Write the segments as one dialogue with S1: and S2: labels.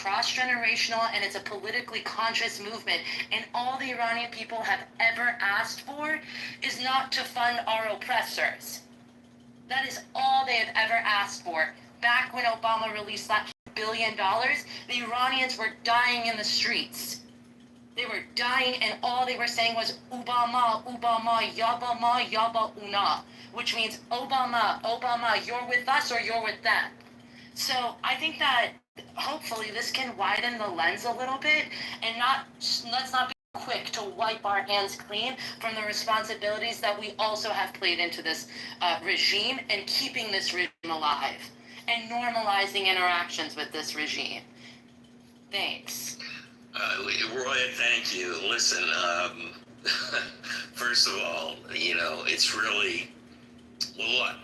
S1: cross-generational, and it's a politically conscious movement. And all the Iranian people have ever asked for is not to fund our oppressors. That is all they have ever asked for. Back when Obama released that $1 billion, the Iranians were dying in the streets. They were dying, and all they were saying was Obama, Obama, Yabama, Yaba Una, which means Obama, Obama, you're with us or you're with them. So I think that hopefully this can widen the lens a little bit, and let's not be quick to wipe our hands clean from the responsibilities that we also have played into this regime and keeping this regime alive and normalizing interactions with this regime. Thanks.
S2: Roy, thank you. Listen, first of all, it's really, what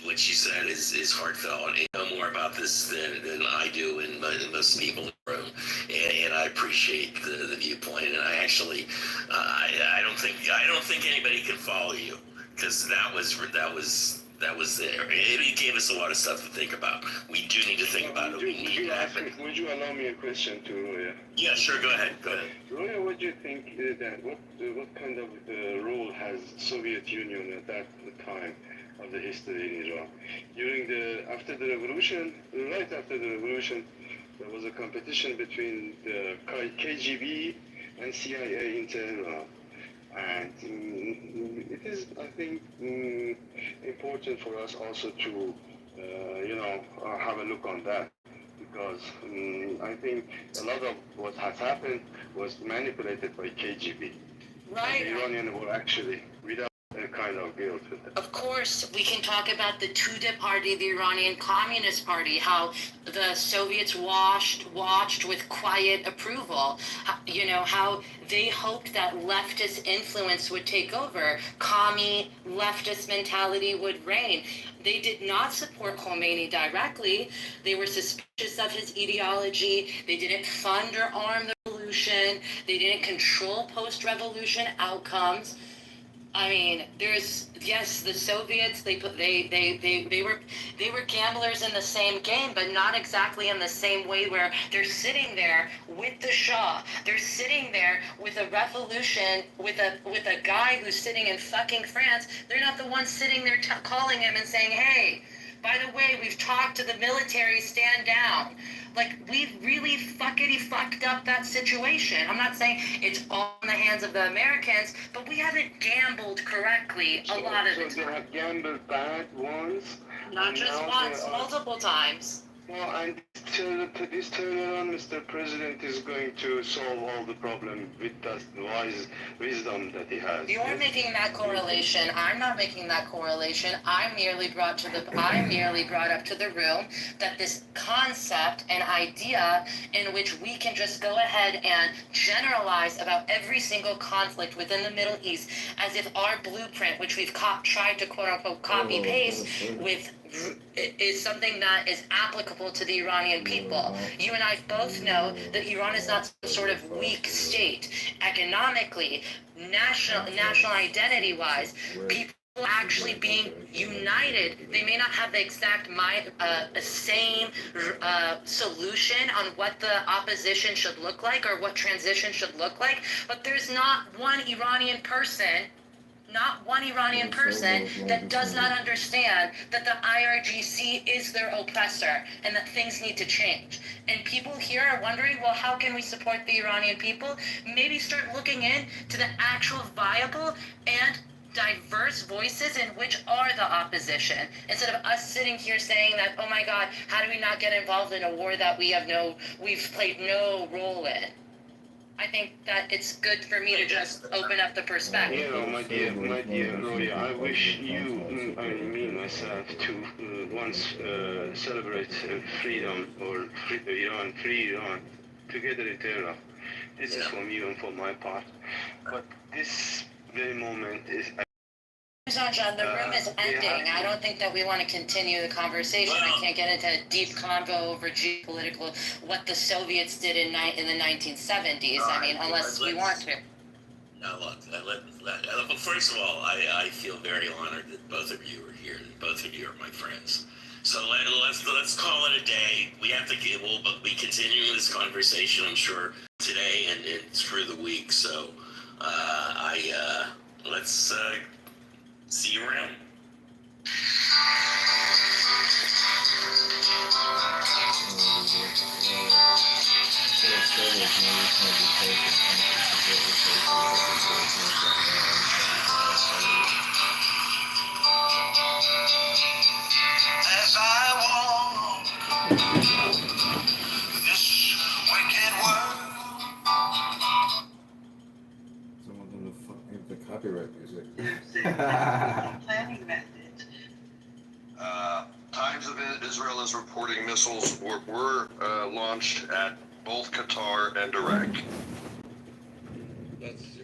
S2: what you said is heartfelt. You know more about this than I do and most people in the room, and I appreciate the viewpoint. And I actually, I don't think anybody can follow you, because that was there. It gave us a lot of stuff to think about. We do need to think about it.
S3: Would you allow me a question to Roya?
S2: Yeah, sure. Go ahead.
S3: Roya, what do you think what kind of role has Soviet Union at that time of the history in Iran? After the revolution, right after the revolution, there was a competition between the KGB and CIA in Tehran. And it is, I think, important for us also to, have a look on that, because I think a lot of what has happened was manipulated by KGB.
S1: Right.
S3: And the Iranians were actually without a kind of guilt with it.
S1: Of course, we can talk about the Tudeh party, the Iranian Communist Party, how the Soviets watched with quiet approval, how they hoped that leftist influence would take over, commie leftist mentality would reign. They did not support Khomeini directly. They were suspicious of his ideology. They didn't fund or arm the revolution. They didn't control post-revolution outcomes. I mean, the Soviets, they were gamblers in the same game, but not exactly in the same way, where they're sitting there with the Shah. They're sitting there with a revolution, with a guy who's sitting in fucking France. They're not the ones sitting there calling him and saying, hey, by the way, we've talked to the military, stand down. Like, we've really fucked up that situation. I'm not saying it's all in the hands of the Americans, but we haven't gambled correctly a lot of the time.
S3: So they have gambled bad once?
S1: Not just once, multiple times.
S3: Well, and this turnaround, Mr. President is going to solve all the problem with that wise wisdom that he has.
S1: You're making that correlation. I'm not making that correlation. I merely brought up to the room that this concept and idea in which we can just go ahead and generalize about every single conflict within the Middle East as if our blueprint, which we've tried to quote unquote copy paste with, is something that is applicable to the Iranian people. You and I both know that Iran is not some sort of weak state. Economically, national identity-wise, people actually being united. They may not have the exact same solution on what the opposition should look like or what transition should look like, but there's not one Iranian person that does not understand that the IRGC is their oppressor and that things need to change. And people here are wondering, well, how can we support the Iranian people? Maybe start looking into the actual viable and diverse voices in which are the opposition, instead of us sitting here saying that, oh my God, how do we not get involved in a war that we've played no role in? I think that it's good for me to just open up the perspective.
S3: My dear Roya, I wish you, me myself, to once celebrate freedom, or free Iran, together in Tehran. This is from you and for my part. But this very moment is...
S1: John, the room is ending. I don't think that we want to continue the conversation. I can't get into a deep convo over geopolitical, what the Soviets did in the 1970s. Unless we want to.
S2: No, look, first of all, I feel very honored that both of you are here. Both of you are my friends. So let's call it a day. We have to we'll be continuing this conversation, I'm sure, today and through the week. So let's see you around.
S4: As I walk this wicked world.
S5: Someone's gonna fucking the copyright music.
S4: Planning method. Times of Israel is reporting missiles were launched at both Qatar and Iraq.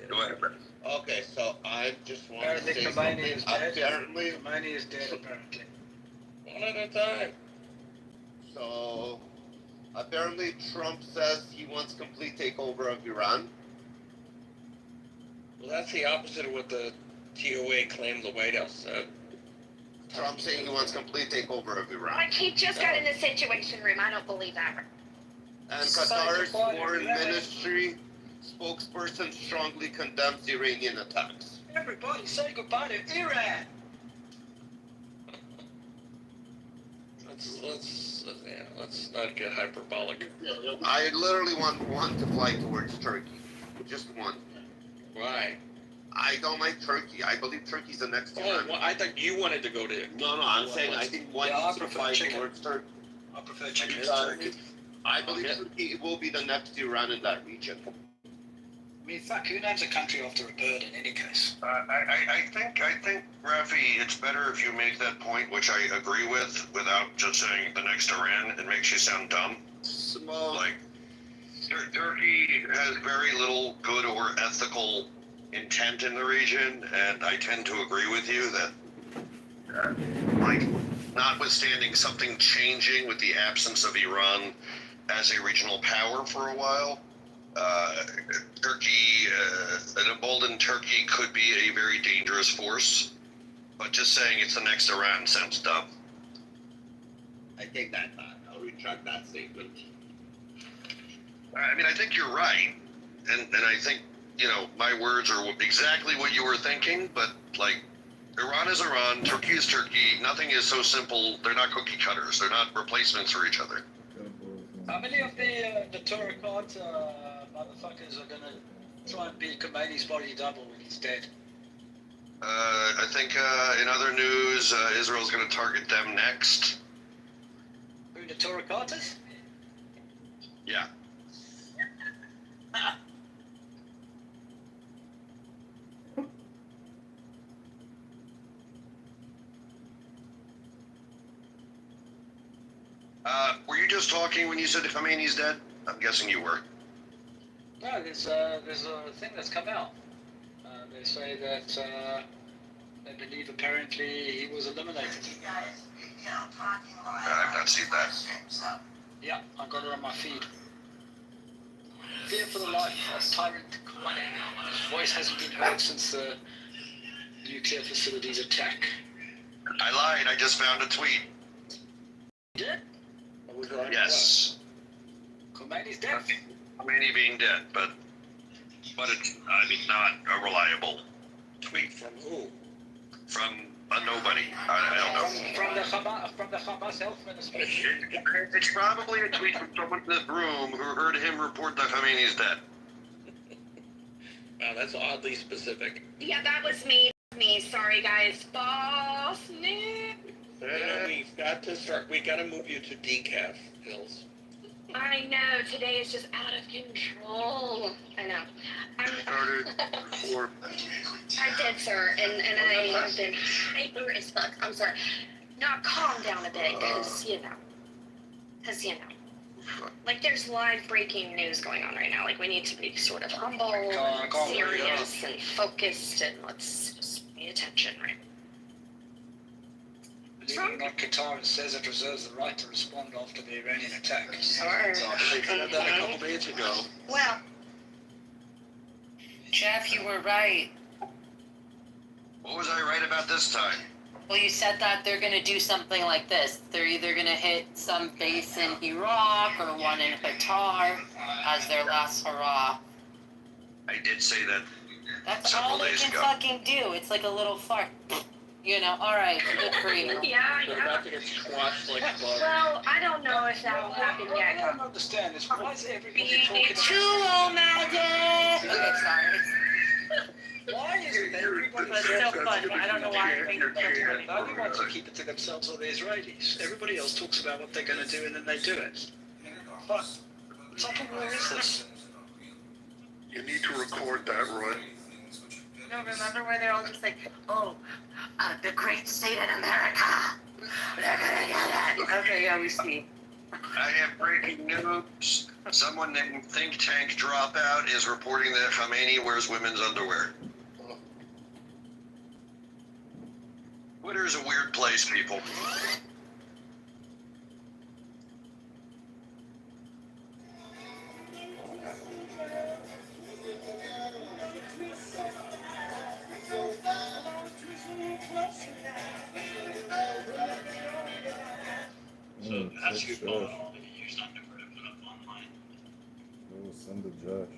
S4: Go ahead, Brett.
S6: Okay, so I just want to
S7: Apparently
S6: say
S7: Khomeini is
S6: something.
S7: dead.
S6: Apparently,
S7: Khomeini is dead, apparently.
S6: one at a time. So, apparently Trump says he wants complete takeover of Iran.
S8: Well, that's the opposite of what the TOA claimed the White House said.
S6: Trump saying he wants complete takeover of Iran.
S9: Like, he just got in the Situation Room. I don't believe that.
S6: And Qatar's foreign ministry spokesperson strongly condemns Iranian attacks.
S7: Everybody say goodbye to Iran.
S8: Let's not get hyperbolic.
S6: I literally want one to fly towards Turkey. Just one.
S8: Why?
S6: I don't like Turkey. I believe Turkey's the next
S8: Oh,
S6: Iran.
S8: well, I thought you wanted to go to.
S6: No, I'm saying I think one
S7: Yeah, I
S6: needs to
S7: prefer
S6: fly
S7: chicken.
S6: towards Turkey.
S7: I prefer chicken to
S6: Because
S7: turkey.
S6: I believe
S8: Okay.
S6: Turkey will be the next Iran in that region.
S7: I mean, fuck, who names a country after a bird in any case?
S4: I think, Rafi, it's better if you make that point, which I agree with, without just saying the next Iran. It makes you sound dumb.
S6: Small.
S4: Like, Turkey has very little good or ethical intent in the region, and I tend to agree with you that, like, notwithstanding something changing with the absence of Iran as a regional power for a while, Turkey, an emboldened Turkey could be a very dangerous force, but just saying it's the next Iran sounds dumb.
S6: I take that back. I'll retract that statement.
S4: I mean, I think you're right, and I think, you know, my words are exactly what you were thinking, but, like, Iran is Iran, Turkey is Turkey, nothing is so simple, they're not cookie cutters, they're not replacements for each other.
S7: How many of the Torah-card motherfuckers are gonna try and beat Khomeini's body double when he's dead?
S4: I think in other news, Israel's going to target them next.
S7: Who, the Torah-carters?
S4: Yeah. Were you just talking when you said Khomeini's dead? I'm guessing you were.
S7: No, there's a thing that's come out. They say that they believe apparently he was eliminated.
S4: I've not seen that.
S7: Yeah, I got it on my feed. Fear for the life of Tyrant Khomeini. His voice hasn't been heard since the nuclear facilities attack.
S4: I lied. I just found a tweet.
S7: You did?
S4: Yes.
S7: Khomeini's dead.
S4: Khomeini being dead, but it's, I mean, not a reliable
S8: Tweet from who?
S4: from a nobody. I don't know.
S7: From the Hamas health ministry.
S4: It's probably a tweet from someone in this room who heard him report that Khomeini's dead.
S8: Wow, that's oddly specific.
S9: Yeah, that was me. Sorry, guys. Boss Nick.
S8: You know, we've got to start. We got to move you to decaf pills.
S9: I know, today is just out of control. I know. I did, sir, and I have been hyper as fuck. I'm sorry. Now calm down a bit, because, you know. Like, there's live breaking news going on right now. Like, we need to be sort of humble and serious and focused, and let's just pay attention, right?
S7: Believe it or not, Qatar says it reserves the right to respond after the Iranian attack.
S9: Sure.
S4: They said that a couple days ago.
S9: Well,
S1: Jeff, you were right.
S4: What was I right about this time?
S1: Well, you said that they're going to do something like this. They're either going to hit some base in Iraq or one in Qatar as their last hurrah.
S4: I did say that.
S1: That's
S4: Several
S1: all they
S4: days
S1: can
S4: ago.
S1: fucking do. It's like a little fart. You know, all right, good for you.
S9: Yeah,
S8: They're
S9: yeah.
S8: about to get squashed like a bug.
S9: Well, I don't know if that will happen
S7: What I
S9: yet.
S7: don't understand is why is everybody
S1: Me
S7: talking
S1: too,
S7: about...
S1: magic. Okay, sorry.
S7: Why is everybody
S1: It's so funny. I don't know why I think it's
S7: Nobody wants to keep it to themselves or the Israelis. Everybody else talks about what they're going to do and then they do it. But what type of war is this?
S4: You need to record that, Roy.
S1: No, remember where they're all just like, oh, the great state in America. They're gonna get it. Okay, yeah, we see.
S4: I have breaking news. Someone named Think Tank Dropout is reporting that Khamenei wears women's underwear. Twitter's a weird place, people.
S5: That's Josh. We'll send to Josh.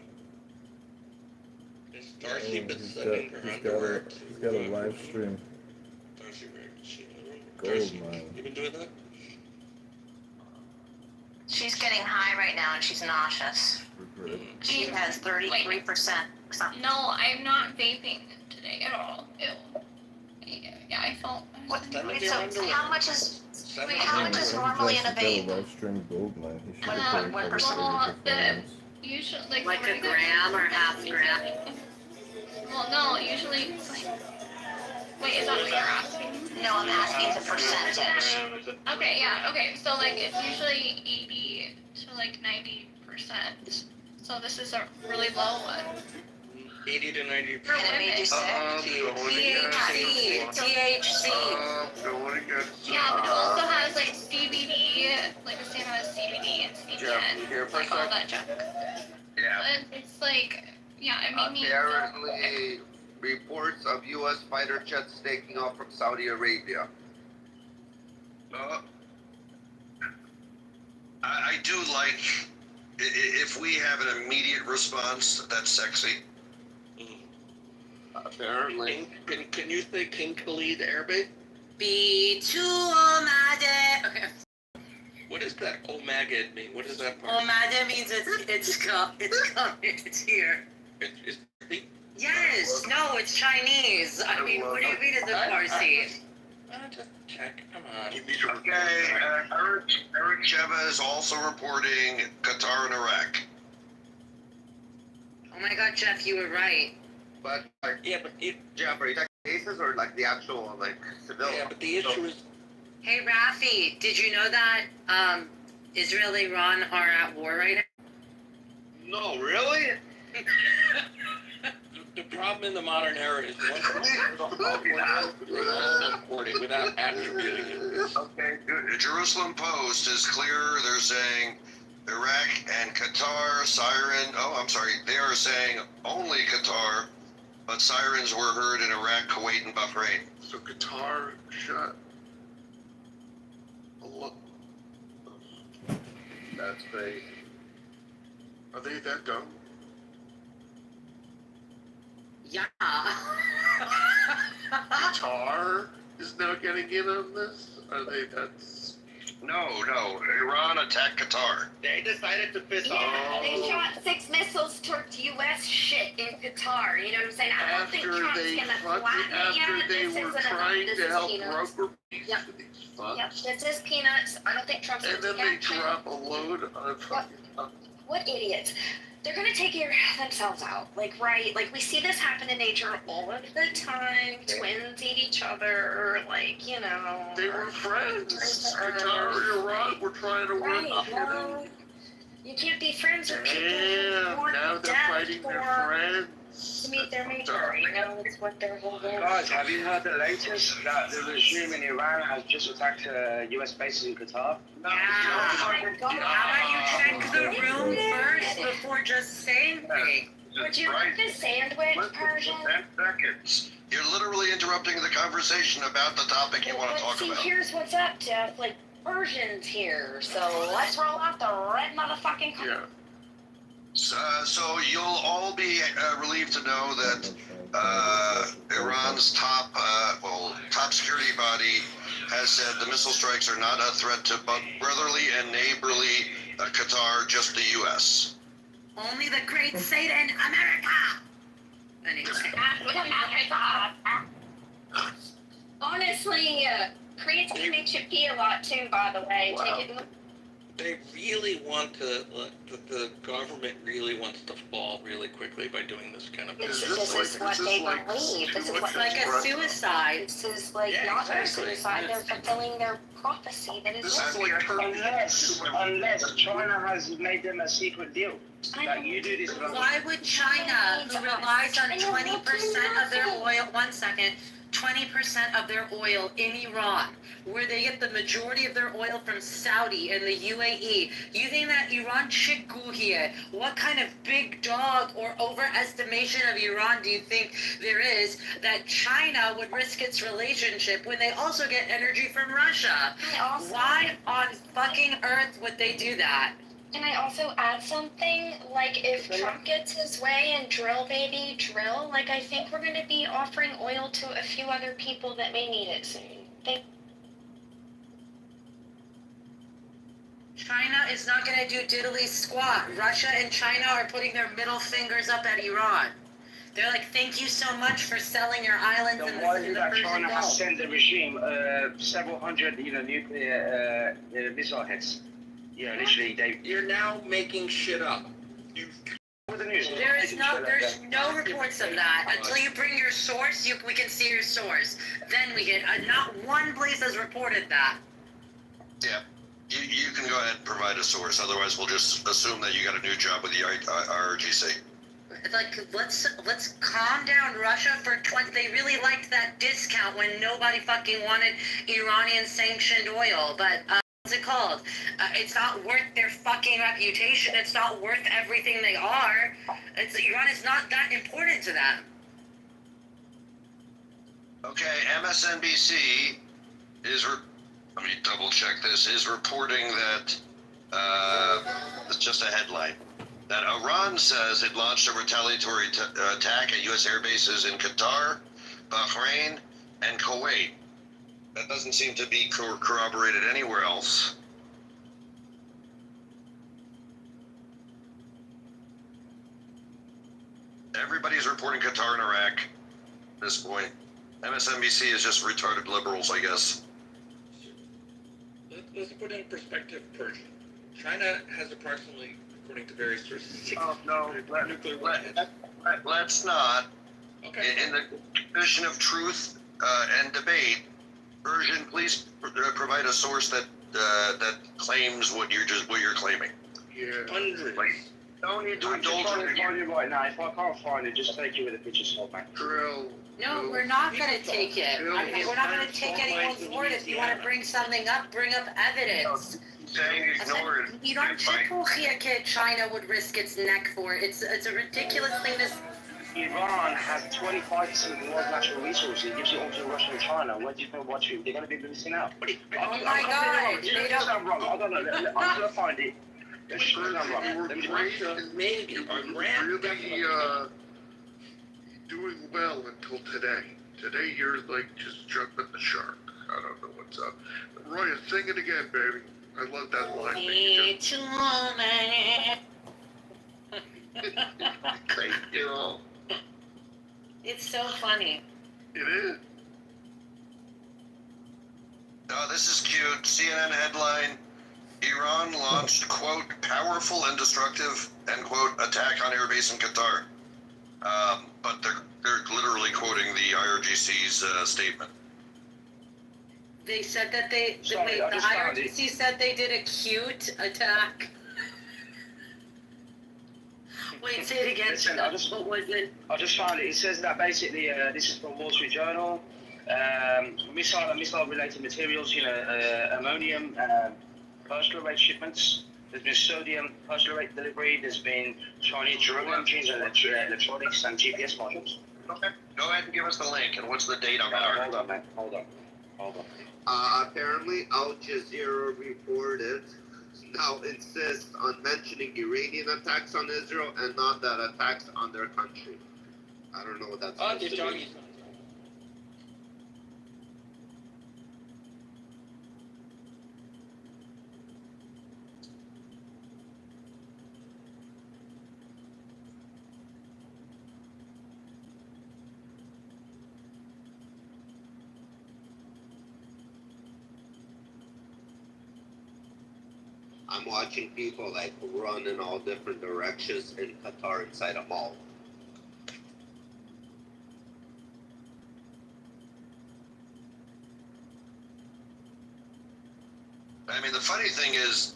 S8: Is Darcy been
S5: He's
S8: sending her underwear?
S5: got a live stream.
S8: Darcy, where is she?
S5: Gold
S8: Darcy,
S5: mine.
S8: you been doing that?
S10: She's getting high right now and she's nauseous. She has 33%.
S11: No, I'm not vaping today at all. Ew. Yeah, I felt.
S10: What?
S8: Send
S10: Wait,
S8: me your
S10: so
S8: underwear.
S10: how much is?
S8: Send
S10: Wait,
S8: me
S10: how
S8: your
S10: much is
S8: underwear.
S10: normally in a
S5: Josh has got
S10: vape?
S5: a live stream gold mine. He should
S10: What,
S5: have
S10: what
S5: paid
S10: percent?
S5: for the
S11: Usually,
S1: Like a
S11: regular-
S1: gram or half gram?
S11: Well, no, usually it's like. Wait, is that what you're asking?
S10: No, I'm asking the percentage.
S11: Okay, yeah, okay. So like it's usually 80 to like 90%. So this is a really low one.
S8: 80 to 90%.
S11: For women.
S1: THC.
S11: Yeah, but it also has like CBD, like the same amount of CBD and CBN, like all that junk.
S4: Yeah.
S11: And it's like, yeah, it made me feel
S6: Apparently, reports of U.S. fighter jets taking off from Saudi Arabia.
S4: I do like if we have an immediate response. That's sexy.
S6: Apparently.
S8: Can you say King Khalid Arabic?
S1: Be too magic. Okay.
S8: What does that Omagad mean? What is that part?
S1: Omada means it's coming. It's here.
S8: It's
S1: Yes. No, it's Chinese. I mean, what do you mean it's a Farsi?
S8: just check. Come on.
S4: Okay, Eric Sheva is also reporting Qatar and Iraq.
S1: Oh my God, Jeff, you were right.
S6: But, like,
S8: Yeah, but
S6: Jeff, are you talking cases or, like, the actual, like, civilian?
S8: yeah, but the issue is
S1: Hey, Rafi, did you know that Israel and Iran are at war right now?
S6: No, really?
S8: the problem in the modern era is once reporting without attributing it.
S4: Okay, good. The Jerusalem Post is clear. They're saying Iraq and Qatar siren. Oh, I'm sorry. They are saying only Qatar, but sirens were heard in Iraq, Kuwait, and Bahrain.
S6: So Qatar shut. That's crazy. Are they that dumb?
S1: Yeah.
S6: Qatar is now getting in on this? Are they that's
S4: No. Iran attacked Qatar.
S6: they decided to piss
S9: Yeah, they shot 6 missiles towards U.S. shit in Qatar. You know what I'm saying? I don't think Trump's gonna flatten it yet. This isn't enough. This is peanuts.
S6: broker
S9: Yep.
S6: these fucks.
S9: Yep, this is peanuts. I don't think Trump's
S6: And
S9: gonna
S6: then they
S9: take action.
S6: drop a load on fucking
S9: What idiots? They're gonna take themselves out. Like, right? Like, we see this happen in nature all of the time. Twins eat each other. Like, you know.
S6: they were friends. Qatar and Iran were trying to work
S9: Right,
S6: together.
S9: well, you can't be friends with people
S6: Yeah,
S9: who want
S6: now
S9: to
S6: they're
S9: death
S6: fighting their
S9: for
S6: friends.
S9: to meet their maker. You know, it's what their whole goal
S12: Guys,
S9: is.
S12: have you heard the latest that the regime in Iran has just attacked US bases in Qatar?
S1: Yeah. How about you check the room first for just saying things.
S9: Would you like a sandwich, Persian?
S4: 10 seconds. You're literally interrupting the conversation about the topic you want to talk about.
S9: Here's what's up, Jeff. Like, Persian's here, so let's roll out the red motherfucking car.
S4: Yeah. So you'll all be relieved to know that Iran's top security body has said the missile strikes are not a threat to brotherly and neighborly Qatar, just the U.S.
S1: Only the great Satan, America! Anyway.
S9: Honestly, Koreans can make you pee a lot too, by the way. Take it.
S8: They really want to, the government really wants to fall really quickly by doing this kind of thing.
S9: This is what they believe. This is
S1: like a suicide.
S9: This is like not their suicide. They're fulfilling their prophecy that is
S12: Unless China has made them a secret deal. That you do this.
S1: Why would China, who relies on 20% of their oil, 20% of their oil in Iran, where they get the majority of their oil from Saudi and the UAE. You think that Iran chiku here? What kind of big dog or overestimation of Iran do you think there is that China would risk its relationship when they also get energy from Russia? Why on fucking earth would they do that?
S9: Can I also add something? Like, if Trump gets his way and drill, baby, drill, like, I think we're going to be offering oil to a few other people that may need it soon.
S1: China is not going to do diddly squat. Russia and China are putting their middle fingers up at Iran. They're like, thank you so much for selling your islands in the Persian Gulf.
S12: China has sent the regime several hundred, nuclear missile heads. Yeah, literally,
S8: You're now making shit up.
S1: There's no reports of that. Until you bring your source, we can see your source. Then we get, not one place has reported that.
S4: Yeah. You can go ahead and provide a source. Otherwise, we'll just assume that you got a new job with the IRGC.
S1: Like, let's calm down, Russia. They really liked that discount when nobody fucking wanted Iranian sanctioned oil, but what's it called? It's not worth their fucking reputation. It's not worth everything they are. Iran is not that important to them.
S4: Okay, MSNBC is, let me double check this, is reporting that, it's just a headline, that Iran says it launched a retaliatory attack at U.S. air bases in Qatar, Bahrain, and Kuwait. That doesn't seem to be corroborated anywhere else. Everybody's reporting Qatar and Iraq at this point. MSNBC is just retarded liberals, I guess.
S8: Let's put in perspective, Persian. China has approximately, according to various sources, nuclear weapons.
S4: Let's not.
S8: Okay.
S4: In the position of truth and debate, Persian, please provide a source that claims what you're claiming.
S12: Yeah.
S8: Hundreds.
S4: Don't need to
S12: I'm just
S4: indulge
S12: trying to
S4: in
S12: find it right now. If I can't find it, just take it with a pinch of salt, man.
S1: No, we're not going to take it. We're not going to take anyone's word. If you want to bring something up, bring up evidence.
S4: saying ignore it.
S1: You don't think China would risk its neck for it. It's a ridiculous thing to.
S12: Iran has 25% of the world's natural resources. It gives it all to Russia and China. Where do you think watching? They're going to be missing out.
S1: Oh my God! They don't.
S12: I'm wrong. I'm going to find it.
S8: Maybe
S13: really doing well until today. Today you're like just jumping the shark. I don't know what's up. Roya, sing it again, baby. I love that line.
S4: Great girl.
S1: It's so funny.
S13: It is.
S4: Oh, this is cute. CNN headline: Iran launched, quote, powerful and destructive, end quote, attack on airbase in Qatar. But they're literally quoting the IRGC's statement.
S1: They said that the IRGC said they did a cute attack. Wait, say it again.
S12: Listen,
S1: what was it?
S12: I just found it. It says that basically, this is from Wall Street Journal. Missile-related materials, ammonium, personal rate shipments There's been sodium hydrate delivery. There's been Chinese drone engines and electronics and GPS modules.
S4: Okay. Go ahead and give us the link, and what's the date on that?
S12: Hold on, man. Hold on.
S6: Apparently, Al Jazeera reported now insists on mentioning Iranian attacks on Israel and not that attacks on their country. I don't know what that's supposed to mean. I'm watching people like run in all different directions in Qatar inside a mall.
S4: I mean, the funny thing is,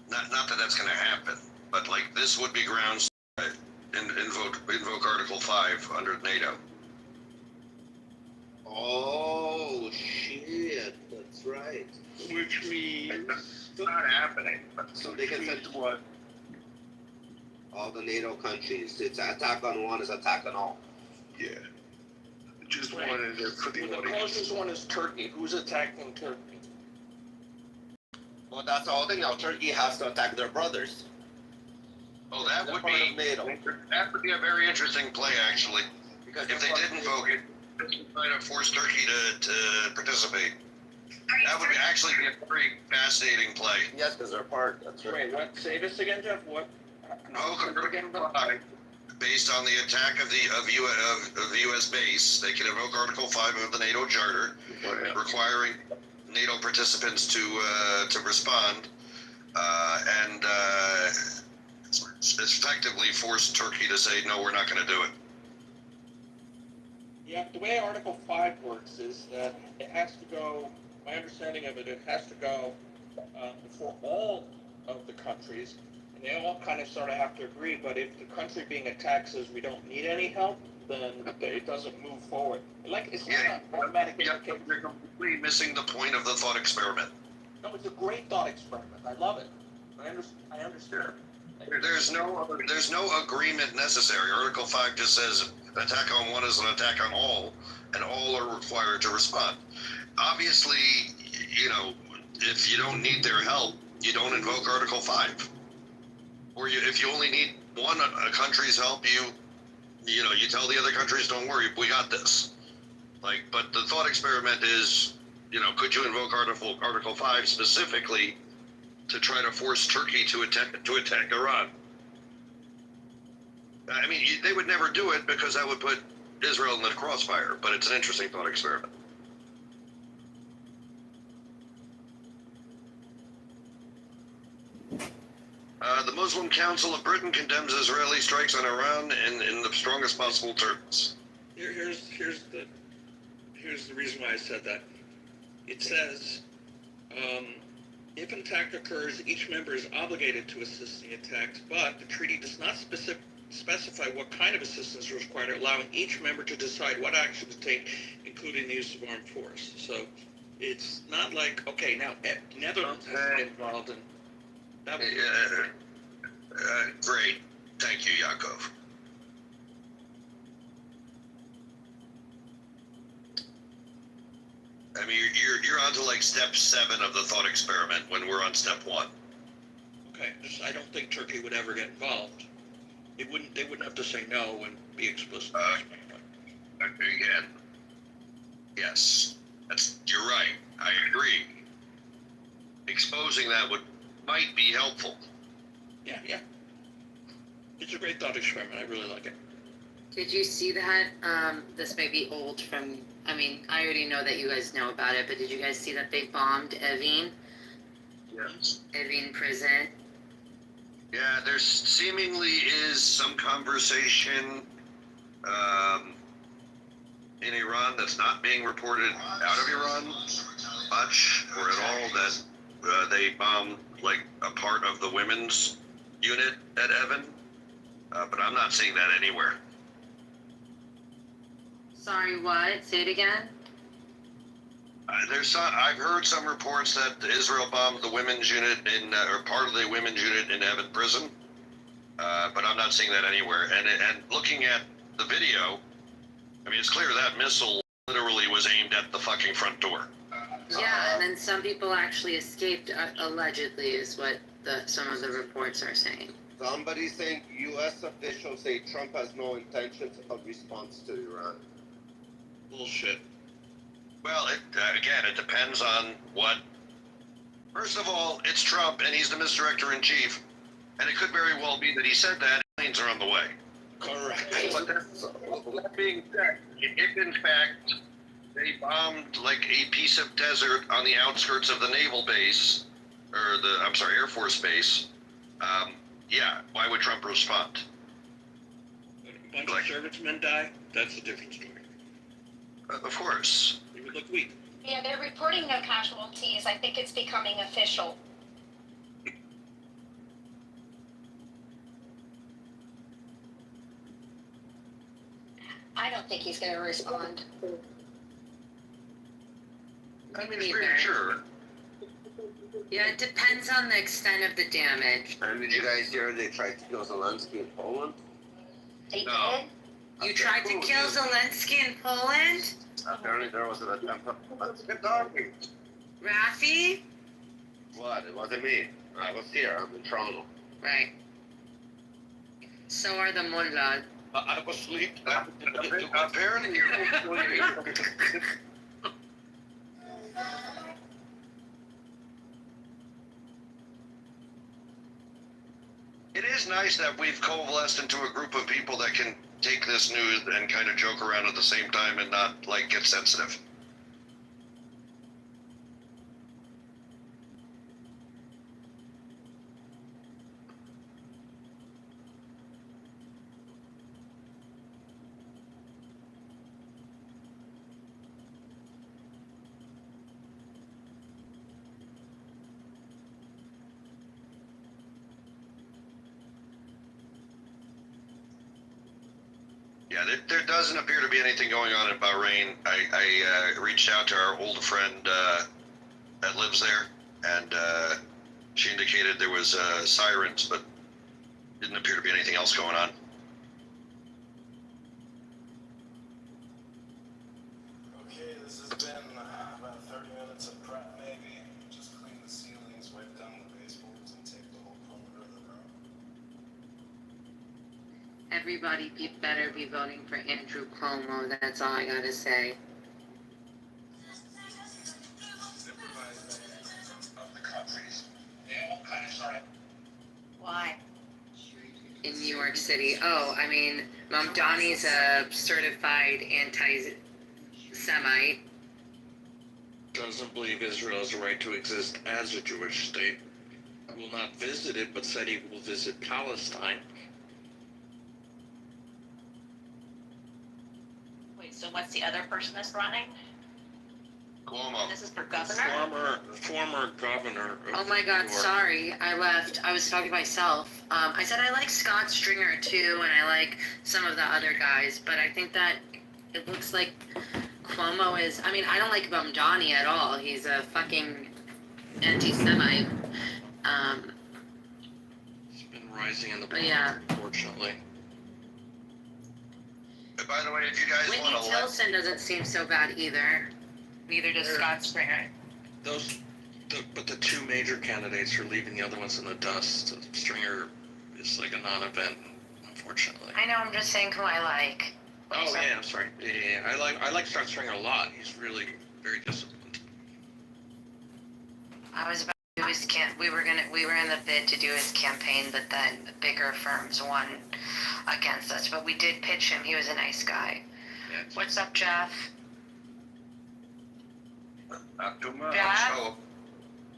S4: not that that's going to happen, but like this would be grounds to invoke Article 5 under NATO.
S6: Oh shit, that's right.
S8: Which means
S12: It's not happening.
S6: So they can send what? All the NATO countries. It's attack on one is attack on all.
S13: Yeah. Just wanted to for the
S8: the
S13: audience.
S8: closest one is Turkey. Who's attacking Turkey?
S6: Well, that's the whole thing. Now Turkey has to attack their brothers.
S4: Oh, that
S6: They're
S4: would
S6: part
S4: be
S6: of NATO.
S4: that would be a very interesting play, actually.
S6: Because
S4: If they
S6: they're part
S4: did
S6: of
S4: invoke it, trying to force Turkey to participate. That would actually be a very fascinating play.
S6: Yes, because they're part. That's right.
S8: Wait, what? Say this again, Jeff. What?
S4: Based on the attack of the U.S. base, they can invoke Article 5 of the NATO Charter, requiring NATO participants to respond, and effectively force Turkey to say no, we're not going to do it.
S8: Yeah, the way Article 5 works is that it has to go, my understanding of it, it has to go for all of the countries, and they all kind of sort of have to agree, but if the country being attacked says we don't need any help, then it doesn't move forward. Like, it's not an automatic indication.
S4: You're completely missing the point of the thought experiment.
S8: No, it's a great thought experiment. I love it. I understand.
S4: There's no agreement necessary. Article 5 just says attack on one is an attack on all, and all are required to respond. Obviously, you know, if you don't need their help, you don't invoke Article 5. Or if you only need one a country's help, you tell the other countries, don't worry, we got this. But the thought experiment is, could you invoke Article 5 specifically to try to force Turkey to attack Iran? I mean, they would never do it because that would put Israel in the crossfire, but it's an interesting thought experiment. The Muslim Council of Britain condemns Israeli strikes on Iran in the strongest possible terms.
S8: Here's the reason why I said that. It says, if an attack occurs, each member is obligated to assist in the attacks, but the treaty does not specify what kind of assistance is required, allowing each member to decide what action to take, including the use of armed force. So it's not like, okay, now Netherlands has been involved in that.
S4: Great. Thank you, Yaakov. I mean, you're on to like step 7 of the thought experiment when we're on step 1.
S8: Okay, I don't think Turkey would ever get involved. They wouldn't have to say no and be explicit.
S4: Again, yes, you're right. I agree. Exposing that might be helpful.
S8: Yeah. It's a great thought experiment. I really like it.
S1: Did you see that? This may be old from, I already know that you guys know about it, but did you guys see that they bombed Evin?
S4: Yes.
S1: Evin prison?
S4: Yeah, there seemingly is some conversation in Iran that's not being reported out of Iran much or at all, that they bombed like a part of the women's unit at Evin, but I'm not seeing that anywhere.
S1: Sorry, what? Say it again?
S4: I've heard some reports that Israel bombed the women's unit or part of the women's unit in Evan Prison, but I'm not seeing that anywhere. And looking at the video, I mean, it's clear that missile literally was aimed at the fucking front door.
S1: Yeah, and then some people actually escaped, allegedly, is what some of the reports are saying.
S6: Somebody saying U.S. officials say Trump has no intentions of response to Iran.
S8: Bullshit.
S4: Well, again, it depends on what. First of all, it's Trump, and he's the misdirector-in-chief, and it could very well be that he said that planes are on the way.
S8: Correct.
S4: But that being said, if in fact they bombed like a piece of desert on the outskirts of the naval base, or Air Force base, yeah, why would Trump respond?
S8: A bunch of servicemen die, that's a different story.
S4: Of course.
S8: It would look weak.
S9: Yeah, they're reporting no casualties. I think it's becoming official. I don't think he's going to respond.
S4: I mean, it's premature.
S1: Yeah, it depends on the extent of the damage.
S6: And did you guys hear they tried to kill Zelensky in Poland?
S9: They
S4: No.
S9: did?
S1: You tried to kill Zelensky in Poland?
S6: Apparently there was an attempt. Let's get talking.
S1: Rafi?
S6: What? It wasn't me. I was here. I'm in Toronto.
S1: Right. So are the mullah.
S6: I was asleep.
S4: Apparently, it is nice that we've coalesced into a group of people that can take this news and kind of joke around at the same time and not like get sensitive. Yeah, there doesn't appear to be anything going on in Bahrain. I reached out to our old friend that lives there, and she indicated there was sirens, but didn't appear to be anything else going on.
S5: Okay, this has been about 30 minutes of prep, maybe. Just clean the ceilings, wipe down the baseboards, and tape the whole perimeter of the room.
S1: Everybody better be voting for Andrew Cuomo. That's all I gotta say.
S5: Of the countries, they all kind of started.
S10: Why?
S1: In New York City. Oh, I mean, Mamdani's a certified anti-Semite.
S8: Doesn't believe Israel has a right to exist as a Jewish state. Will not visit it, but said he will visit Palestine.
S10: Wait, so what's the other person that's running?
S4: Cuomo.
S10: This is for governor?
S8: Former governor of
S1: Oh my God,
S8: New York.
S1: sorry, I left. I was talking to myself. I said I like Scott Stringer too, and I like some of the other guys, but I think that it looks like Cuomo is, I mean, I don't like Mamdani at all. He's a fucking anti-Semite.
S8: It's been rising in the
S1: But yeah.
S8: unfortunately.
S4: By the way, if you guys
S1: Whitney
S4: want to
S1: Tilson doesn't seem so bad either. Neither does Scott Stringer.
S8: But the two major candidates are leaving the other ones in the dust. Stringer is like a non-event, unfortunately.
S1: I know, I'm just saying who I like.
S8: Oh yeah, I'm sorry. Yeah, I like Scott Stringer a lot. He's really very disciplined.
S1: I was about to do his we were in the bid to do his campaign, but then bigger firms won against us. But we did pitch him. He was a nice guy.
S8: Yeah.
S1: What's up, Jeff?
S4: Not too much.
S1: Jeff?
S4: Oh,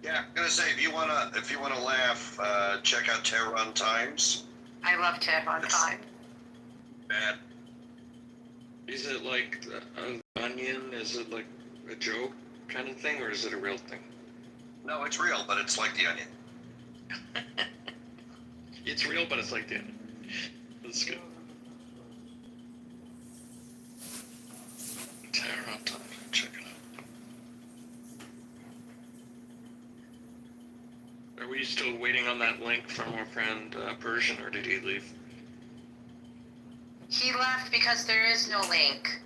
S4: yeah, I'm gonna say if you wanna laugh, check out Tehran Times.
S1: I love Tehran Time.
S4: Bad.
S8: Is it like an onion? Is it like a joke kind of thing, or is it a real thing?
S4: No, it's real, but it's like the Onion.
S8: It's real, but it's like the onion. That's good. Tehran Time. Check it out. you still waiting on that link from our friend Persian, or did he leave?
S10: He left because there is no link.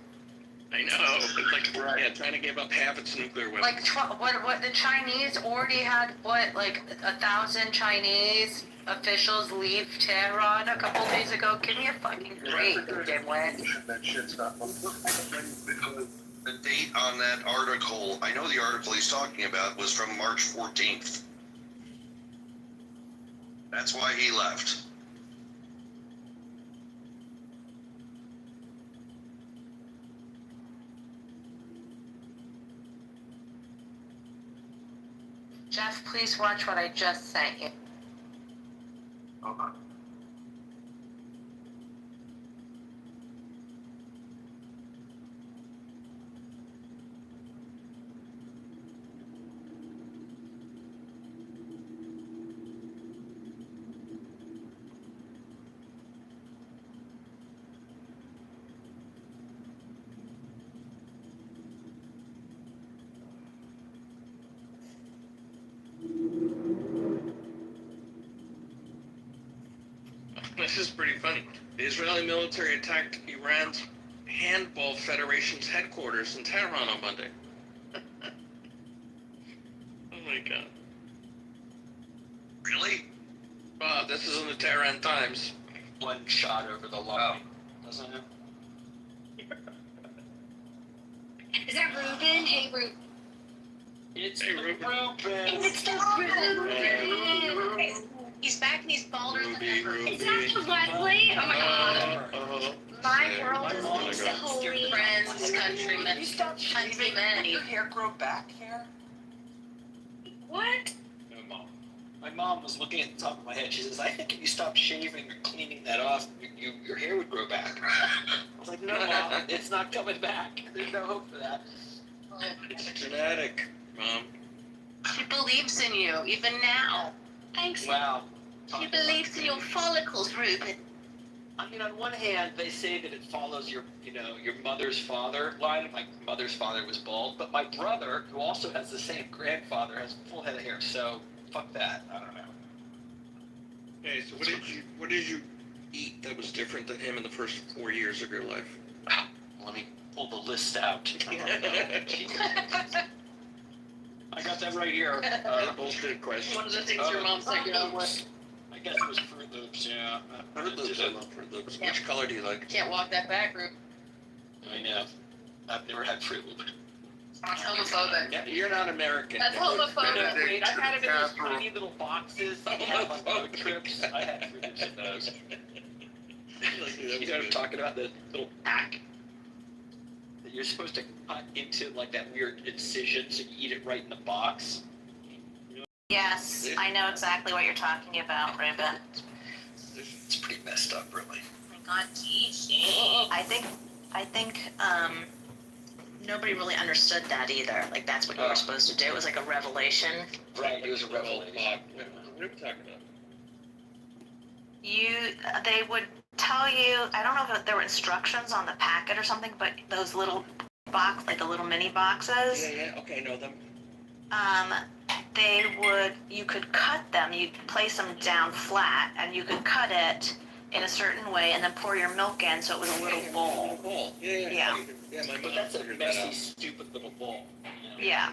S8: I know, but like, yeah, trying to give up half its nuclear weapons.
S10: Like, what the Chinese already had, like 1,000 Chinese officials leave Tehran a couple days ago? Give me a fucking break, dimwit.
S5: That shit's not
S4: The date on that article, I know the article he's talking about was from March 14th. That's why he left.
S10: Jeff, please watch what I just sent you.
S5: Okay.
S8: This is pretty funny. The Israeli military attacked Iran's Handball Federation's headquarters in Tehran on Monday. Oh my god.
S4: Really?
S8: This is in the Tehran Times.
S7: One shot over the line, doesn't it?
S9: Is that Ruben? Hey, Ruben.
S7: It's
S8: Ruben.
S9: It's the Ruben.
S10: He's back and he's balder than ever.
S9: Is that the Wesley? Oh my god. My world is so
S10: Your
S9: holy.
S10: friends, countrymen, countrymen.
S7: Your hair grow back here?
S9: What?
S7: No, Mom. My mom was looking at the top of my head. She says, I think if you stopped shaving or cleaning that off, your hair would grow back. I was like, no, Mom, it's not coming back. There's no hope for that.
S8: It's genetic, Mom.
S10: She believes in you, even now.
S9: Thanks.
S7: Wow.
S10: She believes in your follicles, Ruben.
S7: I mean, on one hand, they say that it follows your mother's father line. My mother's father was bald, but my brother, who also has the same grandfather, has a full head of hair. So, fuck that. I don't know.
S8: Okay, so what did you eat that was different than him in the first 4 years of your life?
S7: Let me pull the list out. I got that right here.
S8: Bullshit question.
S10: One of the things your mom said you don't want.
S7: I guess it was Fruit Loops, yeah.
S8: Fruit Loops, I love Fruit Loops. Which color do you like?
S10: Can't walk that back, Ruben.
S7: I know. I've never had Fruit Loops.
S10: That's homophobic.
S8: Yeah, you're not American.
S10: That's homophobic.
S7: Wait, I've had it in those tiny little boxes. I had on road trips. I had Fruit Loops in those. You know what I'm talking about? The little pack that you're supposed to cut into like that weird incision so you eat it right in the box.
S10: Yes, I know exactly what you're talking about, Ruben.
S7: It's pretty messed up, really.
S10: Oh my God, I think nobody really understood that either. Like that's what you were supposed to do. It was like a revelation.
S7: Right, it was a revelation.
S8: What are we talking about?
S10: They would tell you, I don't know if there were instructions on the packet or something, but those little box, like the little mini boxes.
S8: Yeah, okay, I know them.
S10: You could cut them, you'd place them down flat, and you could cut it in a certain way and then pour your milk in so it was a little bowl.
S8: Yeah, my
S7: But
S8: mom
S7: that's a
S8: figured that
S7: messy,
S8: out.
S7: stupid little bowl.
S10: Yeah.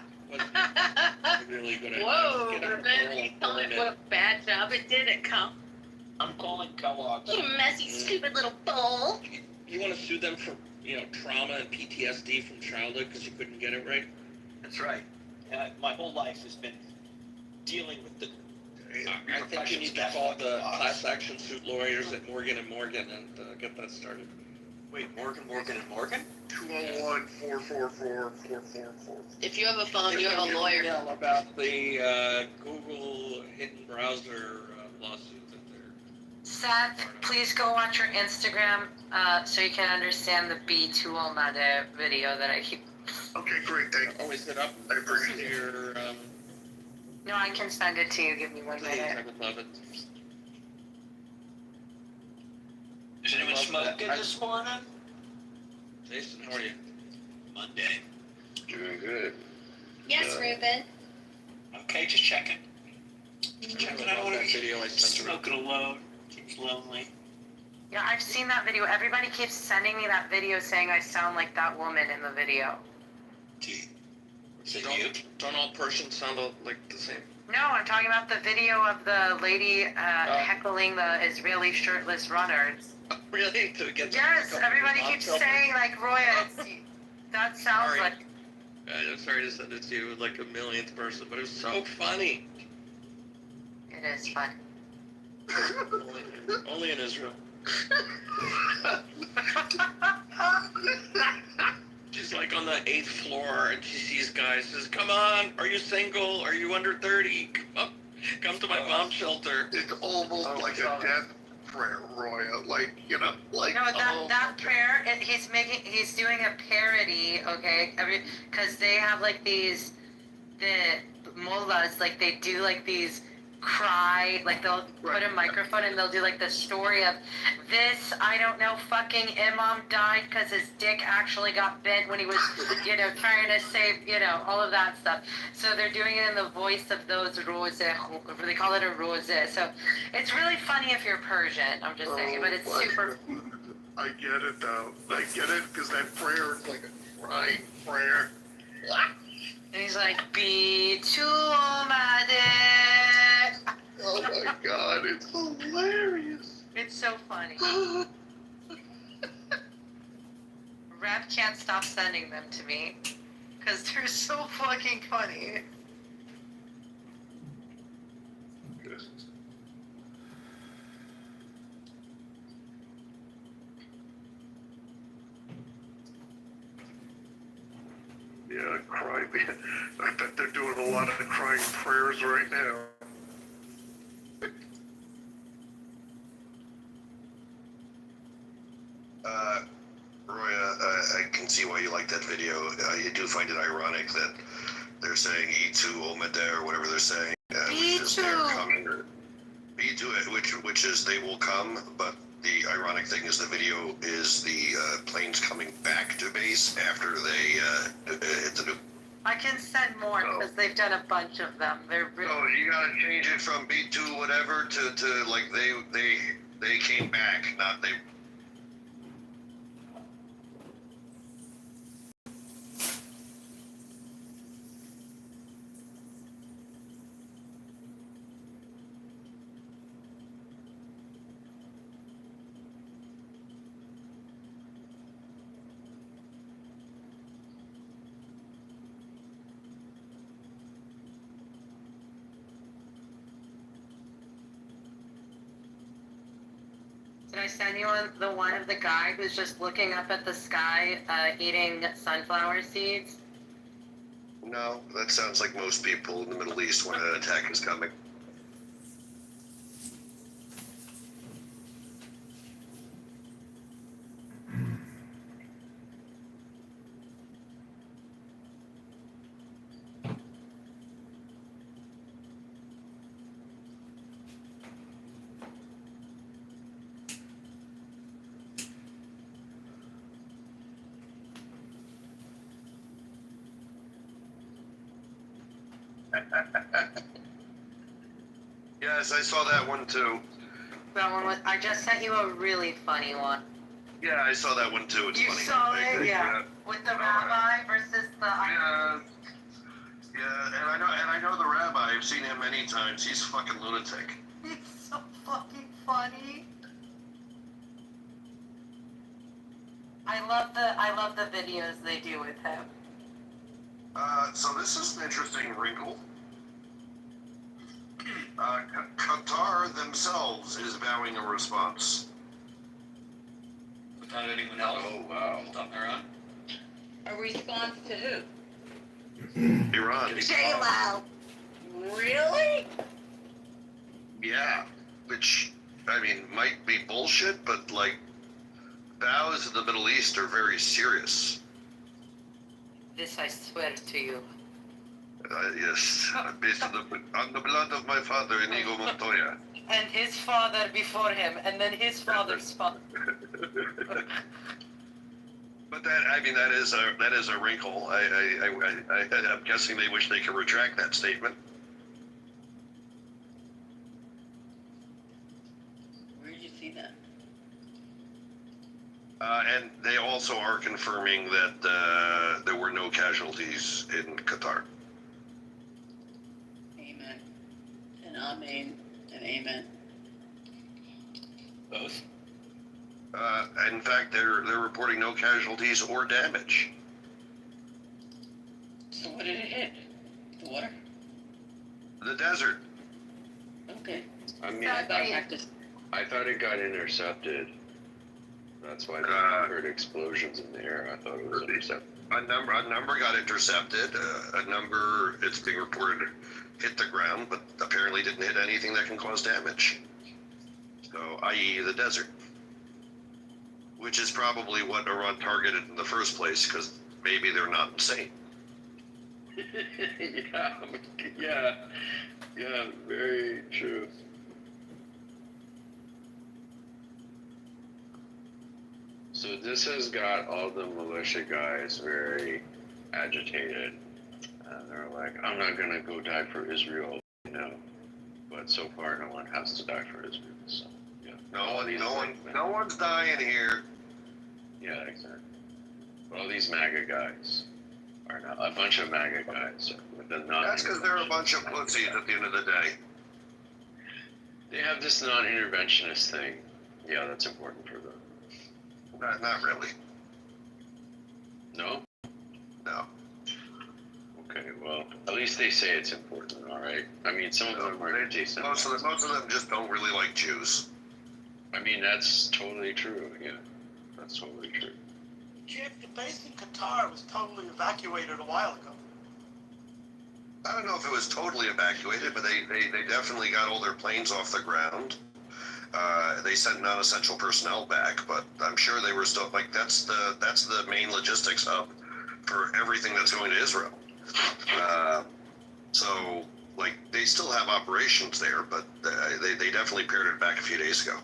S8: Really good at
S10: Whoa,
S8: get a
S10: Ruben,
S8: bowl
S10: you
S8: and
S10: told me
S8: burn
S10: what a bad job it did at come.
S7: I'm calling Kellogg's.
S10: You messy, stupid little bowl.
S8: You want to sue them for, trauma and PTSD from childhood because you couldn't get it right?
S7: That's right. My whole life has been dealing with the
S8: I think you need to call the class action suit lawyers at Morgan & Morgan and get that started.
S7: Wait, Morgan & Morgan?
S13: 201-444-4444.
S10: If you have a phone, you have a lawyer.
S8: Email about the Google hidden browser lawsuit that they're...
S10: Seth, please go watch your Instagram so you can understand the B209 video that I keep.
S13: Okay, great, thank you.
S8: Oh, is it up?
S13: I appreciate it.
S8: Your,
S10: No, I can send it to you. Give me 1
S8: please, I
S10: minute.
S8: would love it.
S7: Is anyone smoking this morning?
S8: Jason, how are you?
S7: Monday.
S3: Doing good.
S9: Yes, Ruben.
S7: Okay, just checking.
S8: I love that video I sent her.
S14: Smoking alone. Seems lonely.
S10: Yeah, I've seen that video. Everybody keeps sending me that video saying I sound like that woman in the video.
S8: Don't all Persians sound like the same?
S10: No, I'm talking about the video of the lady heckling the Israeli shirtless runners.
S8: Really?
S10: Yes, everybody keeps saying like Roya. That sounds
S8: Sorry.
S10: like.
S8: I'm sorry to send it to you like a millionth person, but it was so funny.
S10: It is fun.
S8: Only in Israel. She's like on the 8th floor and she sees guys, says, "Come on, are you single? Are you under 30? Come to my bomb shelter."
S13: It's almost like a death prayer, Roya. Like, you know, like.
S10: No, that prayer. He's doing a parody. Okay, because they have like the mullahs, like they do like these cry, like they'll put a microphone and they'll do like the story of this, I don't know, fucking imam died because his dick actually got bent when he was, trying to save, all of that stuff. So they're doing it in the voice of those rose, they call it a rose. So it's really funny if you're Persian, I'm just saying, but it's super.
S13: I get it though. I get it because that prayer is like a crying prayer.
S10: And he's like, "Be too mad."
S13: Oh my god, it's hilarious.
S10: It's so funny. Rev can't stop sending them to me because they're so fucking funny.
S13: Yeah, cry. I bet they're doing a lot of crying prayers right now.
S4: Roya, I can see why you like that video. You do find it ironic that they're saying E2 Omader, or whatever they're saying, which is they're coming. E2, which is they will come, but the ironic thing is the video is the planes coming back to base after they hit the nuke.
S10: I can send more because they've done a bunch of them. They're really.
S4: So you gotta change it from B2 whatever to like they came back, not they.
S10: Did I send you the one of the guy who's just looking up at the sky, eating sunflower seeds?
S4: No, that sounds like most people in the Middle East when an attack is coming. Yes, I saw that one too.
S10: That one was. I just sent you a really funny one.
S4: Yeah, I saw that one too. It's
S10: You
S4: funny.
S10: saw it, yeah. With the rabbi versus the.
S4: Yeah, yeah, and I know the rabbi. I've seen him many times. He's a fucking lunatic.
S10: He's so fucking funny. I love the videos they do with him.
S4: So this is an interesting wrinkle. Qatar themselves is vowing a response.
S7: Without anyone else on their own.
S10: A response to who?
S4: Iran.
S10: J-Lo. Really?
S4: Yeah, which, I mean, might be bullshit, but, like, vows in the Middle East are very serious.
S10: This I swear to you.
S4: Yes, based on the blood of my father, Inigo Montoya.
S10: And his father before him, and then his father's father.
S4: But that is a wrinkle. I'm guessing they wish they could retract that statement.
S15: Amen.
S4: And they also are confirming that there were no casualties in Qatar.
S15: Amen. And amen. And amen.
S7: Both.
S4: In fact, they're reporting no casualties or damage.
S15: So what did it hit? The water?
S4: The desert.
S15: Okay.
S16: I mean,
S15: I
S16: thought it got intercepted. That's why I heard explosions in the air. I thought it was intercepted.
S4: A number got intercepted. A number, it's being reported, hit the ground, but apparently didn't hit anything that can cause damage. So, i.e., the desert, which is probably what Iran targeted in the first place, because maybe they're not insane.
S16: Yeah, very true. So this has got all the militia guys very agitated. They're like, I'm not gonna go die for Israel, But so far, no one has to die for Israel. So yeah,
S4: No one's dying here.
S16: Yeah, exactly. But all these MAGA guys are not a bunch of MAGA guys with the non.
S4: That's because they're a bunch of pussies at the end of the day.
S16: They have this non-interventionist thing. Yeah, that's important for them.
S4: Not really.
S16: No?
S4: No.
S16: Okay, well, at least they say it's important, all right? I mean, some of them are decent.
S4: Most of them just don't really like Jews.
S16: I mean, that's totally true, yeah. That's totally true.
S17: Jim, the base in Qatar was totally evacuated a while ago.
S4: I don't know if it was totally evacuated, but they definitely got all their planes off the ground. They sent non-essential personnel back, but I'm sure they were still, like, that's the main logistics hub for everything that's going to Israel. So, like, they still have operations there, but they definitely pared it back a few days ago.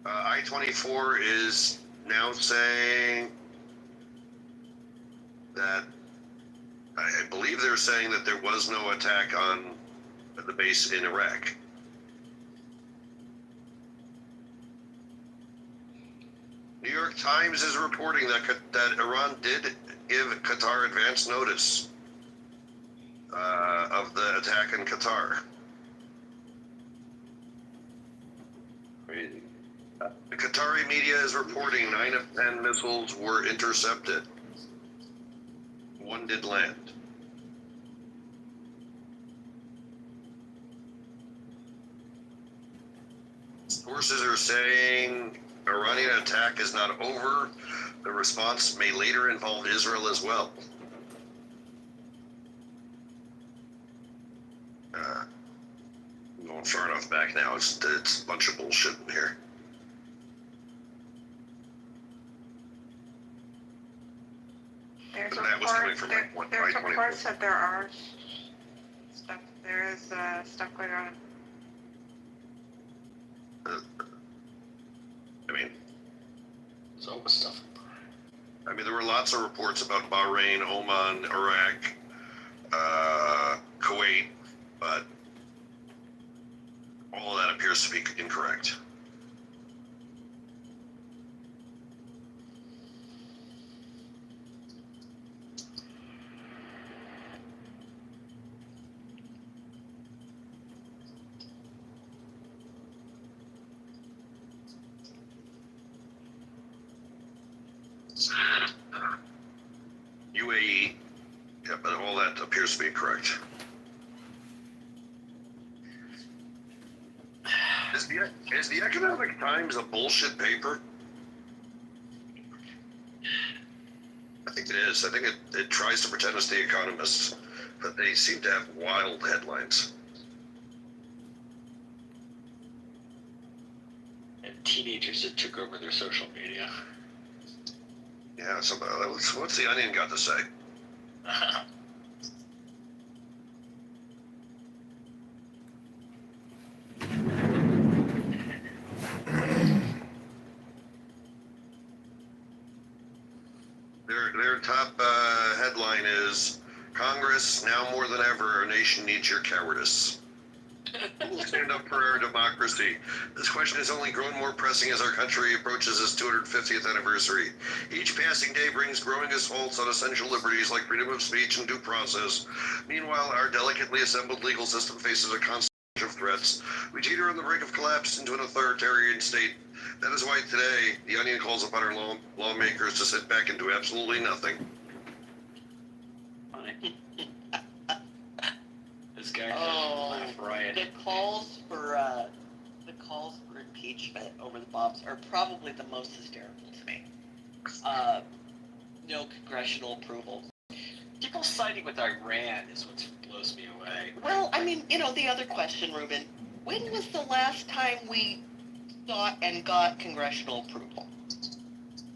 S4: I-24 is now saying that, I believe they're saying that there was no attack on the base in Iraq. New York Times is reporting that Iran did give Qatar advance notice of the attack in Qatar.
S16: Crazy.
S4: The Qatari media is reporting 9 of 10 missiles were intercepted. One did land. Sources are saying Iranian attack is not over. The response may later involve Israel as well. I'm going far enough back now. It's a bunch of bullshit in here.
S18: There's
S4: That was coming from
S18: there's reports that there are stuff. There is stuff going on.
S4: I mean,
S7: there's always stuff.
S4: I mean, there were lots of reports about Bahrain, Oman, Iraq, Kuwait, but all of that appears to be incorrect. UAE, yeah, but all that appears to be correct. Is the Economic Times a bullshit paper? I think it is. I think it tries to pretend it's The Economist, but they seem to have wild headlines.
S7: And teenagers that took over their social media.
S4: Yeah, what's the Onion got to say? Their top headline is, Congress, now more than ever, our nation needs your cowardice. Who will stand up for our democracy? This question has only grown more pressing as our country approaches its 250th anniversary. Each passing day brings growing assaults on essential liberties like freedom of speech and due process. Meanwhile, our delicately assembled legal system faces a constant of threats. We teeter on the brink of collapse into an authoritarian state. That is why today, the Onion calls upon our lawmakers to sit back and do absolutely nothing.
S7: This guy Brian.
S15: The calls for impeachment over the bombs are probably the most hysterical to me. No congressional approval.
S7: People siding with Iran is what blows me away.
S15: Well, I mean, the other question, Ruben, when was the last time we sought and got congressional approval?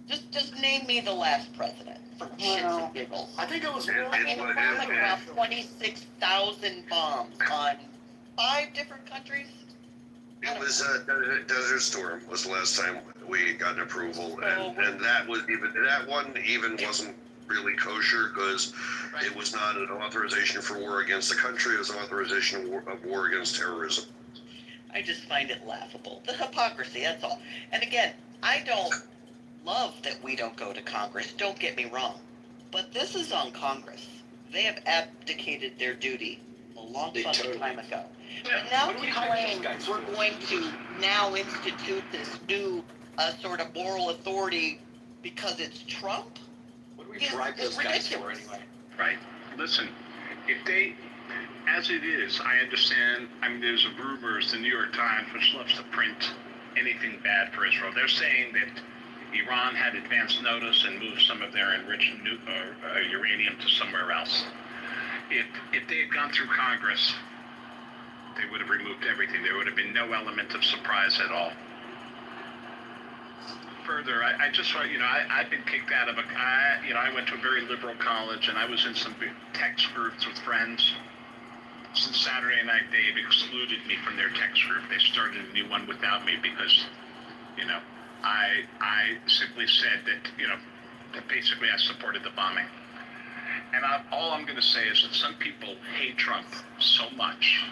S15: Just name me the last president for shits and giggles.
S17: I think it was.
S15: I mean, we're talking about 26,000 bombs on 5 different countries.
S4: It was Desert Storm was the last time we got an approval, and that one wasn't really kosher because it was not an authorization for war against the country. It was an authorization of war against terrorism.
S15: I just find it laughable. The hypocrisy, that's all. And again, I don't love that we don't go to Congress. Don't get me wrong. But this is on Congress. They have abdicated their duty a long fucking time ago. But now we claim we're going to now institute this new sort of moral authority because it's Trump?
S7: What do we bribe those guys for anyway?
S19: Right. Listen, if they, as it is, I understand, there's rumors, the New York Times, which loves to print anything bad for Israel. They're saying that Iran had advance notice and moved some of their enriched uranium to somewhere else. If they had gone through Congress, they would have removed everything. There would have been no element of surprise at all. Further, I just saw, I've been kicked out of I went to a very liberal college, and I was in some text groups with friends. Since Saturday night, they've excluded me from their text group. They started a new one without me because, I simply said that basically I supported the bombing. And all I'm going to say is that some people hate Trump so much,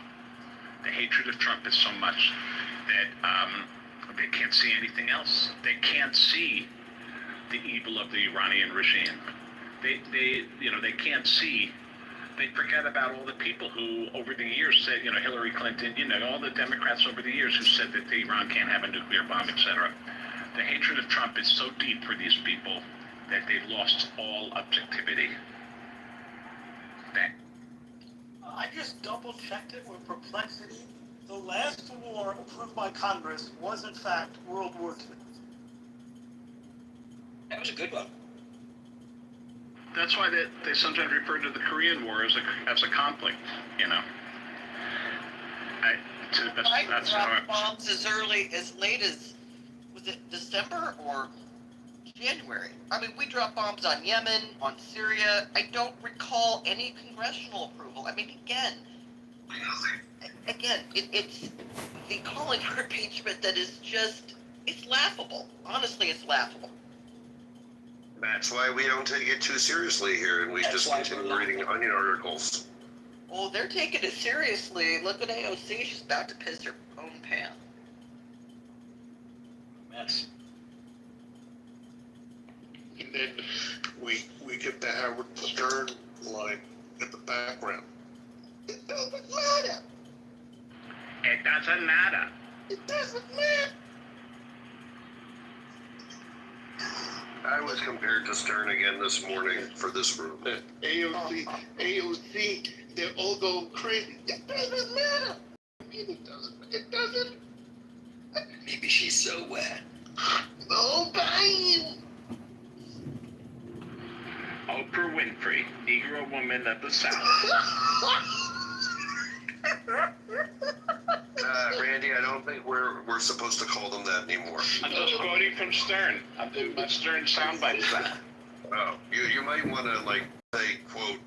S19: the hatred of Trump is so much that they can't see anything else. They can't see the evil of the Iranian regime. They can't see. They forget about all the people who, over the years, said, Hillary Clinton, all the Democrats over the years who said that Iran can't have a nuclear bomb, etc. The hatred of Trump is so deep for these people that they've lost all objectivity.
S17: I just double-checked it with perplexity. The last war approved by Congress was, in fact, World War II.
S7: That was a good one.
S19: That's why they sometimes refer to the Korean War as a conflict,
S15: That's dropped bombs as late as, was it December or January? We dropped bombs on Yemen, on Syria. I don't recall any congressional approval. Again, it's the calling for impeachment that is just, it's laughable. Honestly, it's laughable.
S4: That's why we don't take it too seriously here, and we just continue reading Onion articles.
S15: Oh, they're taking it seriously. Look at AOC. She's about to piss her own pants.
S7: Mess.
S13: And then we get the Howard Stern line in the background. It doesn't matter.
S19: It doesn't matter.
S13: It doesn't matter.
S4: I was compared to Stern again this morning for this room.
S13: AOC, they're all going crazy. It doesn't matter. It doesn't.
S2: Maybe she's so wet.
S13: Oh, Brian.
S19: Oprah Winfrey, Negro woman of the South.
S4: Randy, I don't think we're supposed to call them that anymore.
S19: I'm just quoting from Stern. I'm doing my Stern soundbite that.
S4: Oh, you might want to say quote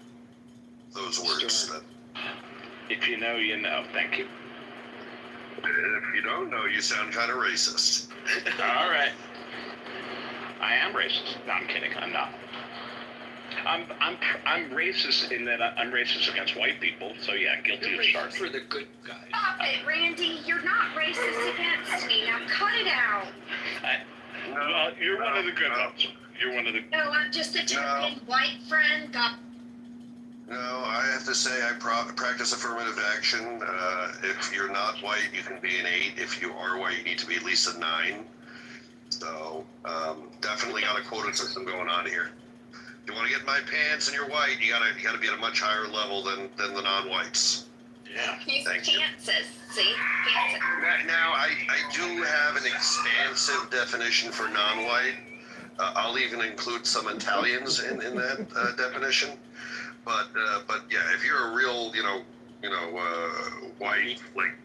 S4: those words.
S19: If you know, you know. Thank you.
S4: If you don't know, you sound kind of racist.
S19: All right. I am racist. No, I'm kidding. I'm not. I'm racist in that I'm racist against white people. So yeah, guilty of shark.
S7: For the good guys.
S9: Stop it, Randy. You're not racist against me. Now cut it out.
S19: Well, you're one of the good ones. You're one of the.
S9: No, I'm just a token white friend.
S4: No, I have to say I practice affirmative action. If you're not white, you can be an 8. If you are white, you need to be at least a 9. So definitely got a quota system going on here. If you want to get in my pants and you're white, you gotta be at a much higher level than the non-whites.
S19: Yeah.
S9: He's
S4: Thank you.
S9: Kansas. See? Kansas.
S4: Now I do have an expansive definition for non-white. I'll even include some Italians in that definition. But yeah, if you're a real, white, like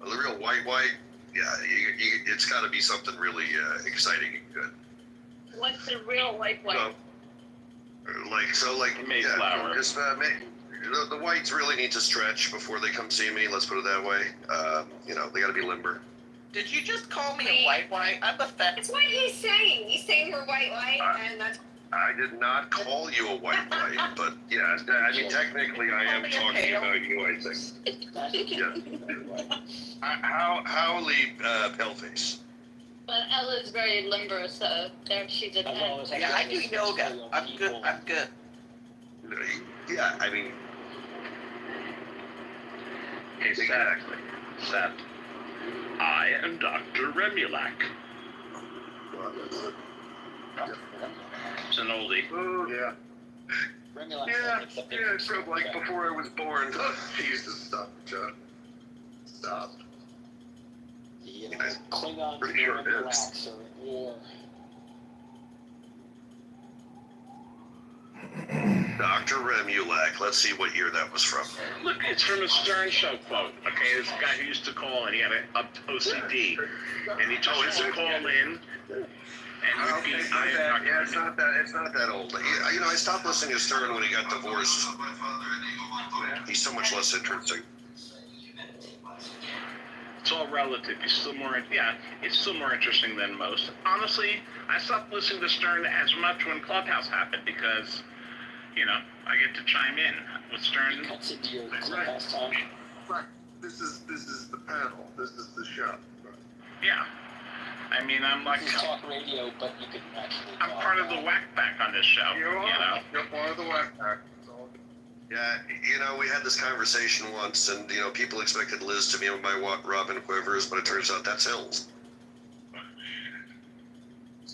S4: a real white, yeah, it's got to be something really exciting and good.
S9: What's the real white?
S19: Mayflower.
S4: Yeah, just the whites really need to stretch before they come see me. Let's put it that way. They got to be limber.
S15: Did you just call me a white? I'm offended.
S9: That's what he's saying. He's saying we're white, and that's.
S4: I did not call you a white, but yeah, I mean technically I am talking about you. I think. Yeah. Howley paleface.
S11: But Ella's very limber, so there she's a 10.
S15: Yeah, I do yoga. I'm good.
S4: Yeah, I mean.
S19: Exactly. Seth. I am Dr. Remulac. It's an oldie.
S13: Oh, yeah. Yeah, from like before I was born. Jesus, stop, John. Stop.
S7: Klingons
S4: Pretty sure it is.
S7: relax are at war.
S4: Dr. Remulac, let's see what year that was from.
S19: Look, it's from a Stern Show quote. Okay, this guy who used to call and he had an OCD, and he just used to call in. And
S4: Okay, it's not that old. I stopped listening to Stern when he got divorced. He's so much less interesting.
S19: It's all relative. He's still more, it's still more interesting than most. Honestly, I stopped listening to Stern as much when Clubhouse happened because, I get to chime in with Stern.
S7: Cuts into your Clubhouse time.
S13: Right. This is the panel. This is the show. Right.
S19: Yeah. I mean, I'm like.
S7: You talk radio, but you can actually.
S19: I'm part of the whack pack on this show.
S13: You are. You're part of the whack pack.
S4: Yeah, we had this conversation once, and people expected Liz to be my Robin Quivers, but it turns out that's Hills.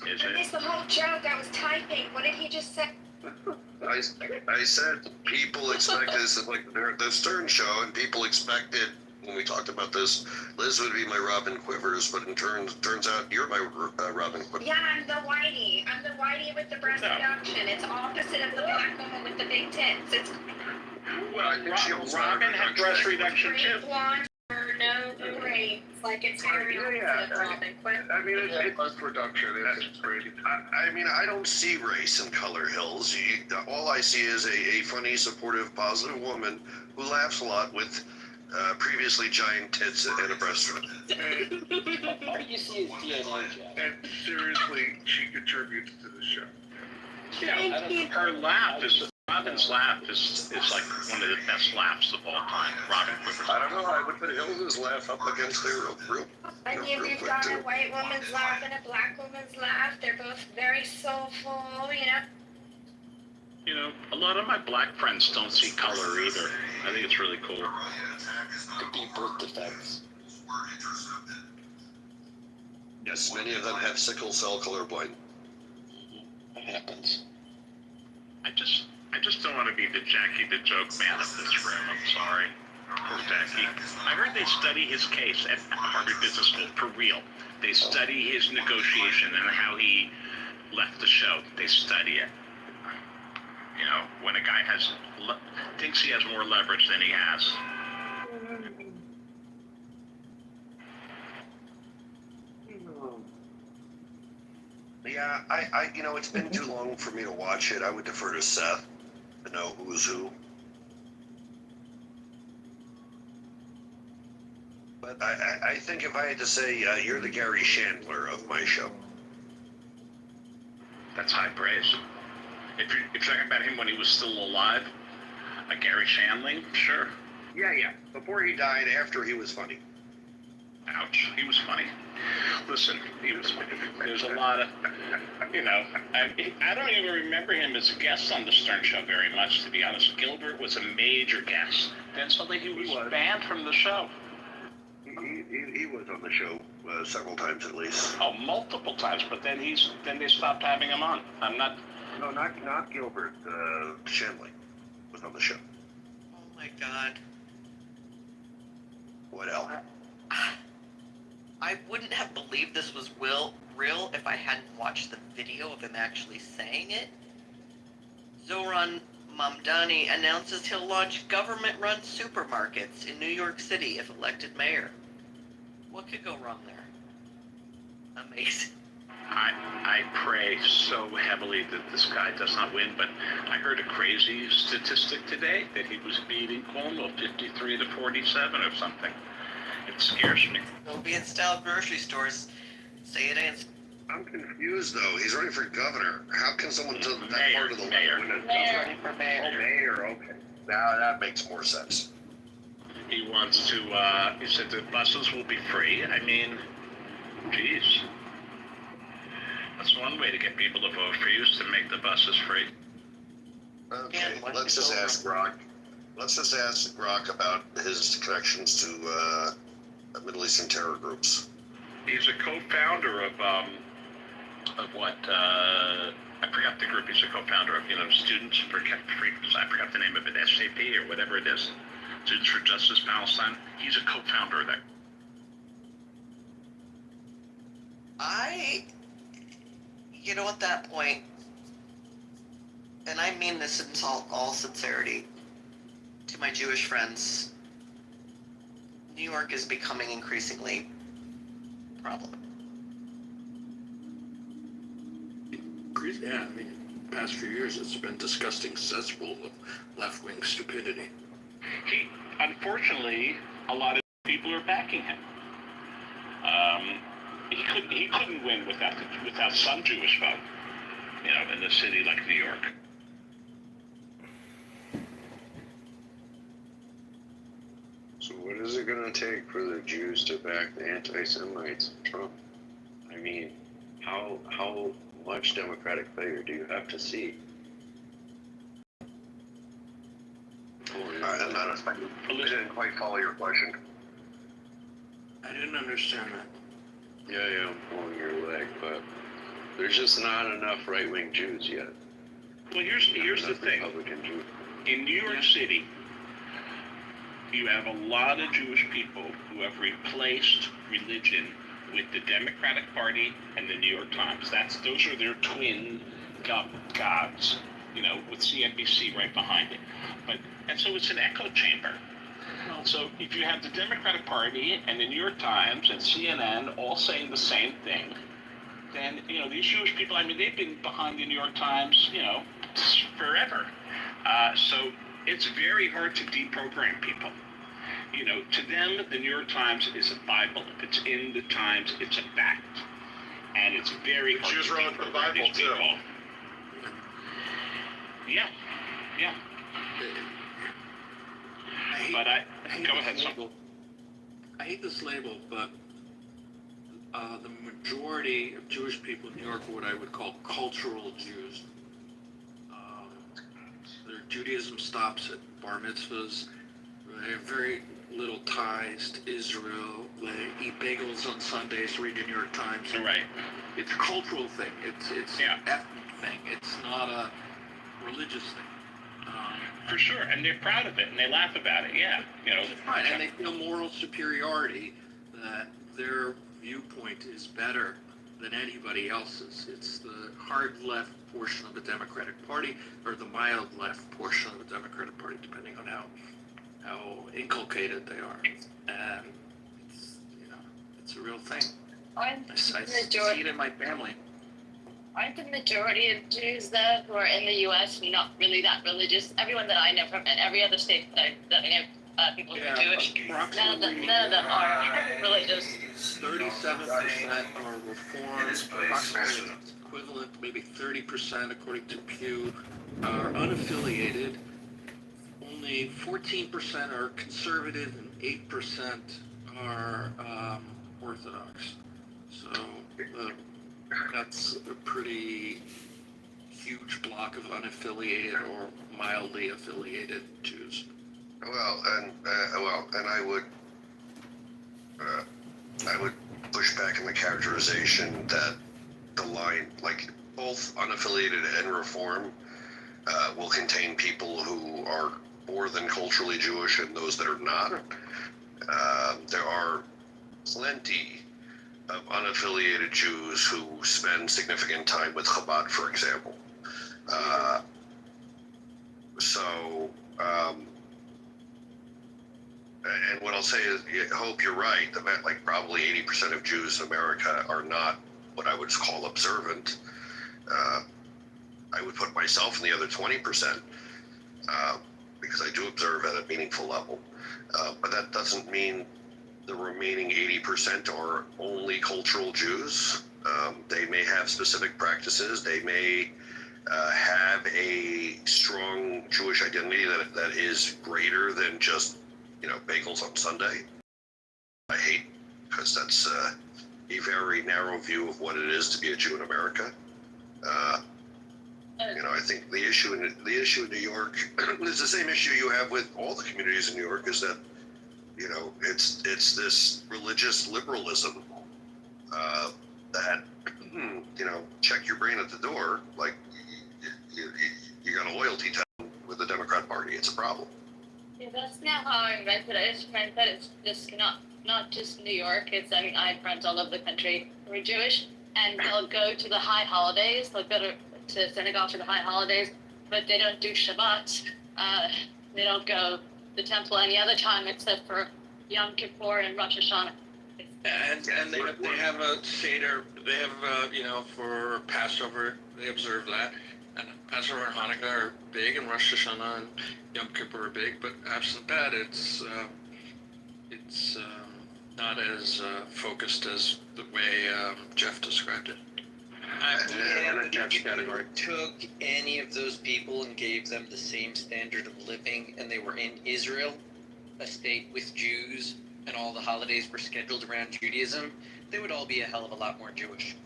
S19: Is
S9: I missed the whole joke. I was typing. What did he just say?
S4: I said people expected this, like the Stern Show, and people expected when we talked about this, Liz would be my Robin Quivers, but turns out you're my Robin Quivers.
S9: Yeah, I'm the whitey. I'm the whitey with the breast reduction. It's opposite of the black woman with the big tits. It's.
S19: Well, Robin had breast reduction too.
S9: Blonde, no braids. Like it's very opposite of Robin Quivers.
S13: I mean, it's production. It's crazy.
S4: I mean, I don't see race in Color Hills. All I see is a funny, supportive, positive woman who laughs a lot with previously giant tits and a breast.
S7: All you see is DNA, Jack.
S13: And seriously, she contributes to the show.
S19: Yeah, her laugh is. Robin's laugh is like one of the best laughs of all time. Robin Quivers.
S4: I don't know. I would put Hilda's laugh up against their real.
S9: And you've got a white woman's laugh and a black woman's laugh. They're both very soulful,
S19: A lot of my black friends don't see color either. I think it's really cool.
S7: Could be birth defects.
S4: Yes, many of them have sickle cell colorblind.
S7: It happens.
S19: I just don't want to be the Jackie the Joke man of this room. I'm sorry. Poor Jackie. I heard they study his case at Harvard Business School, for real. They study his negotiation and how he left the show. They study it. When a guy thinks he has more leverage than he has.
S4: Yeah, I it's been too long for me to watch it. I would defer to Seth to know who's who. But I think if I had to say, you're the Gary Chandler of my show.
S19: That's high praise. If you're talking about him when he was still alive, Gary Shandling, sure.
S4: Yeah. Before he died, after he was funny.
S19: Ouch, he was funny. Listen, there's a lot of, I don't even remember him as a guest on the Stern Show very much, to be honest. Gilbert was a major guest. Then suddenly he was banned from the show.
S4: He was on the show several times at least.
S19: Oh, multiple times, but then they stopped having him on.
S4: No, not Gilbert. Shanley was on the show.
S15: Oh my God.
S4: What else?
S15: I wouldn't have believed this was real if I hadn't watched the video of him actually saying it. Zoran Mamdani announces he'll launch government-run supermarkets in New York City if elected mayor. What could go wrong there? Amazing.
S19: I pray so heavily that this guy does not win, but I heard a crazy statistic today that he was beating Cuomo 53 to 47 or something. It scares me.
S15: Soviet-style grocery stores say it ain't.
S4: I'm confused though. He's running for governor. How can someone do that
S19: Mayor,
S4: part of the
S19: mayor.
S4: win a
S15: Mayor.
S4: governor?
S15: For mayor.
S4: Oh, mayor. Okay. Now that makes more sense.
S19: He wants to, he said the buses will be free. I mean, geez. That's one way to get people to vote for you, is to make the buses free.
S4: Okay, let's just ask Grok. Let's just ask Grok about his connections to Middle Eastern terror groups.
S19: He's a co-founder of what, I forgot the group he's a co-founder of, Students for Free, I forgot the name of it, SAP or whatever it is. Students for Justice Palestine. He's a co-founder of that.
S15: At that point, and I mean this in all sincerity, to my Jewish friends, New York is becoming increasingly a problem.
S20: Yeah, I mean, the past few years it's been disgusting cesspool of left-wing stupidity.
S19: Unfortunately, a lot of people are backing him. He couldn't win without some Jewish vote, in a city like New York.
S16: So what is it going to take for the Jews to back the anti-Semites, Trump? I mean, how much Democratic failure do you have to see?
S4: I didn't quite follow your question.
S20: I didn't understand that.
S16: Yeah, I'm pulling your leg, but there's just not enough right-wing Jews yet.
S19: Well, here's the thing.
S16: Republican Jews.
S19: In New York City, you have a lot of Jewish people who have replaced religion with the Democratic Party and the New York Times. Those are their twin gods, with CNBC right behind it. And so it's an echo chamber. So if you have the Democratic Party and the New York Times and CNN all saying the same thing, then, these Jewish people, they've been behind the New York Times, forever. So it's very hard to deprogram people. To them, the New York Times is a Bible. If it's in the Times, it's a fact. And it's very hard
S4: Jews
S19: to
S4: wrote the
S19: deprogram
S4: Bible,
S19: these people. Yeah. Go ahead, son.
S20: I hate this label, but the majority of Jewish people in New York are what I would call cultural Jews. Their Judaism stops at bar mitzvahs. They have very little ties to Israel. They eat bagels on Sundays, read the New York Times.
S19: Right.
S20: It's a cultural thing. It's an ethnic thing. It's not a religious thing.
S19: For sure, and they're proud of it, and they laugh about it, yeah.
S20: Right, and they feel moral superiority that their viewpoint is better than anybody else's. It's the hard left portion of the Democratic Party, or the mild left portion of the Democratic Party, depending on how inculcated they are. And it's a real thing. I see it in my family.
S11: Aren't the majority of Jews though who are in the U.S. not really that religious? Everyone that I know from every other state that I know, people who are Jewish, none of them are religious.
S20: 37% are Reformed, approximately equivalent, maybe 30%, according to Pew, are unaffiliated. Only 14% are conservative and 8% are Orthodox. So that's a pretty huge block of unaffiliated or mildly affiliated Jews.
S4: Well, and I would push back in the characterization that the line, like both unaffiliated and Reform, will contain people who are more than culturally Jewish and those that are not. There are plenty of unaffiliated Jews who spend significant time with Chabad, for example. And what I'll say is, I hope you're right, that like probably 80% of Jews in America are not what I would call observant. I would put myself in the other 20%, because I do observe at a meaningful level. But that doesn't mean the remaining 80% are only cultural Jews. They may have specific practices. They may have a strong Jewish identity that is greater than just, bagels on Sunday. I hate, because that's a very narrow view of what it is to be a Jew in America. I think the issue in New York is the same issue you have with all the communities in New York, is that it's this religious liberalism that check your brain at the door. Like you got a loyalty test with the Democrat Party. It's a problem.
S11: Yeah, that's not how I meant it. I just meant that it's just not just New York. I have friends all over the country who are Jewish, and they'll go to the high holidays. They'll go to synagogue for the high holidays, but they don't do Shabbat. They don't go to the temple any other time except for Yom Kippur and Rosh Hashanah.
S20: And they have a Seder. They have for Passover. They observe that. And Passover and Hanukkah are big, and Rosh Hashanah and Yom Kippur are big. But absent that, it's not as focused as the way Jeff described it.
S7: If you took any of those people and gave them the same standard of living, and they were in Israel, a state with Jews, and all the holidays were scheduled around Judaism, they would all be a hell of a lot more Jewish.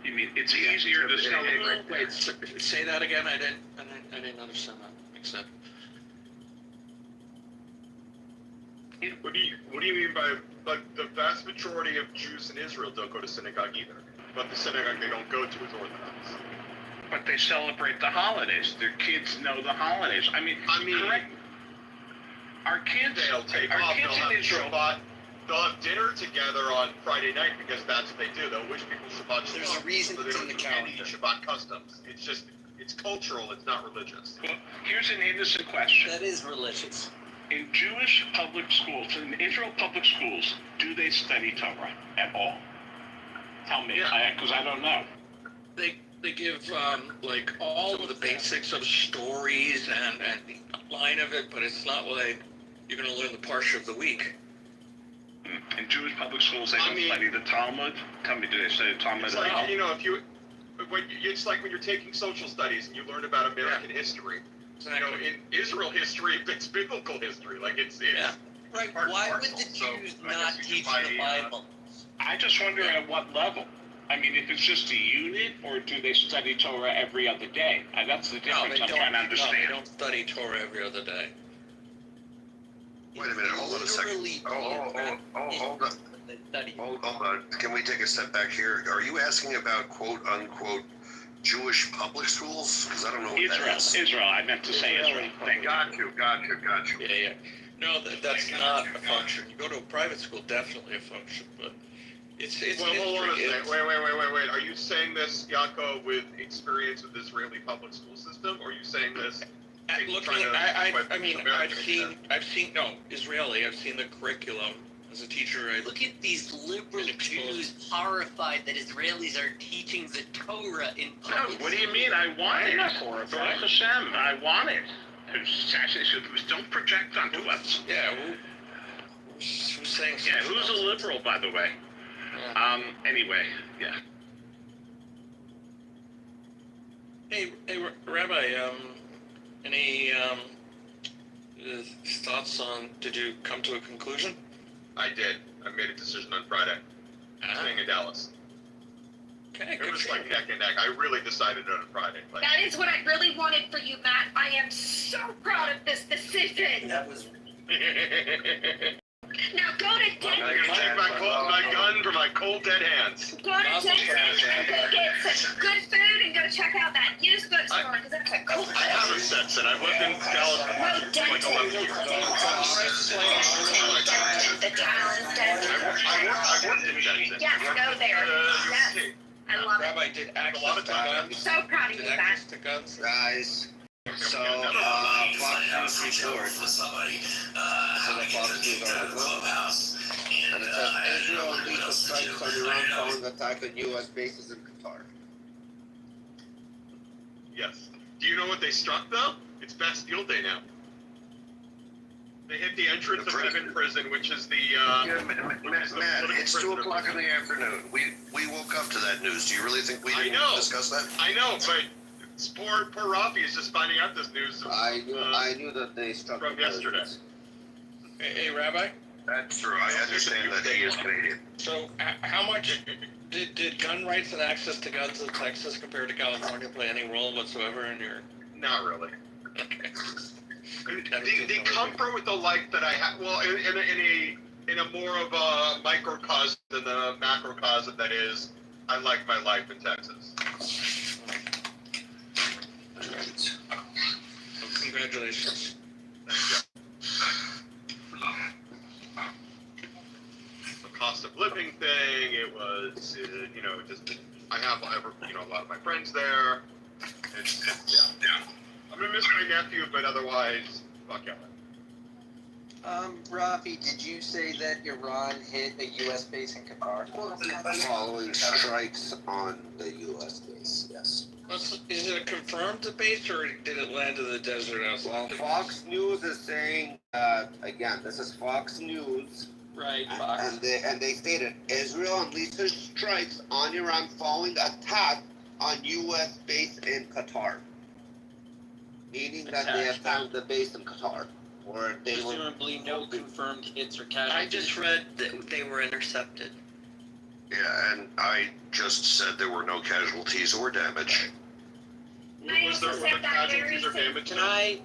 S19: You mean it's easier to celebrate?
S20: Wait, say that again. I didn't understand that. Except.
S21: What do you mean by, like, the vast majority of Jews in Israel don't go to synagogue either, but the synagogue they don't go to is Orthodox.
S19: But they celebrate the holidays. Their kids know the holidays. I mean, correct. Our kids,
S21: they'll take off. They'll have Shabbat. They'll have dinner together on Friday night because that's what they do. They'll wish people Shabbat Shalom.
S7: There's a reason
S21: so they don't do any Shabbat customs. It's cultural. It's not religious.
S19: Well, here's an innocent question.
S7: That is religious.
S19: In Jewish public schools, in Israel public schools, do they study Torah at all? Tell me, because I don't know.
S20: They give like all of the basics of stories and the line of it, but it's not like you're going to learn the parsha of the week.
S19: In Jewish public schools, they don't study the Talmud. Tell me, do they study the Talmud
S21: It's
S19: at all?
S21: like, it's like when you're taking social studies and you learn about American history.
S20: Exactly.
S21: In Israel history, it's biblical history. Like it's
S7: right. Why would the Jews not teach the Bible?
S19: I just wonder at what level. I mean, if it's just a unit, or do they study Torah every other day? That's the difference I'm trying to understand.
S20: No, they don't study Torah every other day.
S4: Wait a minute, hold on a second. Hold on. Can we take a step back here? Are you asking about quote unquote Jewish public schools? Because I don't know what that is.
S19: Israel, I meant to say Israel.
S4: Got you.
S20: Yeah. No, that's not a function. You go to a private school, definitely a function, but it's
S21: Well, hold on a second. Wait. Are you saying this, Yaakov, with experience with the Israeli public school system, or are you saying this?
S20: I've seen Israeli. I've seen the curriculum as a teacher.
S22: Look at these liberal Jews horrified that Israelis are teaching the Torah in public.
S19: No, what do you mean? I want it. Baruch Hashem, I want it. Don't project onto us.
S20: Yeah, who's saying?
S19: Yeah, who's a liberal, by the way?
S20: Yeah.
S19: Anyway, yeah.
S8: Hey, Rabbi, any thoughts on, did you come to a conclusion?
S21: I did. I made a decision on Friday. Staying in Dallas.
S8: Okay,
S21: it was like neck and neck. I really decided on Friday. Like,
S9: That is what I really wanted for you, Matt. I am so proud of this decision.
S21: that was.
S9: Now go to Denver.
S21: I'm gonna take my gun from my cold dead hands.
S9: Go to Denver and go get some good food and go check out that used bookstore because that's a cool
S21: I have a sense, and I've lived in Dallas for like 11 years.
S9: The Talons Denver.
S21: I worked in Denton.
S9: Yes, go there. Yes. I love it.
S8: Rabbi, did access to guns?
S9: So proud of you,
S8: Did
S9: Matt.
S8: access to guns?
S6: Guys, so Fox News reports. So the Fox News article. And it says Israel unleashes strikes on Iran following attack on U.S. bases in Qatar.
S21: Yes. Do you know what they struck though? It's Bastille Day now. They hit the entrance of Evin Prison, which is the
S4: Matt, it's 2 o'clock in the afternoon. We woke up to that news. Do you really think we didn't discuss that?
S21: I know, but poor Rafi is just finding out this news.
S6: I knew that they struck
S21: from yesterday.
S8: Hey, Rabbi?
S4: That's true. I understand that he is Canadian.
S8: So, how much did gun rights and access to guns in Texas compared to California play any role whatsoever in your?
S21: Not really. The comfort with the life that I have, well, in a more of a microcosm than the macrocosm that is, I like my life in Texas.
S8: All right. Well, congratulations.
S21: The cost of living thing, it was, just, I have, a lot of my friends there. It's yeah. I'm gonna miss my nephew, but otherwise, fuck yeah.
S12: Rafi, did you say that Iran hit a U.S. base in Qatar?
S6: Following strikes on the U.S. base, yes.
S8: Is it a confirmed base or did it land in the desert outside?
S6: Well, Fox News is saying, again, this is Fox News.
S12: Right, Fox.
S6: And they stated, Israel unleashes strikes on Iran following attack on U.S. base in Qatar. Meaning that they attacked the base in Qatar. Or they
S12: presumably no confirmed hits or casualties.
S15: I just read that they were intercepted.
S4: Yeah, and I just said there were no casualties or damage.
S21: Was there casualties or damage?
S12: Can I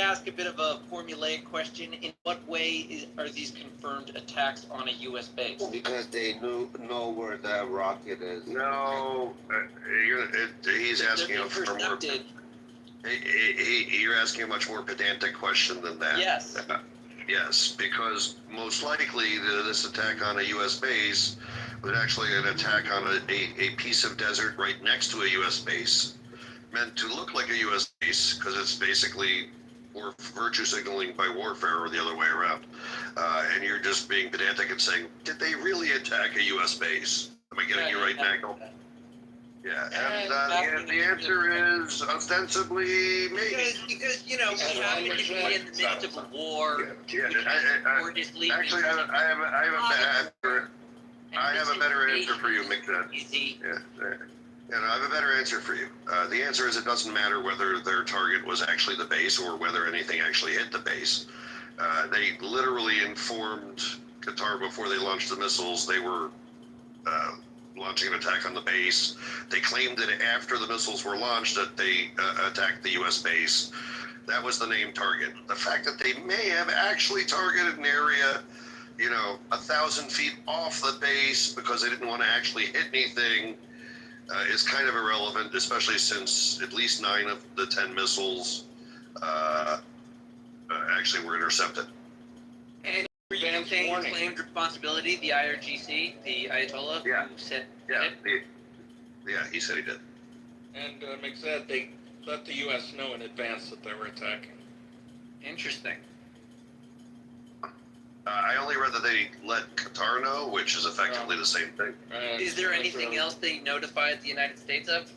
S12: ask a bit of a formulaic question? In what way are these confirmed attacks on a U.S. base?
S6: Because they know where the rocket is.
S4: No, he's asking for more. You're asking a much more pedantic question than that.
S12: Yes.
S4: Yes, because most likely this attack on a U.S. base was actually an attack on a piece of desert right next to a U.S. base, meant to look like a U.S. base because it's basically virtue signaling by warfare or the other way around. And you're just being pedantic and saying, did they really attack a U.S. base? Am I getting you right, Michael? Yeah, and the answer is ostensibly maybe.
S12: Because we happen to be in the midst of a war.
S4: Actually, I have a better answer for you, Mick. I have a better answer for you. The answer is it doesn't matter whether their target was actually the base or whether anything actually hit the base. They literally informed Qatar before they launched the missiles they were launching an attack on the base. They claimed that after the missiles were launched that they attacked the U.S. base. That was the named target. The fact that they may have actually targeted an area, 1,000 feet off the base because they didn't want to actually hit anything is kind of irrelevant, especially since at least 9 of the 10 missiles actually were intercepted.
S12: And were you saying claimed responsibility, the IRGC, the Ayatollah, who said it?
S4: He said he did.
S8: And Mick said they let the U.S. know in advance that they were attacking.
S12: Interesting.
S4: I only read that they let Qatar know, which is effectively the same thing.
S12: Is there anything else they notified the United States of?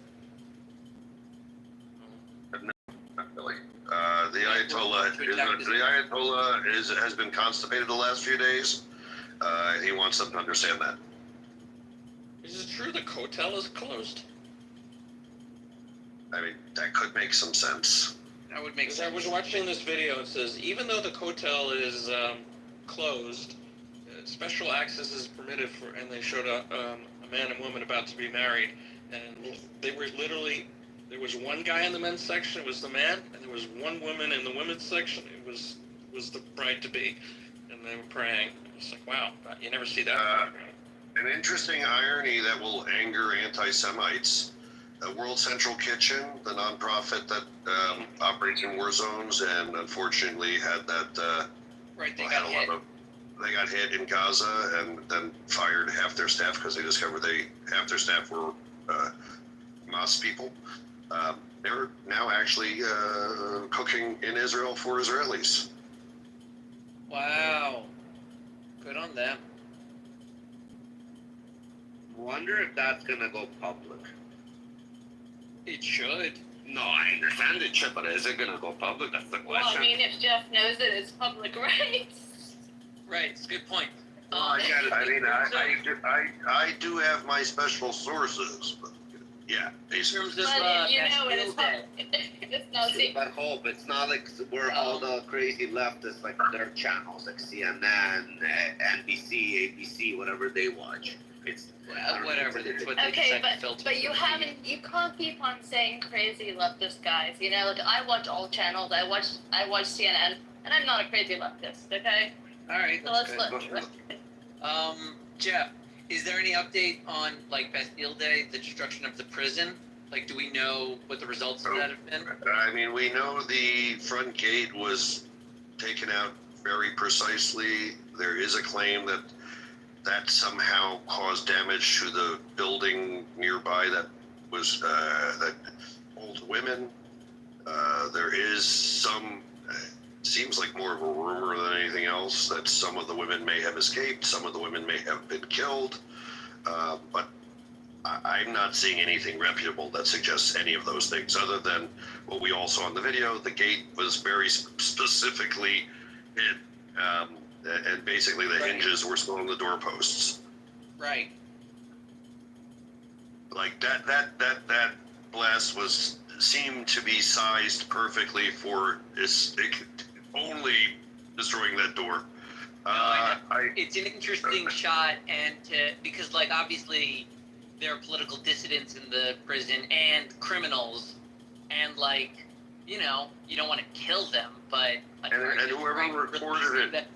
S4: No, not really. The Ayatollah has been constipated the last few days. He wants them to understand that.
S8: Is it true the hotel is closed?
S4: I mean, that could make some sense.
S12: That would make
S8: I
S12: sense.
S8: was watching this video. It says even though the hotel is closed, special access is permitted for, and they showed a man and woman about to be married, and they were literally, there was one guy in the men's section, it was the man, and there was one woman in the women's section, it was the bride to be, and they were praying. It's like, wow, you never see that.
S4: An interesting irony that will anger anti-Semites. World Central Kitchen, the nonprofit that operates in war zones, and unfortunately had that.
S12: Right, they
S4: got hit in Gaza, and then fired half their staff because they discovered half their staff were Hamas people. They're now actually cooking in Israel for Israelis.
S12: Wow. Good on them.
S6: Wonder if that's gonna go public.
S12: It should.
S6: No, I understand it should, but is it gonna go public? That's the
S11: Well,
S6: question.
S11: I mean, if Jeff knows it, it's public, right?
S12: Right, it's a good point.
S4: I do have my special sources, but yeah, basically.
S11: But you know, it's not secret.
S6: But hope it's not like where all the crazy leftists, like their channels, like CNN, NBC, ABC, whatever they watch. It's
S12: whatever. That's what they
S11: Okay,
S12: decide to filter.
S11: but you can't keep on saying crazy leftist guys. You know, like, I watch all channels. I watch CNN, and I'm not a crazy leftist. Okay.
S12: All right.
S11: So
S12: That's
S11: let's
S12: good. Jeff, is there any update on like Bastille Day, the destruction of the prison? Like, do we know what the results of that have been?
S4: I mean, we know the front gate was taken out very precisely. There is a claim that somehow caused damage to the building nearby that was that holds women. There is some, seems like more of a rumor than anything else, that some of the women may have escaped, some of the women may have been killed, but I'm not seeing anything reputable that suggests any of those things, other than what we all saw in the video. The gate was very specifically hit, and basically the hinges were still on the doorposts.
S12: Right.
S4: Like that blast seemed to be sized perfectly for only destroying that door.
S12: It's an interesting shot, and because like obviously there are political dissidents in the prison and criminals, and like, you know, you don't want to kill them, but like,
S4: and whoever recorded it.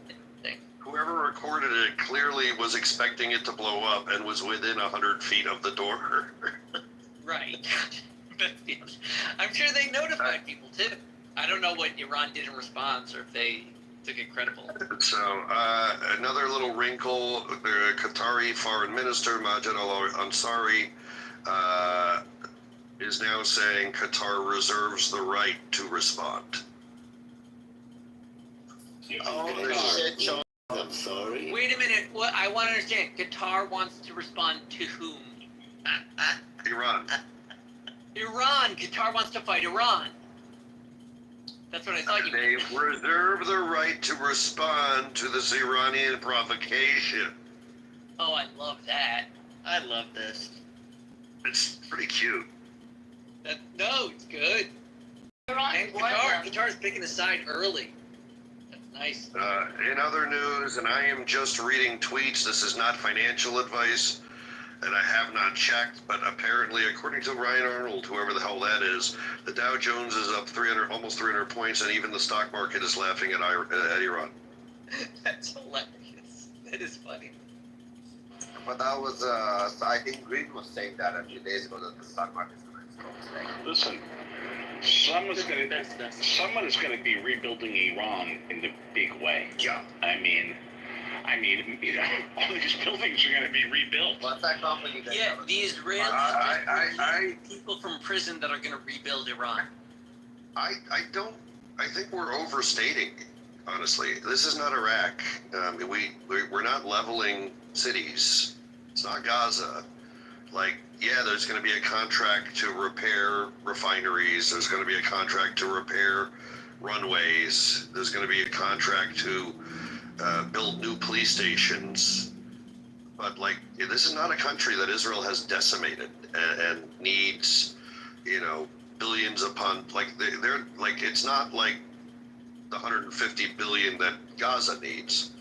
S4: Whoever recorded it clearly was expecting it to blow up and was within 100 feet of the door.
S12: Right. I'm sure they notified people too. I don't know what Iran did in response, or if they took it credible.
S4: So another little wrinkle: the Qatari Foreign Minister Majid Al-Ansari is now saying Qatar reserves the right to respond.
S6: I'm sorry.
S12: Wait a minute. What I want to understand: Qatar wants to respond to whom?
S4: Iran.
S12: Iran. Qatar wants to fight Iran. That's what I thought you.
S4: They reserve the right to respond to this Iranian provocation.
S12: Oh, I love that. I love this.
S4: It's pretty cute.
S12: No, it's good. And Qatar's picking a side early. Nice.
S4: In other news, and I am just reading tweets, this is not financial advice, and I have not checked, but apparently, according to Ryan Arnold, whoever the hell that is, the Dow Jones is up almost 300 points, and even the stock market is laughing at Iran.
S12: That's hilarious. That is funny.
S6: But that was, I think Green was saying that a few days ago, that the stock market is going to explode today.
S19: Listen, someone is going to be rebuilding Iran in the big way.
S6: Yeah.
S19: I mean, you know, all these buildings are going to be rebuilt.
S6: What's that company?
S12: Yeah, the Israelis, people from prison that are going to rebuild Iran.
S4: I think we're overstating, honestly. This is not Iraq. We're not leveling cities. It's not Gaza. Like, yeah, there's going to be a contract to repair refineries. There's going to be a contract to repair runways. There's going to be a contract to build new police stations. But, like, this is not a country that Israel has decimated and needs, you know, billions upon, like, they're like, it's not like the 150 billion that Gaza needs.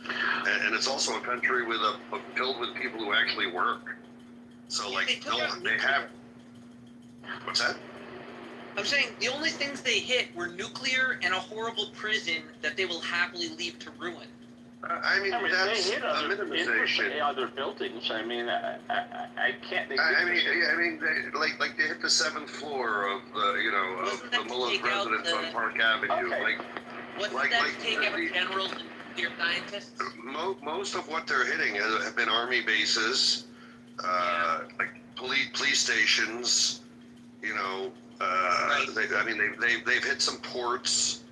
S4: And it's also a country with filled with people who actually work. So, like, they have, what's that?
S12: I'm saying the only things they hit were nuclear and a horrible prison that they will happily leave to ruin.
S4: I mean, that's
S1: they hit
S4: a minimization.
S1: other buildings. I mean, I can't.
S4: Like they hit the 7th floor of the Mullah residence on Park Avenue.
S12: Okay.
S4: Like,
S12: Wasn't that to take out generals and nuclear scientists?
S4: Most of what they're hitting have been army bases, like police stations. They've hit some ports.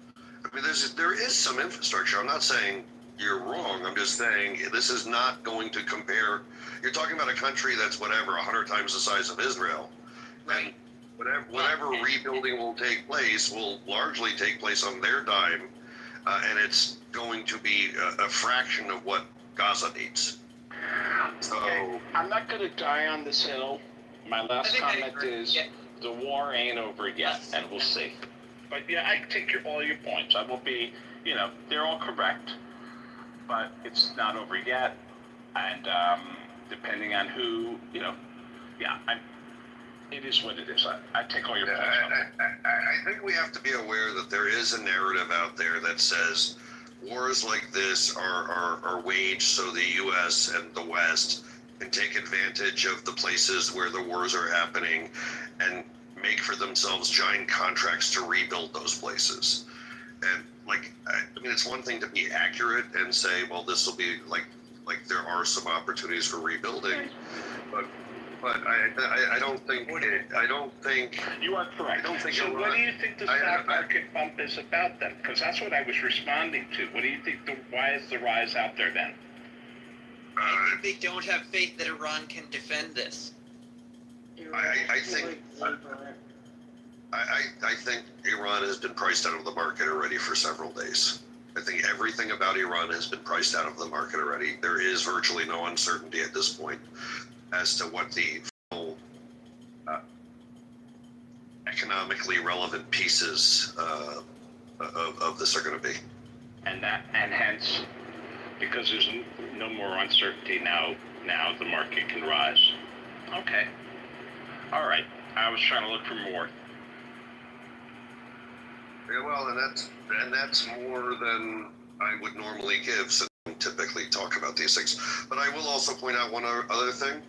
S4: I mean, there is some infrastructure. I'm not saying you're wrong. I'm just saying this is not going to compare. You're talking about a country that's 100 times the size of Israel.
S12: Right.
S4: And whatever rebuilding will take place will largely take place on their dime, and it's going to be a fraction of what Gaza needs. So
S1: I'm not going to die on this hill. My last comment is the war ain't over yet, and we'll see. But yeah, I take all your points. I won't be, they're all correct, but it's not over yet. And depending on who, it is what it is. I take all your points.
S4: I think we have to be aware that there is a narrative out there that says wars like this are waged so the U.S. and the West can take advantage of the places where the wars are happening and make for themselves giant contracts to rebuild those places. And it's one thing to be accurate and say, well, this will be like there are some opportunities for rebuilding, but I don't think
S1: you are correct.
S4: I don't think.
S1: So what do you think the stock market bump is about then? Because that's what I was responding to. What do you think? Why is the rise out there then?
S12: I think they don't have faith that Iran can defend this.
S4: I think Iran has been priced out of the market already for several days. I think everything about Iran has been priced out of the market already. There is virtually no uncertainty at this point as to what the full economically relevant pieces of this are going to be.
S1: And hence, because there's no more uncertainty now the market can rise. Okay. All right. I was trying to look for more.
S4: Yeah, well, and that's more than I would normally give, since I don't typically talk about these things. But I will also point out one other thing.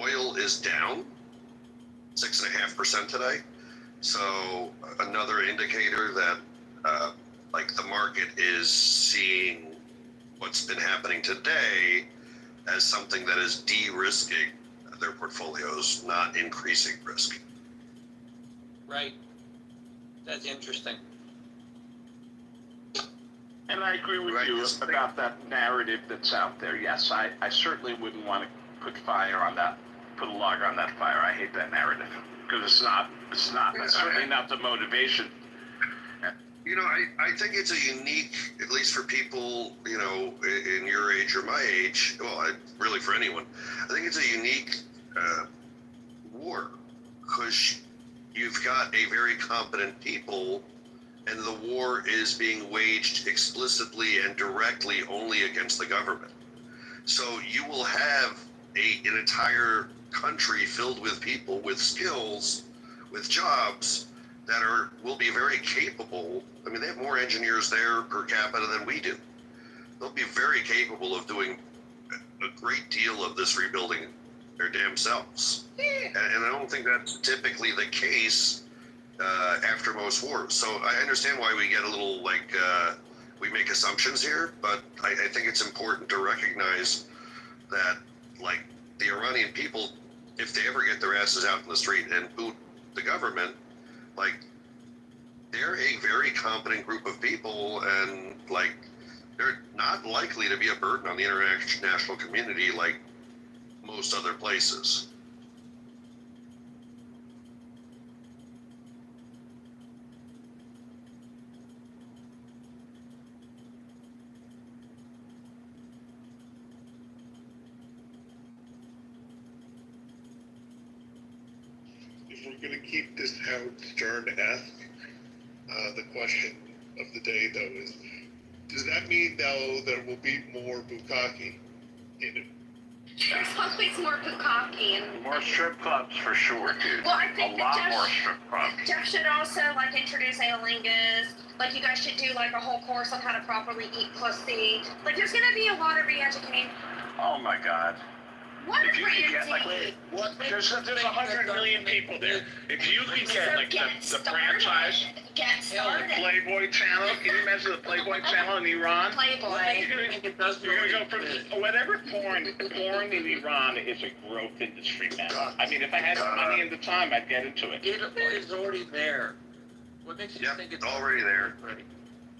S4: Oil is down 6.5% today. So another indicator that the market is seeing what's been happening today as something that is de-risking their portfolios, not increasing risk.
S12: Right. That's interesting.
S1: And I agree with you about that narrative that's out there. Yes, I certainly wouldn't want to put a log on that fire. I hate that narrative because it's not. That's certainly not the motivation.
S4: I think it's a unique, at least for people, in your age or my age, really for anyone, I think it's a unique war because you've got a very competent people and the war is being waged explicitly and directly only against the government. So you will have an entire country filled with people with skills, with jobs that will be very capable. I mean, they have more engineers there per capita than we do. They'll be very capable of doing a great deal of this rebuilding their damn selves. And I don't think that's typically the case after most wars. So I understand why we get a little we make assumptions here, but I think it's important to recognize that the Iranian people, if they ever get their asses out in the street and boot the government, they're a very competent group of people, and they're not likely to be a burden on the international community like most other places.
S13: if we're going to keep this Howard Stern-esque, the question of the day, though, is, does that mean, though, there will be more bukkake in it?
S9: There's always more bukkake and
S1: More strip clubs for sure, dude.
S9: Well, I think
S1: a
S9: that
S1: lot more strip clubs.
S9: Jeff should also like introduce analingus. Like you guys should do like a whole course on how to properly eat pussy. Like there's gonna be a lot of re-educating.
S1: Oh my God.
S9: What
S1: If
S9: a
S1: you could get like,
S9: randy.
S1: there's 100 million people there. If you could get like the franchise,
S9: Get started.
S1: the Playboy channel, can you imagine the Playboy channel in Iran?
S9: Playboy.
S1: You're gonna go from whatever porn in Iran is a growth industry, man. I mean, if I had money and the time, I'd get into it.
S20: It is already there. What makes you think it's
S4: already there?
S20: Ready?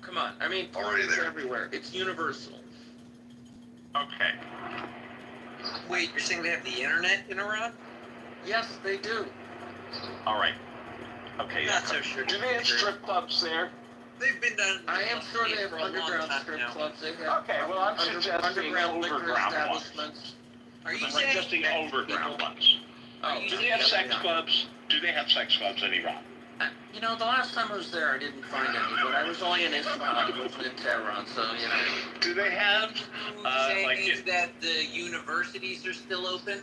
S20: Come on, I mean, porn
S4: Already
S20: is
S4: there.
S20: everywhere. It's universal.
S1: Okay.
S12: Wait, you're saying they have the internet in Iran?
S20: Yes, they do.
S1: All right. Okay.
S12: Not so sure.
S1: Do they have strip clubs there?
S12: They've been done.
S20: I am sure they have
S12: for a long
S20: underground
S12: time
S20: strip
S12: now.
S20: clubs. They have
S1: Okay, well, I'm suggesting
S20: underground liquor
S1: overground ones.
S20: establishments.
S12: Are you
S1: I'm
S12: saying
S1: suggesting
S12: that
S1: overground
S12: people-
S1: ones.
S20: Oh,
S1: Do they have sex clubs? Do they have sex clubs in Iran?
S20: You know, the last time I was there, I didn't find any, but I was only in Isfahan. I wasn't in Tehran, so, you know.
S1: Do they have,
S12: saying
S1: like,
S12: is that the universities are still open?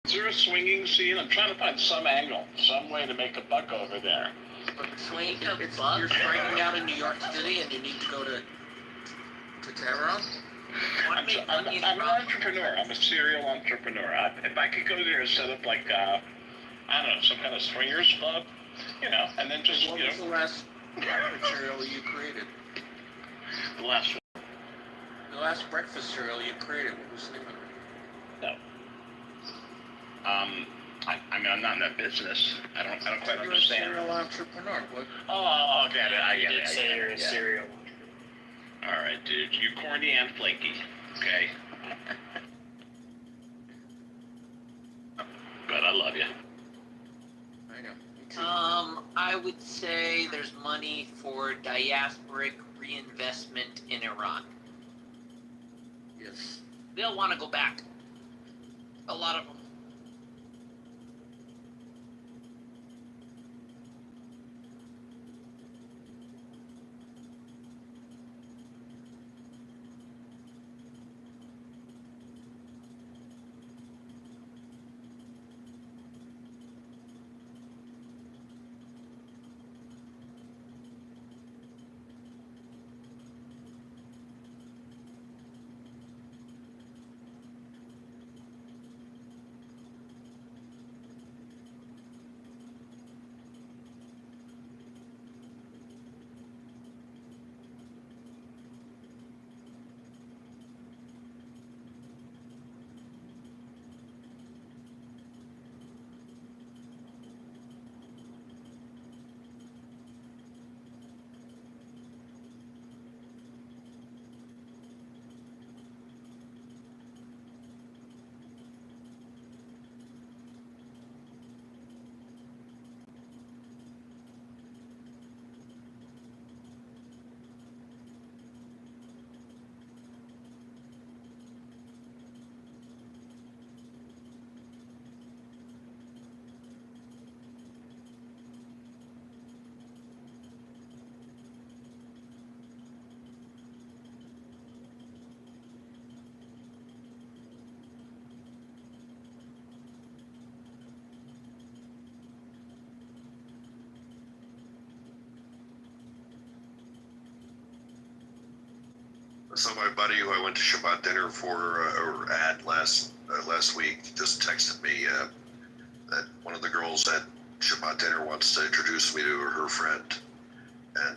S1: is there a swinging scene? I'm trying to find some angle, some way to make a buck over there.
S20: But swing, you're striking out in New York City and you need to go to Tehran?
S1: I'm an entrepreneur. I'm a serial entrepreneur. If I could go there and set up like, I don't know, some kind of swingers club, you know, and then just,
S20: What
S1: you
S20: was
S1: know.
S20: the last material you created?
S1: The last one.
S20: The last breakfast cereal you created, what was the name of it?
S1: No. I mean, I'm not in that business. I don't quite
S20: You're
S1: understand.
S20: a serial entrepreneur. What?
S1: Oh, I get it. I get it.
S14: Say you're a serial.
S1: All right, dude. You corny and flaky. Okay. But I love you.
S20: I know.
S12: I would say there's money for diasporic reinvestment in Iran.
S20: Yes.
S12: They'll want to go back. A lot of them.
S4: So my buddy who I went to Shabbat dinner for, or at last week, just texted me that one of the girls at Shabbat dinner wants to introduce me to her friend, and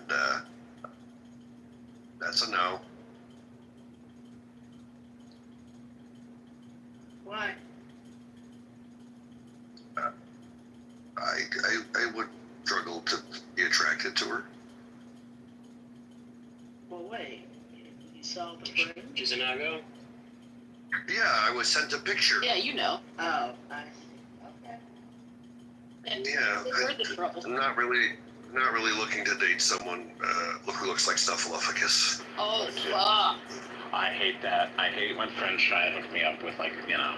S4: that's a no.
S18: Why?
S4: I would struggle to be attracted to her.
S18: Well, wait. You saw the footage?
S14: She's a no-go?
S4: Yeah, I was sent a picture.
S18: Yeah, you know. Oh, I see. Okay. And
S4: Yeah,
S18: where's the trouble?
S4: I'm not really looking to date someone who looks like Snuffleupagus.
S18: Oh, fuck.
S1: I hate that. I hate when friends try to hook me up with, like, you know.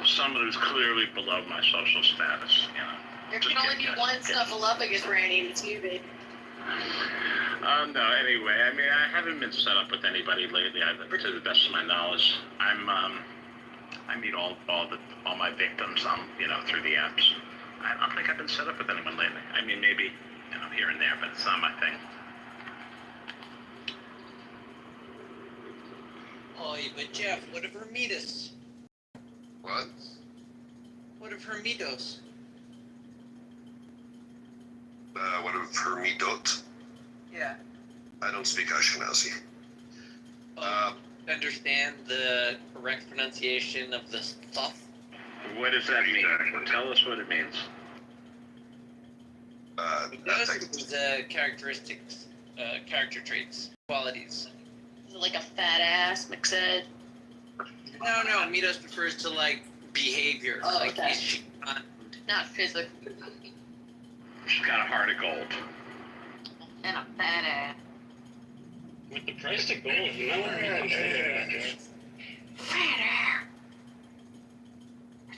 S1: someone who's clearly below my social status,
S3: There can only be one snuffleupagus, Randy, and it's you, babe.
S1: No, anyway, I mean, I haven't been set up with anybody lately, to the best of my knowledge. I meet all my victims, through the apps. I don't think I've been set up with anyone lately. I mean, maybe, here and there, but it's not my thing.
S12: Oh, but Jeff, what of Hermitas?
S4: What?
S12: What of Hermitos?
S4: What of Hermidot?
S12: Yeah.
S4: I don't speak Ashkenazi.
S12: Understand the correct pronunciation of the stuff?
S1: What does that mean? Tell us what it means.
S12: The characteristics, character traits, qualities.
S3: Is it like a fat ass, McSaid?
S12: No, Mitos refers to like behavior.
S3: Oh,
S12: like
S3: okay. Not physical.
S1: She's got a heart of gold.
S3: And a fat ass.
S21: With the price of gold, you know what I mean?
S3: Fat ass.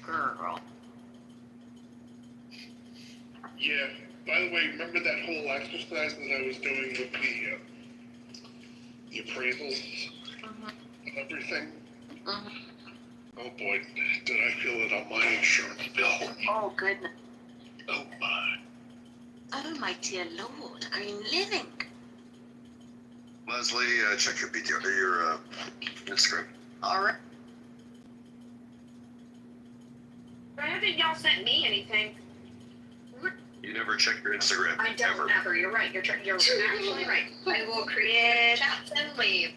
S3: Girl.
S13: Yeah. By the way, remember that whole exercise that I was doing with the appraisals and everything? Oh boy, did I feel it on my insurance bill.
S3: Oh, goodness.
S13: Oh my.
S3: Oh, my dear Lord. Are you living?
S4: Leslie, check your PTR, your Instagram.
S3: All right.
S9: I don't think y'all sent me anything.
S4: You never check your Instagram.
S9: I don't ever. You're right. You're actually right. I will create chats and leave.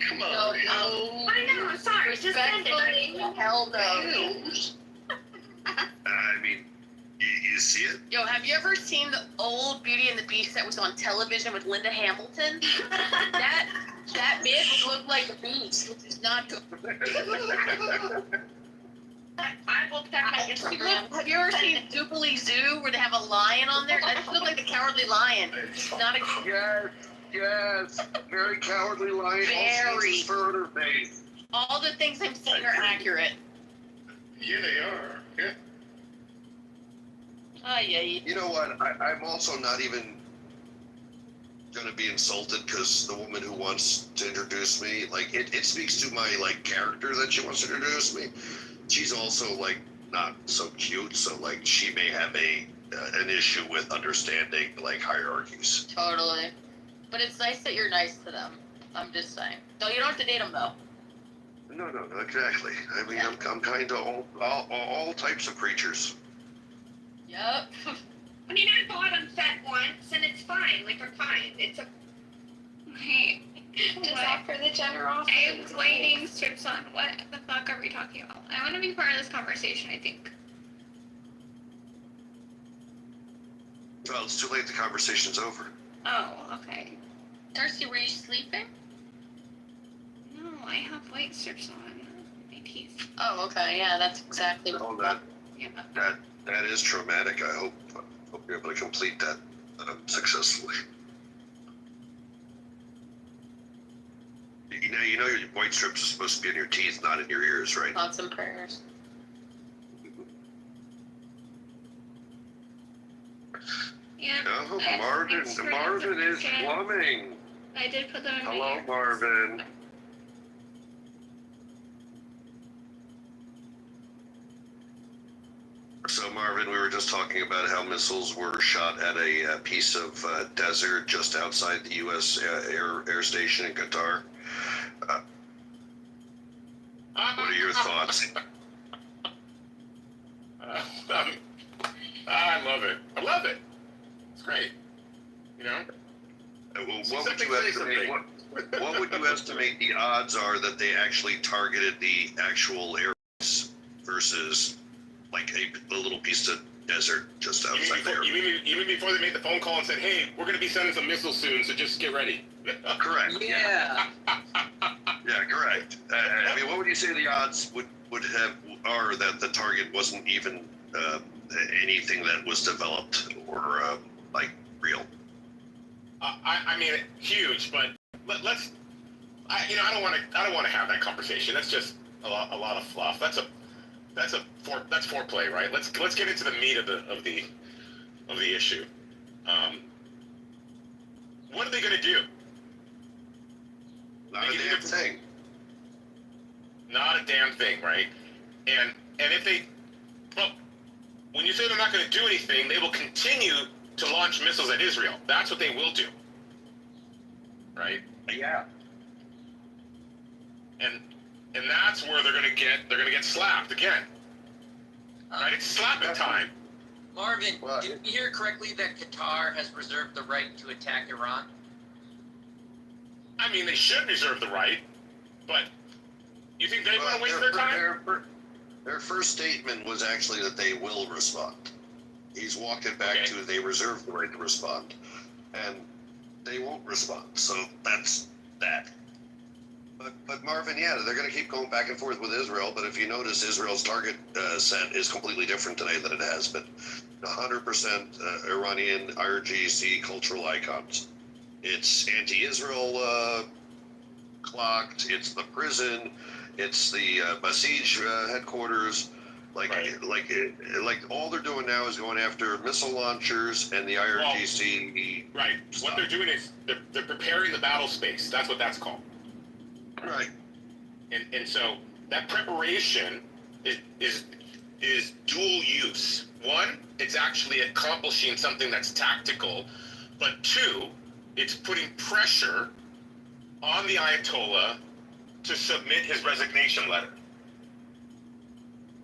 S4: Come on.
S3: No.
S9: I know. I'm sorry. Just send it.
S3: Hell no.
S4: I mean, you see it?
S3: Yo, have you ever seen the old Beauty and the Beast that was on television with Linda Hamilton? that bitch looked like a beast, which is not good.
S9: I will check my Instagram.
S3: Have you ever seen Dupley Zoo where they have a lion on there? That looked like the Cowardly Lion. It's not a...
S4: Yes. Very cowardly lion.
S3: Very.
S4: Fur on her face.
S3: All the things I'm saying are accurate.
S13: Yeah, they are. Yeah.
S3: Yeah.
S4: You know what? I'm also not even going to be insulted because the woman who wants to introduce me, like, it speaks to my, like, character that she wants to introduce me. She's also, like, not so cute, so, like, she may have an issue with understanding, like, hierarchies.
S3: Totally. But it's nice that you're nice to them. I'm just saying. No, you don't have to date them, though.
S4: No, exactly. I mean, I'm kind to all types of creatures.
S3: Yep.
S9: I mean, I bought them fed once, and it's fine. Like, I'm fine. It's a...
S11: Hey,
S9: Just offer the generosity.
S11: I am waiting strips on. What the fuck are we talking about? I want to be part of this conversation, I think.
S4: Well, it's too late. The conversation's over.
S11: Oh, okay.
S3: Darcy, were you sleeping?
S11: No, I have white strips on my teeth.
S3: Oh, okay. Yeah, that's exactly
S4: Oh,
S3: what...
S4: that is traumatic. I hope you're able to complete that successfully. You know your white strips are supposed to be in your teeth, not in your ears, right?
S3: Thoughts and prayers.
S11: Yeah.
S4: Oh, Marvin is plumbing.
S11: I did put them in my
S4: Hello,
S11: ear.
S4: Marvin. So, Marvin, we were just talking about how missiles were shot at a piece of desert just outside the U.S. Air station in Qatar. What are your thoughts?
S21: I love it. I love it. It's great. You know?
S4: What would you estimate the odds are that they actually targeted the actual airbase versus like a little piece of desert just outside there?
S21: You mean before they made the phone call and said, hey, we're going to be sending some missiles soon, so just get ready?
S4: Correct.
S12: Yeah.
S4: Yeah, correct. I mean, what would you say the odds are that the target wasn't even anything that was developed or like real?
S21: I mean, huge, but let's. I don't want to have that conversation. That's just a lot of fluff.
S5: that's foreplay, right? Let's get into the meat of the issue. What are they going to do?
S4: Not a damn thing.
S5: Not a damn thing, right? And if they, well, when you say they're not going to do anything, they will continue to launch missiles at Israel. That's what they will do, right?
S4: Yeah.
S5: And that's where they're going to get slapped again. Right? It's slapping time.
S12: Marvin, did you hear correctly that Qatar has reserved the right to attack Iran?
S5: I mean, they should reserve the right, but you think they want to waste their time?
S4: Their first statement was actually that they will respond. He's walked it back to they reserve the right to respond, and they won't respond. So that's that. But Marvin, yeah, they're going to keep going back and forth with Israel. But if you notice, Israel's target set is completely different today than it has been. 100% Iranian IRGC cultural icons. It's anti-Israel clocked. It's the prison. It's the Basij headquarters. Like all they're doing now is going after missile launchers and the IRGC.
S5: Well, right.
S4: Stuff.
S5: What they're doing is they're preparing the battle space. That's what that's called.
S4: Right.
S5: And so that preparation is dual use. One, it's actually accomplishing something that's tactical, but two, it's putting pressure on the Ayatollah to submit his resignation letter.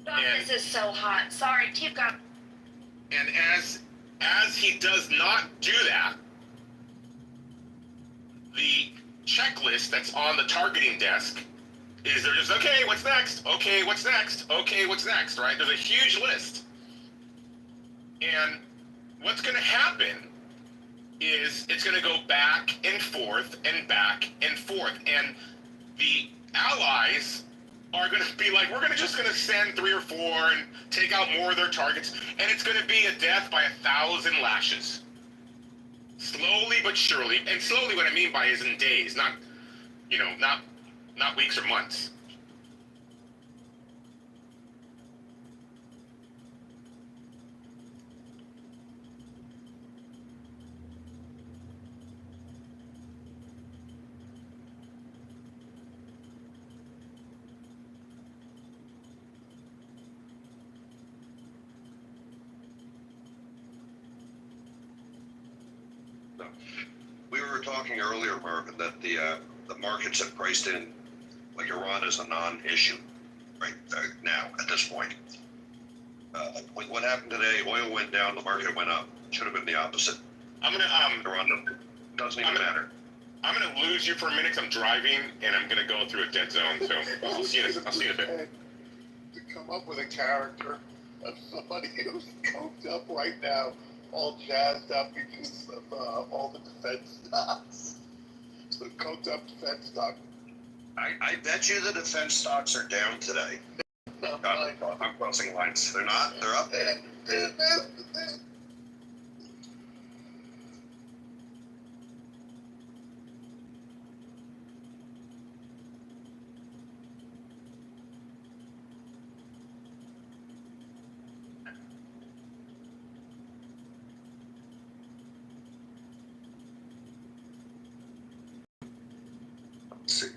S9: God, this is so hot. Sorry, keep going.
S5: And as he does not do that, the checklist that's on the targeting desk is they're just, okay, what's next? Okay, what's next? Okay, what's next, right? There's a huge list. And what's going to happen is it's going to go back and forth and back and forth. And the allies are going to be like, we're just going to send 3 or 4 and take out more of their targets. And it's going to be a death by 1,000 lashes. Slowly but surely. And slowly what I mean by is in days, not weeks or months.
S4: We were talking earlier, Marvin, that the markets have priced in like Iran is a non-issue right now at this point. With what happened today, oil went down, the market went up. Should have been the opposite.
S5: I'm gonna
S4: Iran doesn't even matter.
S5: I'm gonna lose you for a minute 'cause I'm driving and I'm gonna go through a dead zone. So I'll see you in a bit.
S13: To come up with a character of somebody who's coked up right now, all jazzed up because of all the defense stocks. So coked up defense stock.
S4: I bet you the defense stocks are down today. I'm crossing lines. They're not. They're up. Let's see.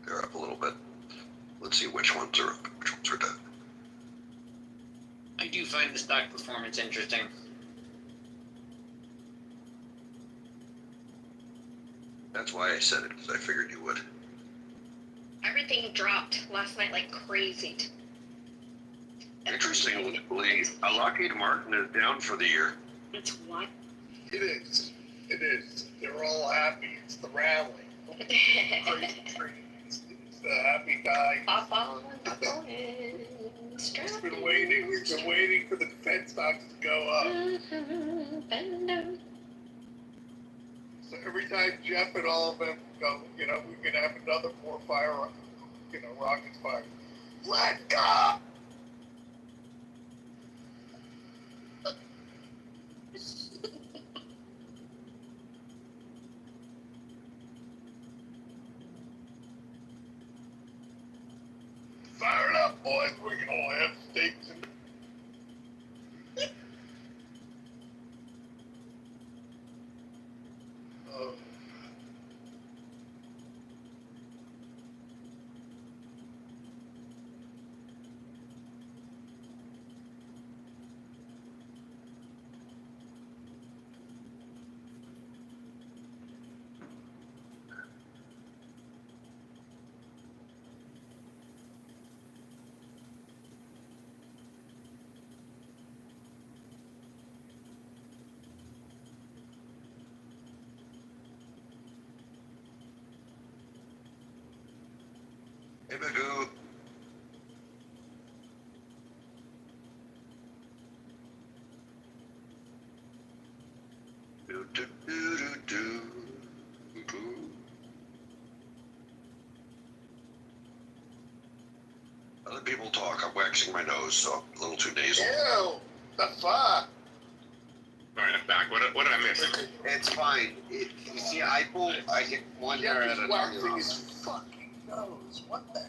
S4: They're up a little bit. Let's see which ones are up, which ones are down.
S12: I do find the stock performance interesting.
S4: That's why I said it, because I figured you would.
S9: Everything dropped last night like crazy.
S4: Interestingly, Lockheed Martin is down for the year.
S9: It's what?
S13: It is. It is. They're all happy. It's the rally. It's the happy guy.
S9: Pop on in.
S13: We've been waiting for the defense stocks to go up. So every time Jeff and all of them go, we can have another 4 rockets fired. Let go! Fire it up, boys. We can all have steaks and
S4: Hey, Magoo. Do, do, do, do, do. Other people talk. I'm waxing my nose, so I'm a little too nasal.
S13: Ew, the fuck?
S5: All right, I'm back. What did I miss?
S6: It's fine. You see, I get one hair at a
S13: waxing
S6: time.
S13: his fucking nose. What the?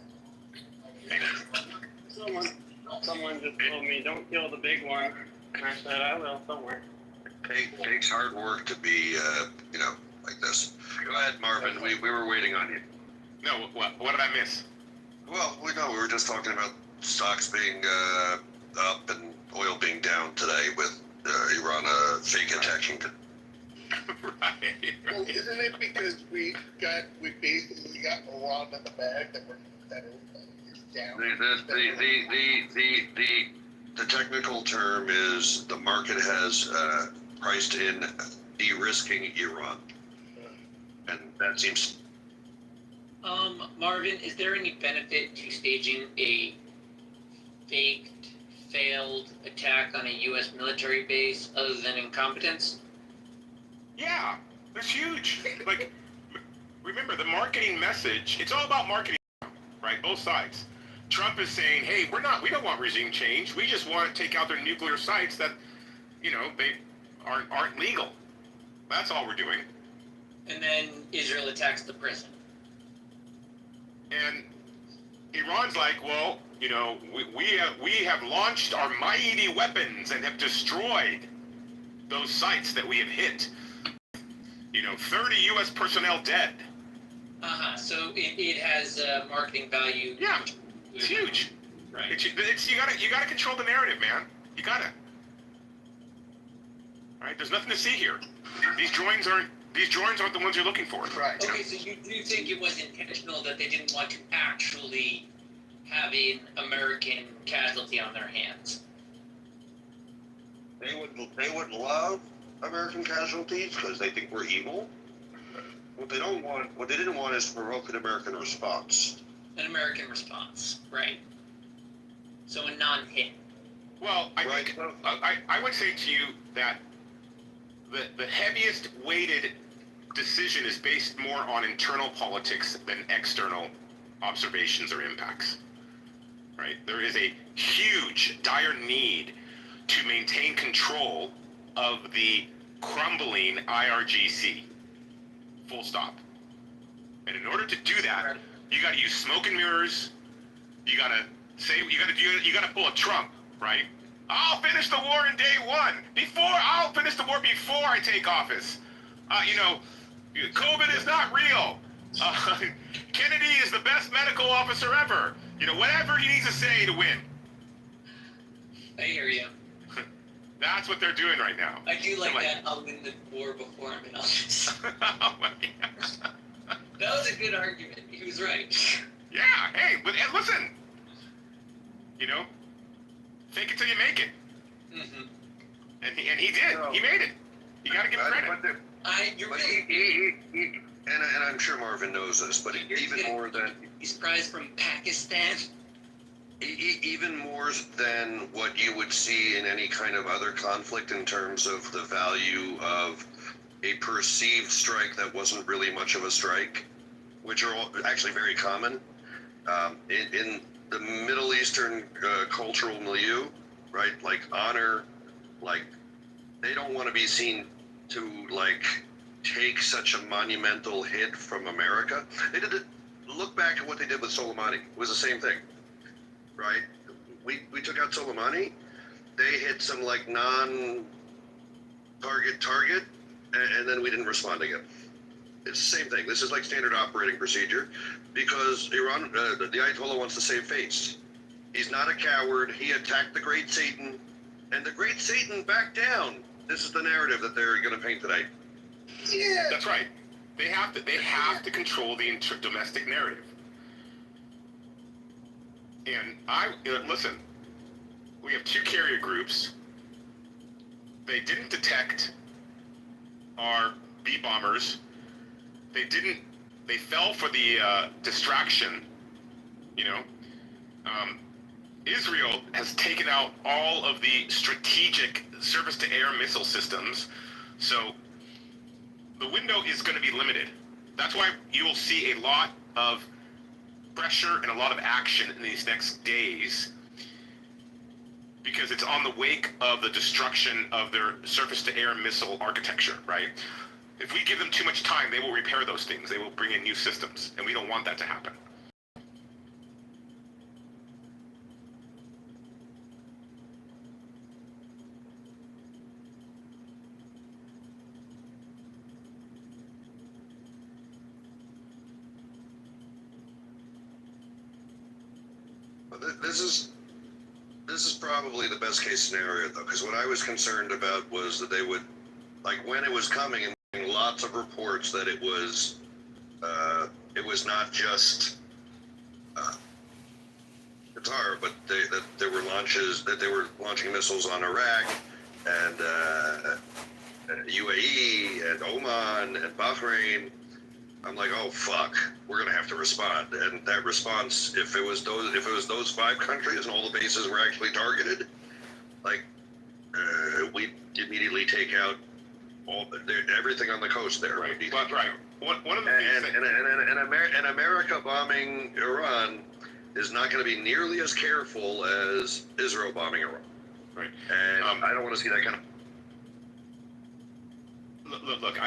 S14: Someone just told me, don't kill the big one. And I said, I will, don't worry.
S4: It takes hard work to be, like this. Go ahead, Marvin. We were waiting on you.
S5: No, what did I miss?
S4: Well, we were just talking about stocks being up and oil being down today with Iran fake attacking.
S5: Right.
S13: Well, isn't it because we basically got Iran in the bag that is down?
S4: The technical term is the market has priced in de-risking Iran, and that seems.
S12: Marvin, is there any benefit to staging a faked, failed attack on a U.S. military base other than incompetence?
S5: Yeah, that's huge. Like, remember the marketing message. It's all about marketing, right? Both sides. Trump is saying, "Hey, we don't want regime change. We just want to take out their nuclear sites that, they aren't legal. That's all we're doing."
S12: And then Israel attacks the prison.
S5: And Iran's like, well, we have launched our mighty weapons and have destroyed those sites that we have hit. 30 U.S. personnel dead.
S12: So it has marketing value.
S5: Yeah, it's huge.
S12: Right.
S5: You gotta control the narrative, man. You gotta. All right. There's nothing to see here. These drones aren't the ones you're looking for.
S13: Right.
S12: Okay, so you do think it was intentional that they didn't want to actually have an American casualty on their hands?
S4: They would love American casualties because they think we're evil. What they didn't want is to provoke an American response.
S12: An American response, right? So a non-hit.
S5: Well, I would say to you that the heaviest weighted decision is based more on internal politics than external observations or impacts. Right? There is a huge, dire need to maintain control of the crumbling IRGC. Full stop. And in order to do that, you got to use smoke and mirrors. You got to pull a Trump, right? I'll finish the war in day one. I'll finish the war before I take office. COVID is not real. Kennedy is the best medical officer ever. Whatever he needs to say to win.
S12: I hear you.
S5: That's what they're doing right now.
S12: I do like that. I'll win the war before I'm in office. That was a good argument. He was right.
S5: Yeah. Hey, but listen. Fake it till you make it. Mm-hmm. And he did. He made it. You got to give him credit.
S4: And I'm sure Marvin knows this, but even more than
S12: he's prized from Pakistan.
S4: Even more than what you would see in any kind of other conflict in terms of the value of a perceived strike that wasn't really much of a strike, which are actually very common in the Middle Eastern cultural milieu, right? Like honor, like they don't want to be seen to like take such a monumental hit from America. They did it. Look back at what they did with Soleimani. It was the same thing, right? We took out Soleimani. They hit some like non-target, and then we didn't respond again. It's the same thing. This is like standard operating procedure because Iran, the Ayatollah wants to save face. He's not a coward. He attacked the Great Satan, and the Great Satan backed down. This is the narrative that they're going to paint tonight.
S5: Yeah, that's right. They have to control the domestic narrative. And listen, we have two carrier groups. They didn't detect our B bombers. They fell for the distraction, Israel has taken out all of the strategic surface-to-air missile systems, so the window is going to be limited. That's why you will see a lot of pressure and a lot of action in these next days, because it's on the wake of the destruction of their surface-to-air missile architecture, right? If we give them too much time, they will repair those things. They will bring in new systems, and we don't want that to happen.
S4: This is probably the best case scenario though, because what I was concerned about was that they would, like when it was coming, and lots of reports that it was not just Qatar, but that there were launches, that they were launching missiles on Iraq and UAE and Oman and Bahrain. I'm like, oh fuck, we're gonna have to respond. And that response, if it was those 5 countries and all the bases were actually targeted, like we immediately take out everything on the coast there.
S5: Right. But, right. One of the
S4: and America bombing Iran is not going to be nearly as careful as Israel bombing Iran.
S5: Right.
S4: And I don't want to see that kind of.
S5: Look,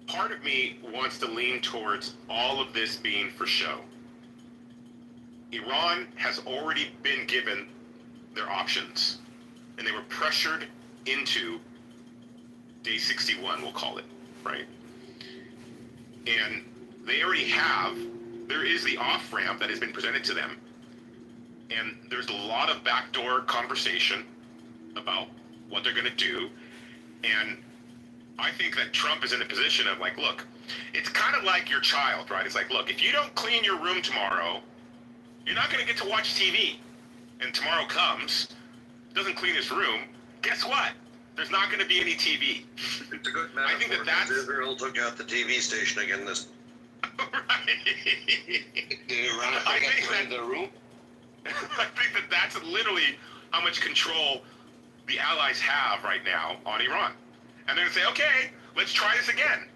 S5: part of me wants to lean towards all of this being for show. Iran has already been given their options, and they were pressured into day 61, we'll call it, right? And they already there is the off-ramp that has been presented to them, and there's a lot of backdoor conversation about what they're going to do, and I think that Trump is in a position of like, look, it's kind of like your child, right? It's like, look, if you don't clean your room tomorrow, you're not going to get to watch TV. And tomorrow comes, doesn't clean his room, guess what? There's not going to be any TV.
S4: It's a good metaphor.
S5: I think that's
S4: Israel took out the TV station again this.
S5: I think the room. I think that's literally how much control the allies have right now on Iran. And they're going to say, okay, let's try this again.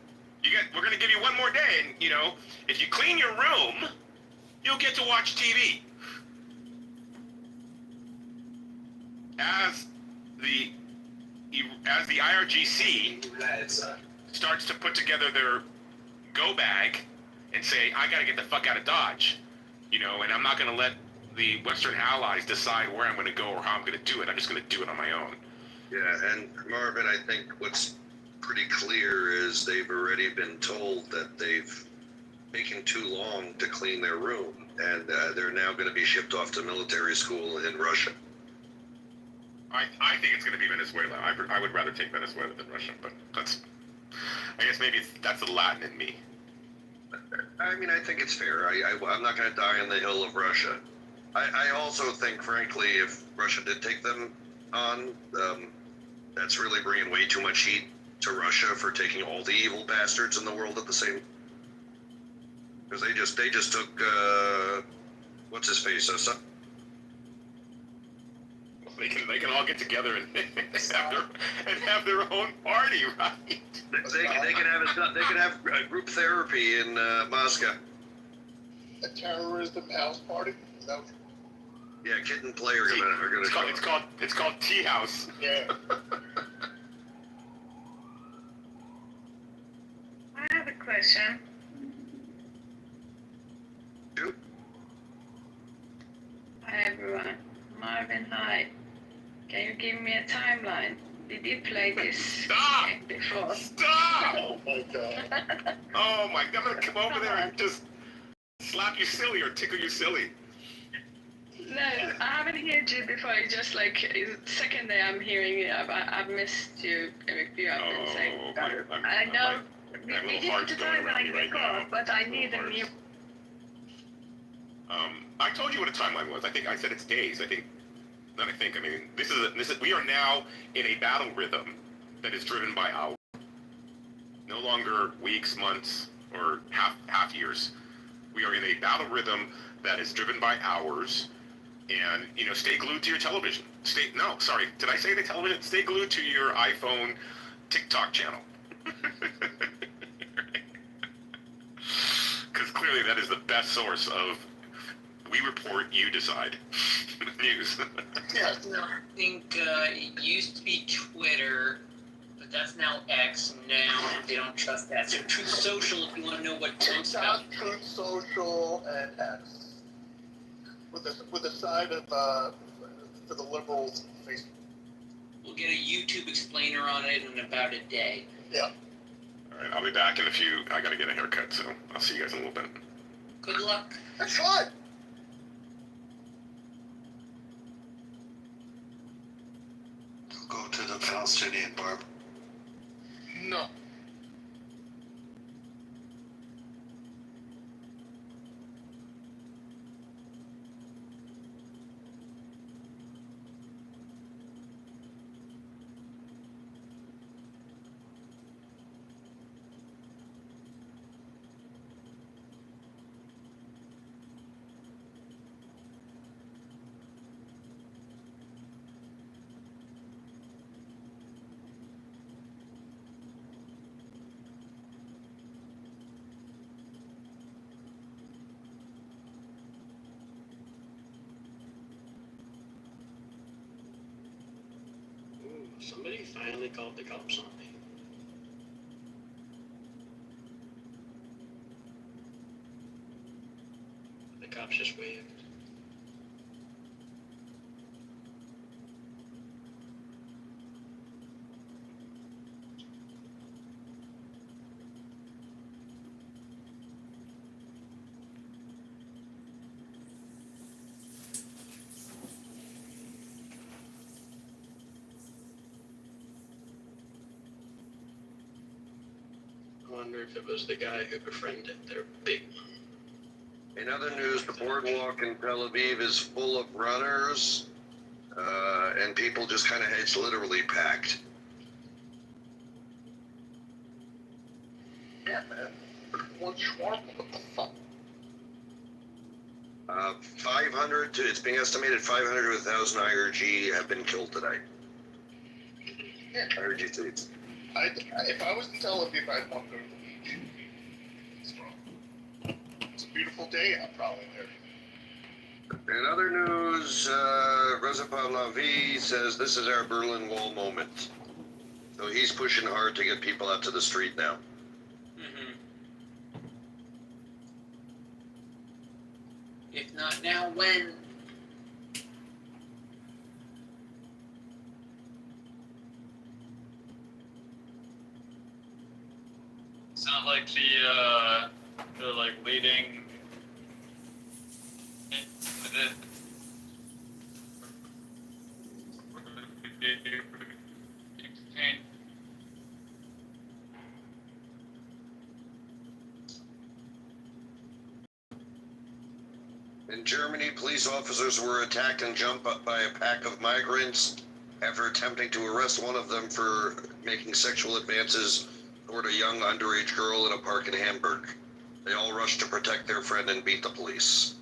S5: We're going to give you one more day, and if you clean your room, you'll get to watch TV. As the IRGC starts to put together their go bag and say, I got to get the fuck out of Dodge, and I'm not going to let the Western allies decide where I'm going to go or how I'm going to do it. I'm just going to do it on my own.
S4: Yeah, and Marvin, I think what's pretty clear is they've already been told that they've taken too long to clean their room, and they're now going to be shipped off to military school in Russia.
S5: I think it's going to be Venezuela. I would rather take Venezuela than Russia, but I guess maybe that's the Latin in me.
S4: I mean, I think it's fair. I'm not going to die on the hill of Russia. I also think, frankly, if Russia did take them on, that's really bringing way too much heat to Russia for taking all the evil bastards in the world at the same. Because they just took what's his face?
S5: They can all get together and have their own party, right?
S4: They can have group therapy in Moscow.
S13: A terrorism house party? Is that what
S4: Yeah, Kid and Play are gonna show up.
S5: It's called Tea House.
S13: Yeah.
S18: I have a question.
S4: Shoot.
S18: Hi everyone. Marvin, hi. Can you give me a timeline? Did you play this game before?
S5: Stop!
S13: Oh my god.
S5: Oh my God! I'm gonna come over there and just slap you silly or tickle you silly.
S18: No, I haven't heard you before. It's just like second day I'm hearing you. I've missed you if you have been saying. I know we didn't decide when I get called, but I need a new.
S5: I told you what a timeline was. I think I said it's days. I mean, this is we are now in a battle rhythm that is driven by hours. No longer weeks, months, or half years. We are in a battle rhythm that is driven by hours. And, stay glued to your television. Did I say the television? Stay glued to your iPhone TikTok channel. Because clearly that is the best source of we report, you decide news.
S12: I think it used to be Twitter, but that's now X. Now they don't trust that. So Truth Social, if you want to know what Trump's about.
S13: Truth Social and X. With a side of for the liberals Facebook.
S12: We'll get a YouTube explainer on it in about a day.
S13: Yeah.
S5: All right, I'll be back in a few. I gotta get a haircut, so I'll see you guys in a little bit.
S12: Good luck.
S13: That's fine.
S4: Go to the Palestinian barber.
S13: No.
S14: Somebody finally called the cops on me. The cops just waved. I wonder if it was the guy who befriended their big.
S4: In other news, the boardwalk in Tel Aviv is full of runners, and people just kind of, it's literally packed.
S13: Yeah, man. One shawarma, what the fuck?
S4: 500 to, it's being estimated 500 to 1,000 IRG have been killed today.
S13: Yeah.
S4: IRG fleets.
S13: If I was in Tel Aviv, I'd want to go to the beach. It's a beautiful day out probably there.
S4: In other news, Reza Pahlavi says this is our Berlin Wall moment. So he's pushing hard to get people out to the street now.
S12: If not now, when?
S10: It's not like the like leading
S4: In Germany, police officers were attacked and jumped up by a pack of migrants after attempting to arrest one of them for making sexual advances toward a young underage girl in a park in Hamburg. They all rushed to protect their friend and beat the police.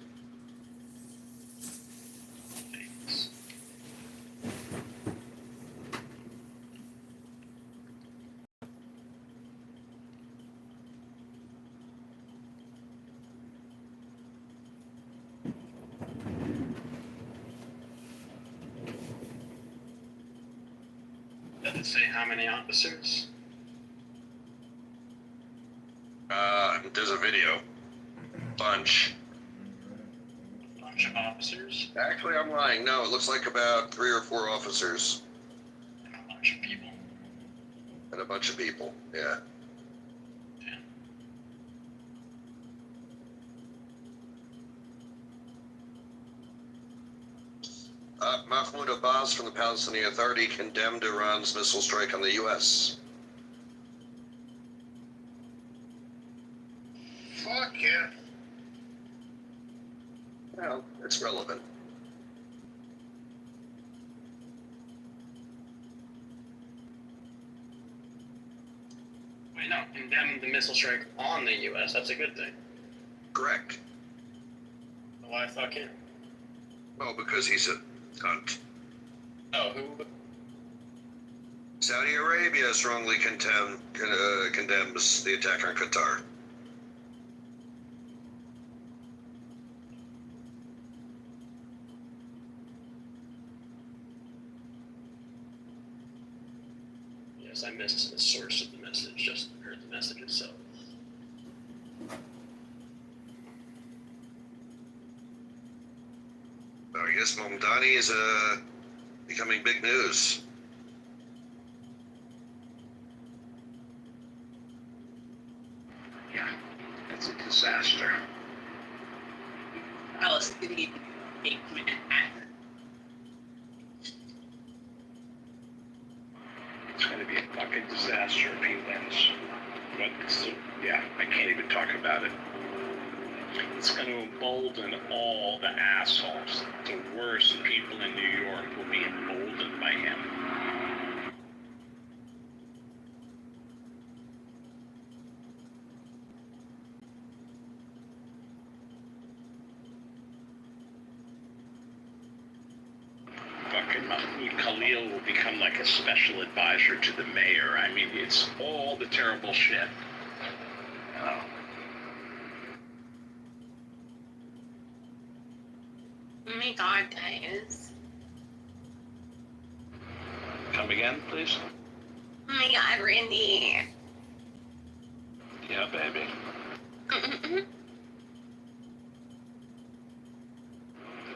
S14: Does it say how many officers?
S4: There's a video. Bunch.
S14: Bunch of officers?
S4: Actually, I'm lying. No, it looks like about 3 or 4 officers.
S14: And a bunch of people.
S4: And a bunch of people, yeah. Mahmoud Abbas from the Palestinian Authority condemned Iran's missile strike on the U.S.
S13: Fuck yeah.
S4: Well, it's relevant.
S14: Wait, no, condemned the missile strike on the U.S. That's a good thing.
S4: Correct.
S14: Why fuck him?
S4: Well, because he's a cunt.
S14: Oh, who?
S4: Saudi Arabia strongly condemns the attack on Qatar.
S14: Yes, I missed the source of the message, just heard the message itself.
S4: So I guess Momdani is becoming big news.
S19: Yeah, it's a disaster.
S12: Palestinian hate Manhattan.
S19: It's going to be a fucking disaster if he wins. But, yeah, I can't even talk about it. It's going to embolden all the assholes. The worst people in New York will be emboldened by him. Fucking Mahmoud Khalil will become like a special advisor to the mayor. I mean, it's all the terrible shit. Oh.
S3: Oh my god, guys.
S19: Come again, please?
S3: Oh my god, Randy.
S19: Yeah, baby.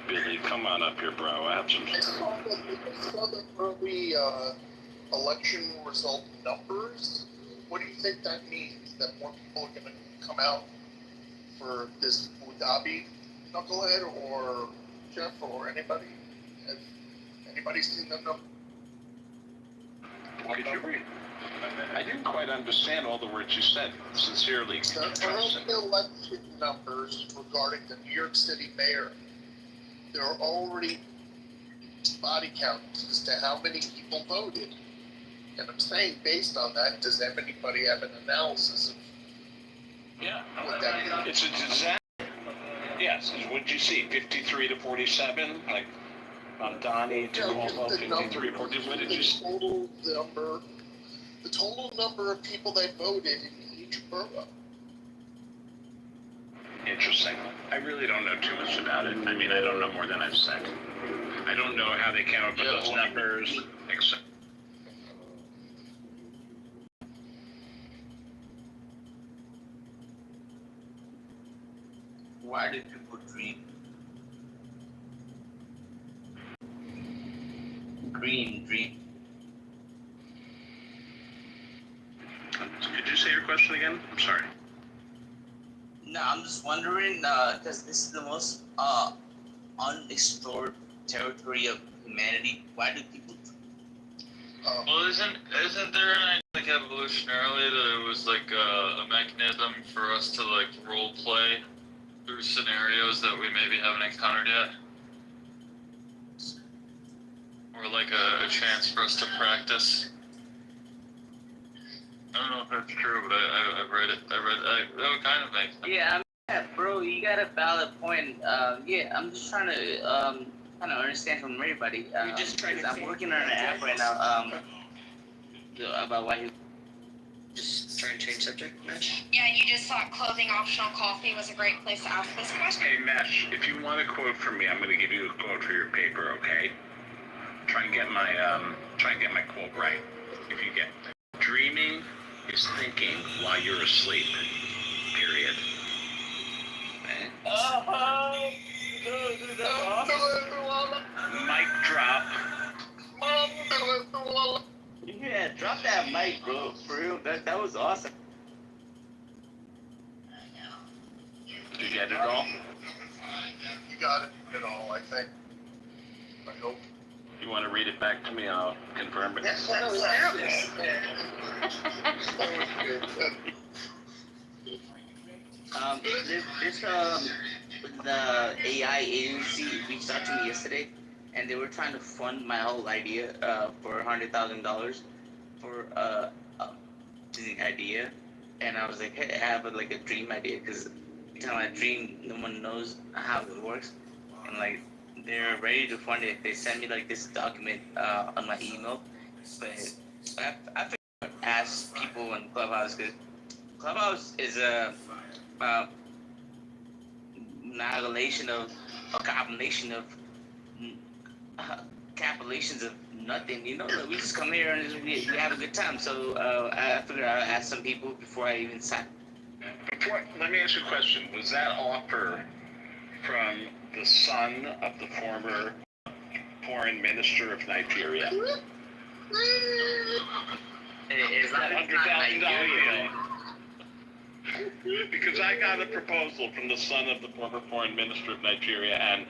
S19: Billy, come on up here, bro. I have some
S13: I saw the early election result numbers. What do you think that means? That more people are going to come out for this Abu Dhabi knucklehead, or Jeff, or anybody? Has anybody seen them numbers?
S19: What did you read? I didn't quite understand all the words you said. Sincerely,
S13: The early election numbers regarding the New York City mayor, there are already body counts as to how many people voted. And I'm saying, based on that, does anybody have an analysis of
S19: Yeah.
S13: what that means?
S19: It's a disaster. Yes. What did you see? 53 to 47? Like, on Donnie to Cuomo, 53 to 40. What did you see?
S13: The total number of people that voted in each borough.
S19: Interesting. I really don't know too much about it. I mean, I don't know more than I've said. I don't know how they came up with those numbers, except.
S2: Why do people dream? Dream.
S19: Could you say your question again? I'm sorry.
S2: No, I'm just wondering, because this is the most unexplored territory of humanity. Why do people?
S10: Well, isn't there an like evolutionarily that it was like a mechanism for us to like role play through scenarios that we maybe haven't encountered yet, or like a chance for us to practice? I don't know if that's true, but I've read it. That would kind of make sense.
S2: Yeah, bro, you got a valid point. Yeah, I'm just trying to kind of understand from everybody.
S12: You're just trying to.
S2: I'm working on an app right now. About why you.
S12: Just trying to change subject, Mesh?
S9: Yeah, you just thought clothing optional coffee was a great place to ask this question.
S19: Hey, Mesh, if you want a quote from me, I'm going to give you a quote for your paper, okay? Try and get my quote right. if you get. Dreaming is thinking while you're asleep. Period. Mic drop.
S2: Yeah, drop that mic, bro. For real, that was awesome.
S1: Did you get it all?
S13: You got it all, I think. I hope.
S1: You want to read it back to me? I'll confirm it.
S9: That's what I was nervous.
S2: The AI agency reached out to me yesterday, and they were trying to fund my whole idea for $100,000 for an idea, and I was like, hey, I have a dream idea, because every time I dream, no one knows how it works, and they're ready to fund it. They sent me this document on my email, but I figured I'd ask people in Clubhouse, because Clubhouse is a compilation of compilations of nothing. We just come here and we have a good time. So I figured I'd ask some people before I even sign.
S19: Let me ask you a question. Was that offer from the son of the former foreign minister of Nigeria?
S2: It's not
S19: $100,000 deal. Because I got a proposal from the son of the former foreign minister of Nigeria, and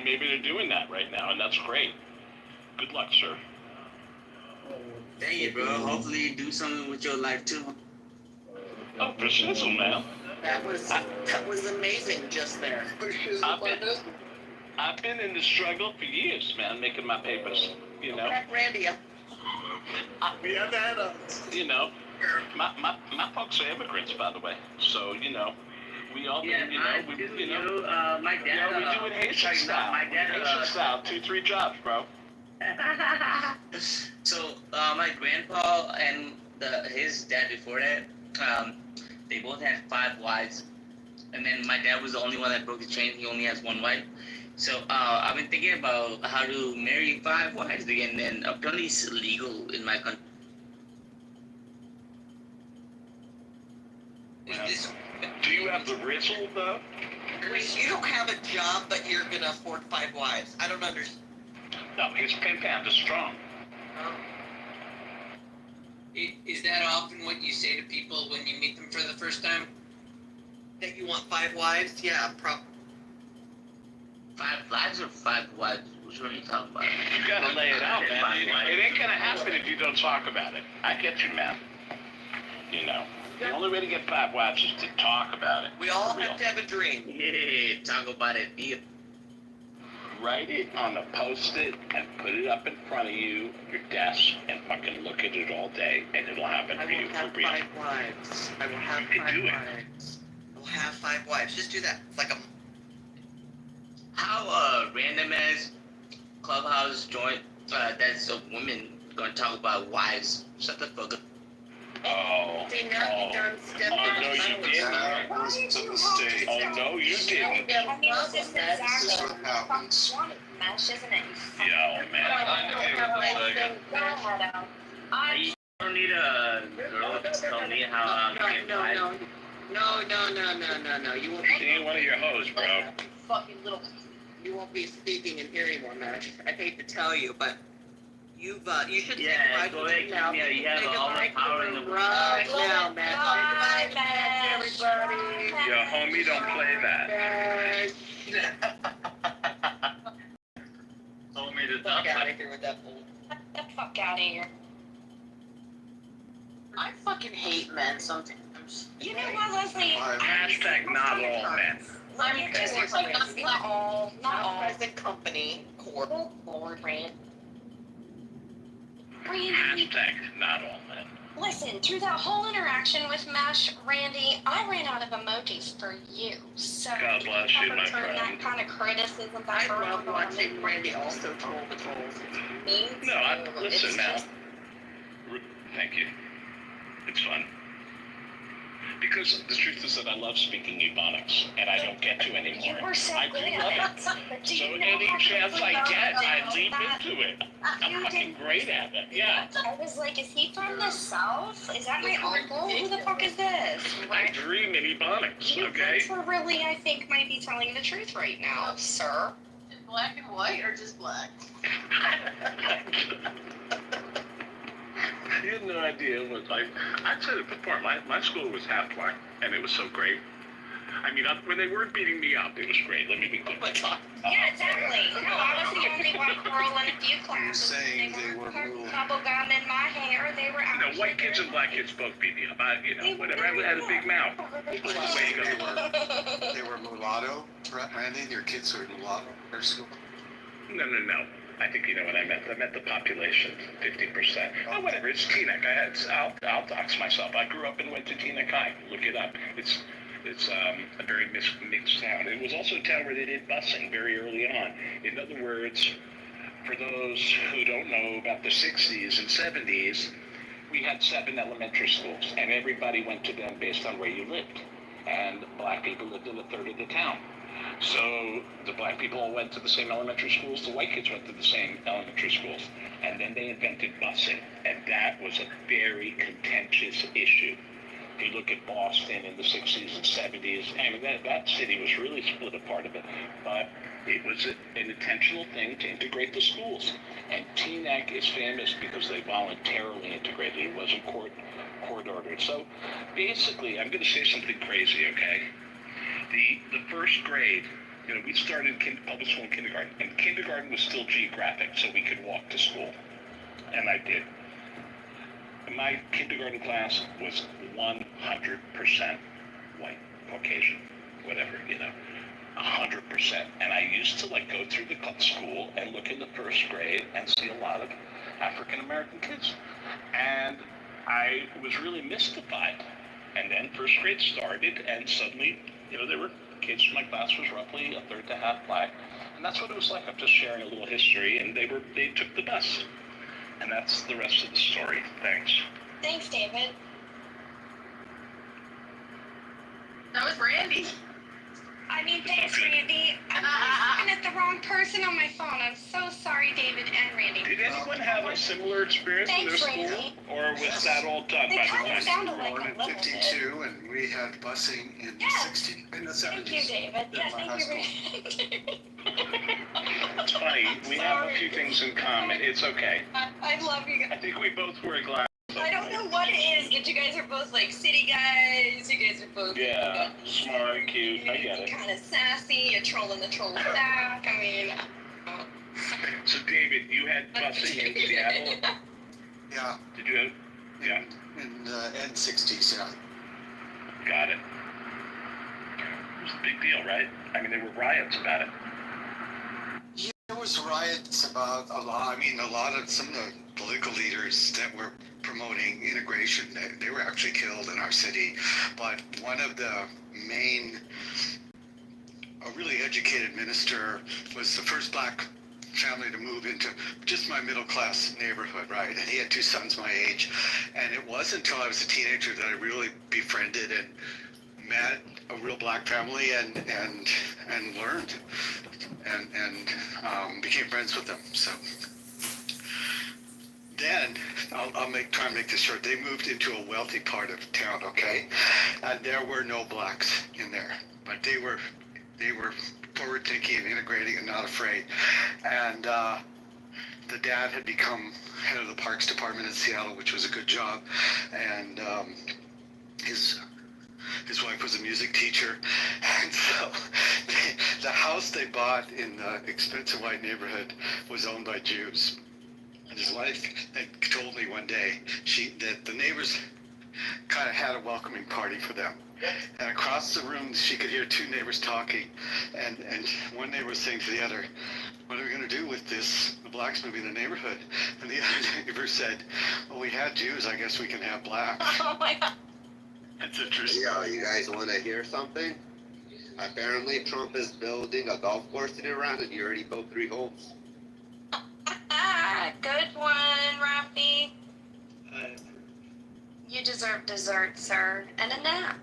S19: maybe they're doing that right now, and that's great. Good luck, sir.
S2: Thank you, bro. Hopefully you do something with your life, too.
S19: Oh, for shizzle, man.
S15: That was amazing just there.
S1: I've been in the struggle for years, man, making my papers,
S15: Randy up.
S19: Yeah, that
S1: My folks are immigrants, by the way. So, we all,
S2: my dad,
S1: we do it Haitian style. Haitian style, 2-3 jobs, bro.
S2: So, my grandpa and his dad before that, they both had 5 wives. And then my dad was the only one that broke the chain. He only has 1 wife. So, I've been thinking about how to marry 5 wives again. And apparently it's illegal in my country.
S19: Do you have the rizzle, though?
S15: Wait, you don't have a job, but you're gonna afford 5 wives. I don't understand.
S19: No, his pimp is strong.
S12: Is that often what you say to people when you meet them for the first time?
S15: That you want 5 wives? Yeah,
S2: 5 wives or 5 wives? Which one are you talking about?
S19: You gotta lay it out, man. It ain't gonna happen if you don't talk about it. I get you, man. The only way to get 5 wives is to talk about it.
S15: We all have to have a dream.
S2: Yeah, talk about it.
S19: Write it on a Post-it and put it up in front of you, your desk, and fucking look at it all day, and it'll happen for you for real.
S15: I will have 5 wives. I will have 5 wives. I will have 5 wives. Just do that. It's like a...
S2: How random as Clubhouse joint that's a woman gonna talk about wives. Shut the fuck up.
S19: Oh,
S9: See, now you done stepped
S19: no, you didn't.
S9: It's
S19: a mistake. Oh, no, you didn't.
S9: This is exactly what happens. Mesh, isn't it?
S19: Yo, man.
S2: I don't need a girl to tell me how to get wives.
S15: No. You won't
S19: She ain't one of your hoes, bro.
S3: Fucking little.
S15: You won't be speaking and hearing more, Matt. I hate to tell you, but you should say goodbye
S2: go
S15: to
S2: ahead,
S15: them now.
S2: yeah, you have
S15: Say
S2: all the
S15: goodbye to
S2: power in
S15: them
S2: the world.
S15: right now, Matt. Say goodbye, everybody.
S19: Yo, homie, don't play that.
S10: Told me to
S15: Fuck out of here with that bull.
S9: Get the fuck out of here.
S3: I fucking hate men sometimes.
S9: You know what, Leslie?
S19: Hashtag not all men.
S9: Let me just like not all.
S15: Present company.
S9: Lord, Rand.
S19: Hashtag not all men.
S9: Listen, through that whole interaction with Mash, Randy, I ran out of emojis for you. So
S19: God bless you, my friend.
S9: that kind of criticism
S15: I
S9: back
S15: love
S9: around on
S15: watching
S9: me.
S15: Randy also troll the trolls.
S9: Me
S19: No,
S9: too.
S19: listen
S9: It's
S19: now.
S9: just-
S19: Thank you. It's fun. Because
S1: the truth is that I love speaking Ebonics, and I don't get to anymore.
S9: You were so
S1: I
S9: good
S1: do
S9: at
S1: love
S9: it.
S1: it.
S9: But do
S1: So
S9: you know
S1: any
S9: how
S1: chance
S9: people
S1: I
S9: know
S1: get, I
S9: that?
S1: leap into it. I'm fucking great at it. Yeah.
S9: I was like, is he from the South? Is that my uncle? Who the fuck is this?
S1: I dream in Ebonics.
S9: You
S1: Okay.
S9: guys were really, I think, might be telling the truth right now, sir.
S3: In black and white or just black?
S1: You had no idea what I'd said it before. My school was half black, and it was so great. I mean, when they weren't beating me up, it was great. Let me be clear.
S9: Yeah, exactly. No, I was the only white girl in a few classes.
S6: saying they were
S9: Bubble gum in my hair. They were
S1: You know, white kids and black kids both beat me up. Whatever. I had a big mouth. Way to go.
S6: They were mulatto, Randy. Your kids were mulatto in their school.
S1: No. I think you know what I meant. I meant the population, 50%. Oh, whatever. It's Teaneck. I'll dox myself. I grew up and went to Teaneck High. Look it up. It's a very mixed town. It was also a town where they did busing very early on. In other words, for those who don't know about the 60s and 70s, we had 7 elementary schools, and everybody went to them based on where you lived. And black people lived in a third of the town. So the black people all went to the same elementary schools, the white kids went to the same elementary schools. And then they invented busing, and that was a very contentious issue. If you look at Boston in the 60s and 70s, I mean, that city was really split apart a bit, but it was an intentional thing to integrate the schools. And Teaneck is famous because they voluntarily integrated. It wasn't court ordered. So basically, I'm going to say something crazy, okay? The first grade, we started public school and kindergarten, and kindergarten was still geographic, so we could walk to school, and I did. My kindergarten class was 100% white, Caucasian, whatever, 100%. And I used to go through the school and look in the first grade and see a lot of African American kids, and I was really mystified. And then first grade started, and suddenly, there were kids from my class was roughly a third to half black, and that's what it was like. I'm just sharing a little history, and they took the bus, and that's the rest of the story. Thanks.
S9: Thanks, David.
S3: That was Randy.
S9: I mean, thanks, Randy. I'm looking at the wrong person on my phone. I'm so sorry, David and Randy.
S1: Did anyone have a similar experience in their school, or was that all done by the way?
S9: Sounded like
S6: Born in
S9: a little
S6: 52, and we had busing in the 70s.
S9: Thank you, David. Yeah, thank you, Randy.
S1: It's funny. We have a few things in common. It's okay.
S9: I love you guys.
S1: I think we both wear glasses.
S9: I don't know what it is, but you guys are both city guys. You guys are both
S1: smart, cute. I get it.
S9: Kind of sassy. You're trolling the trolls back. I mean.
S1: So David, you had busing in Seattle.
S6: Yeah.
S1: Did you have? Yeah.
S6: In the N60s, yeah.
S1: Got it. It was a big deal, right? I mean, there were riots about it.
S6: Yeah, there was riots about a lot. I mean, a lot of some of the political leaders that were promoting integration, they were actually killed in our city. But one of the main, a really educated minister, was the first black family to move into just my middle class neighborhood, right? And he had 2 sons my age. And it wasn't until I was a teenager that I really befriended and met a real black family and learned and became friends with them. So then I'll try and make this short. They moved into a wealthy part of town, okay? And there were no blacks in there, but they were forward thinking and integrating and not afraid. And the dad had become head of the Parks Department in Seattle, which was a good job. And his wife was a music teacher. And so the house they bought in the expensive white neighborhood was owned by Jews. And his wife had told me one day that the neighbors kind of had a welcoming party for them. And across the room, she could hear 2 neighbors talking. And one neighbor was saying to the other, "What are we going to do with this? The blacks moving in the neighborhood?" And the other neighbor said, "Well, we had Jews. I guess we can have blacks."
S9: Oh my God.
S1: That's interesting.
S6: Yo, you guys want to hear something? Apparently, Trump is building a golf course in Iran, and he already built 3 holes.
S9: Good one, Rafi. You deserve dessert, sir, and a nap.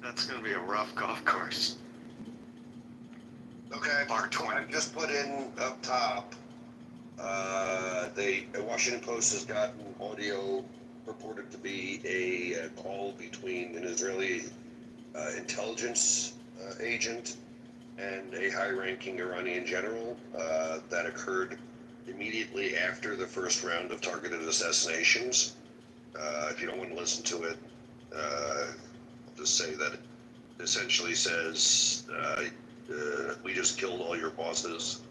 S6: That's gonna be a rough golf course.
S4: Okay,
S6: Bar 20.
S4: I just put in up top, the Washington Post has gotten audio purported to be a call between an Israeli intelligence agent and a high-ranking Iranian general that occurred immediately after the first round of targeted assassinations. If you don't want to listen to it, I'll just say that it essentially says, we just killed all your bosses.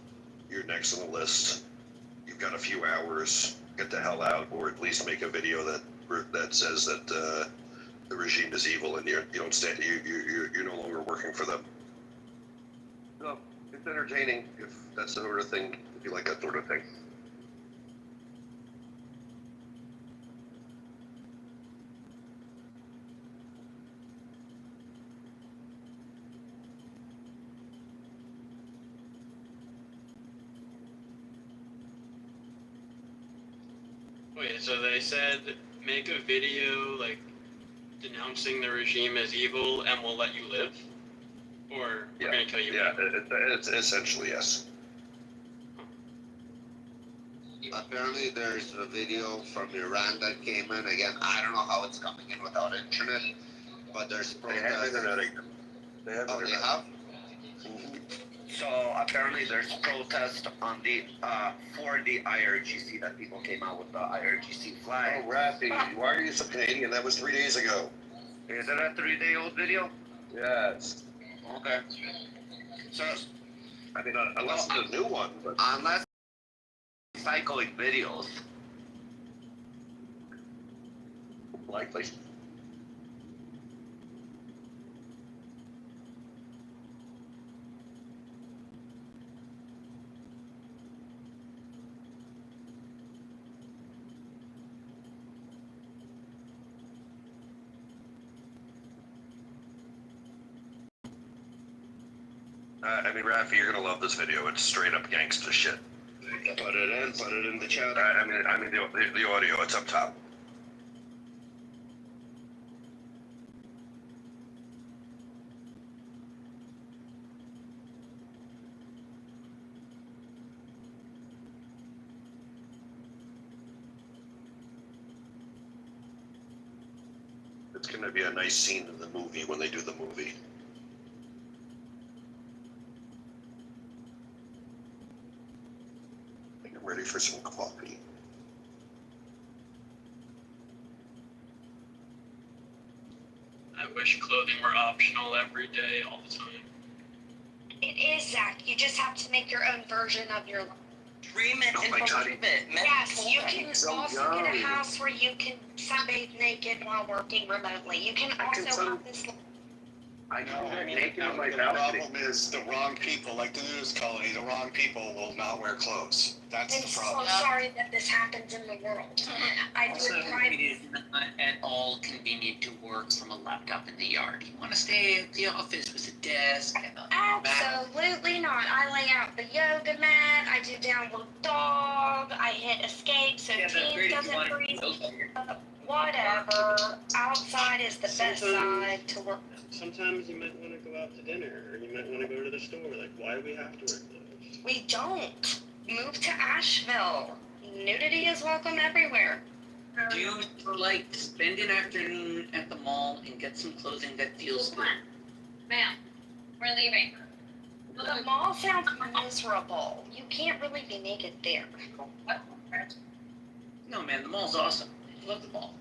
S4: You're next on the list. You've got a few hours. Get the hell out, or at least make a video that says that the regime is evil and you don't stand. You're no longer working for them. So it's entertaining if that's the sort of thing. If you like that sort of thing.
S14: Wait, so they said make a video like denouncing the regime as evil and we'll let you live? Or we're gonna kill you?
S4: Yeah, it's essentially yes.
S6: Apparently, there's a video from Iran that came in. Again, I don't know how it's coming in without internet, but there's protests.
S4: They have internet. They have
S6: Oh,
S4: internet.
S6: they have?
S2: So apparently there's protest on the for the IRGC that people came out with the IRGC flag.
S4: Oh, Rafi, why are you so Canadian? That was 3 days ago.
S2: Is that a 3-day-old video?
S4: Yes.
S2: Okay. So
S4: I mean, unless it's a new one, but
S2: unless cycling videos.
S4: likely. I mean, Rafi, you're gonna love this video. It's straight up gangsta shit.
S6: Put it in the chat.
S4: I mean the audio. It's up top. It's gonna be a nice scene in the movie when they do the movie. Ready for some coffee.
S14: I wish clothing were optional every day, all the time.
S9: It is, Zach. You just have to make your own version of your life.
S2: Dream it and believe it.
S9: Yes, you can
S4: So
S9: also get a
S4: young.
S9: house where you can sunbathe naked while working remotely. You can also have this.
S4: I know.
S6: The problem is the wrong people, like the news colony, the wrong people will not wear clothes. That's
S9: I'm
S6: the
S9: so
S6: problem.
S9: sorry that this happens in the world. I do
S12: Also,
S9: try.
S12: it is not at all convenient to work from a laptop in the yard. You want to stay at the office with a desk and a
S9: Absolutely not. I lay out the yoga mat. I do downward dog. I hit escape so Teams doesn't freeze. Whatever. Outside is the best side to work.
S14: Sometimes you might want to go out to dinner, or you might want to go to the store. Like, why do we have to wear clothes?
S9: We don't. Move to Asheville. Nudity is welcome everywhere.
S12: Do you like spend an afternoon at the mall and get some clothing that feels good?
S11: Ma'am, we're leaving.
S9: The mall sounds miserable. You can't really be naked there.
S12: No, man, the mall's awesome. I love the mall.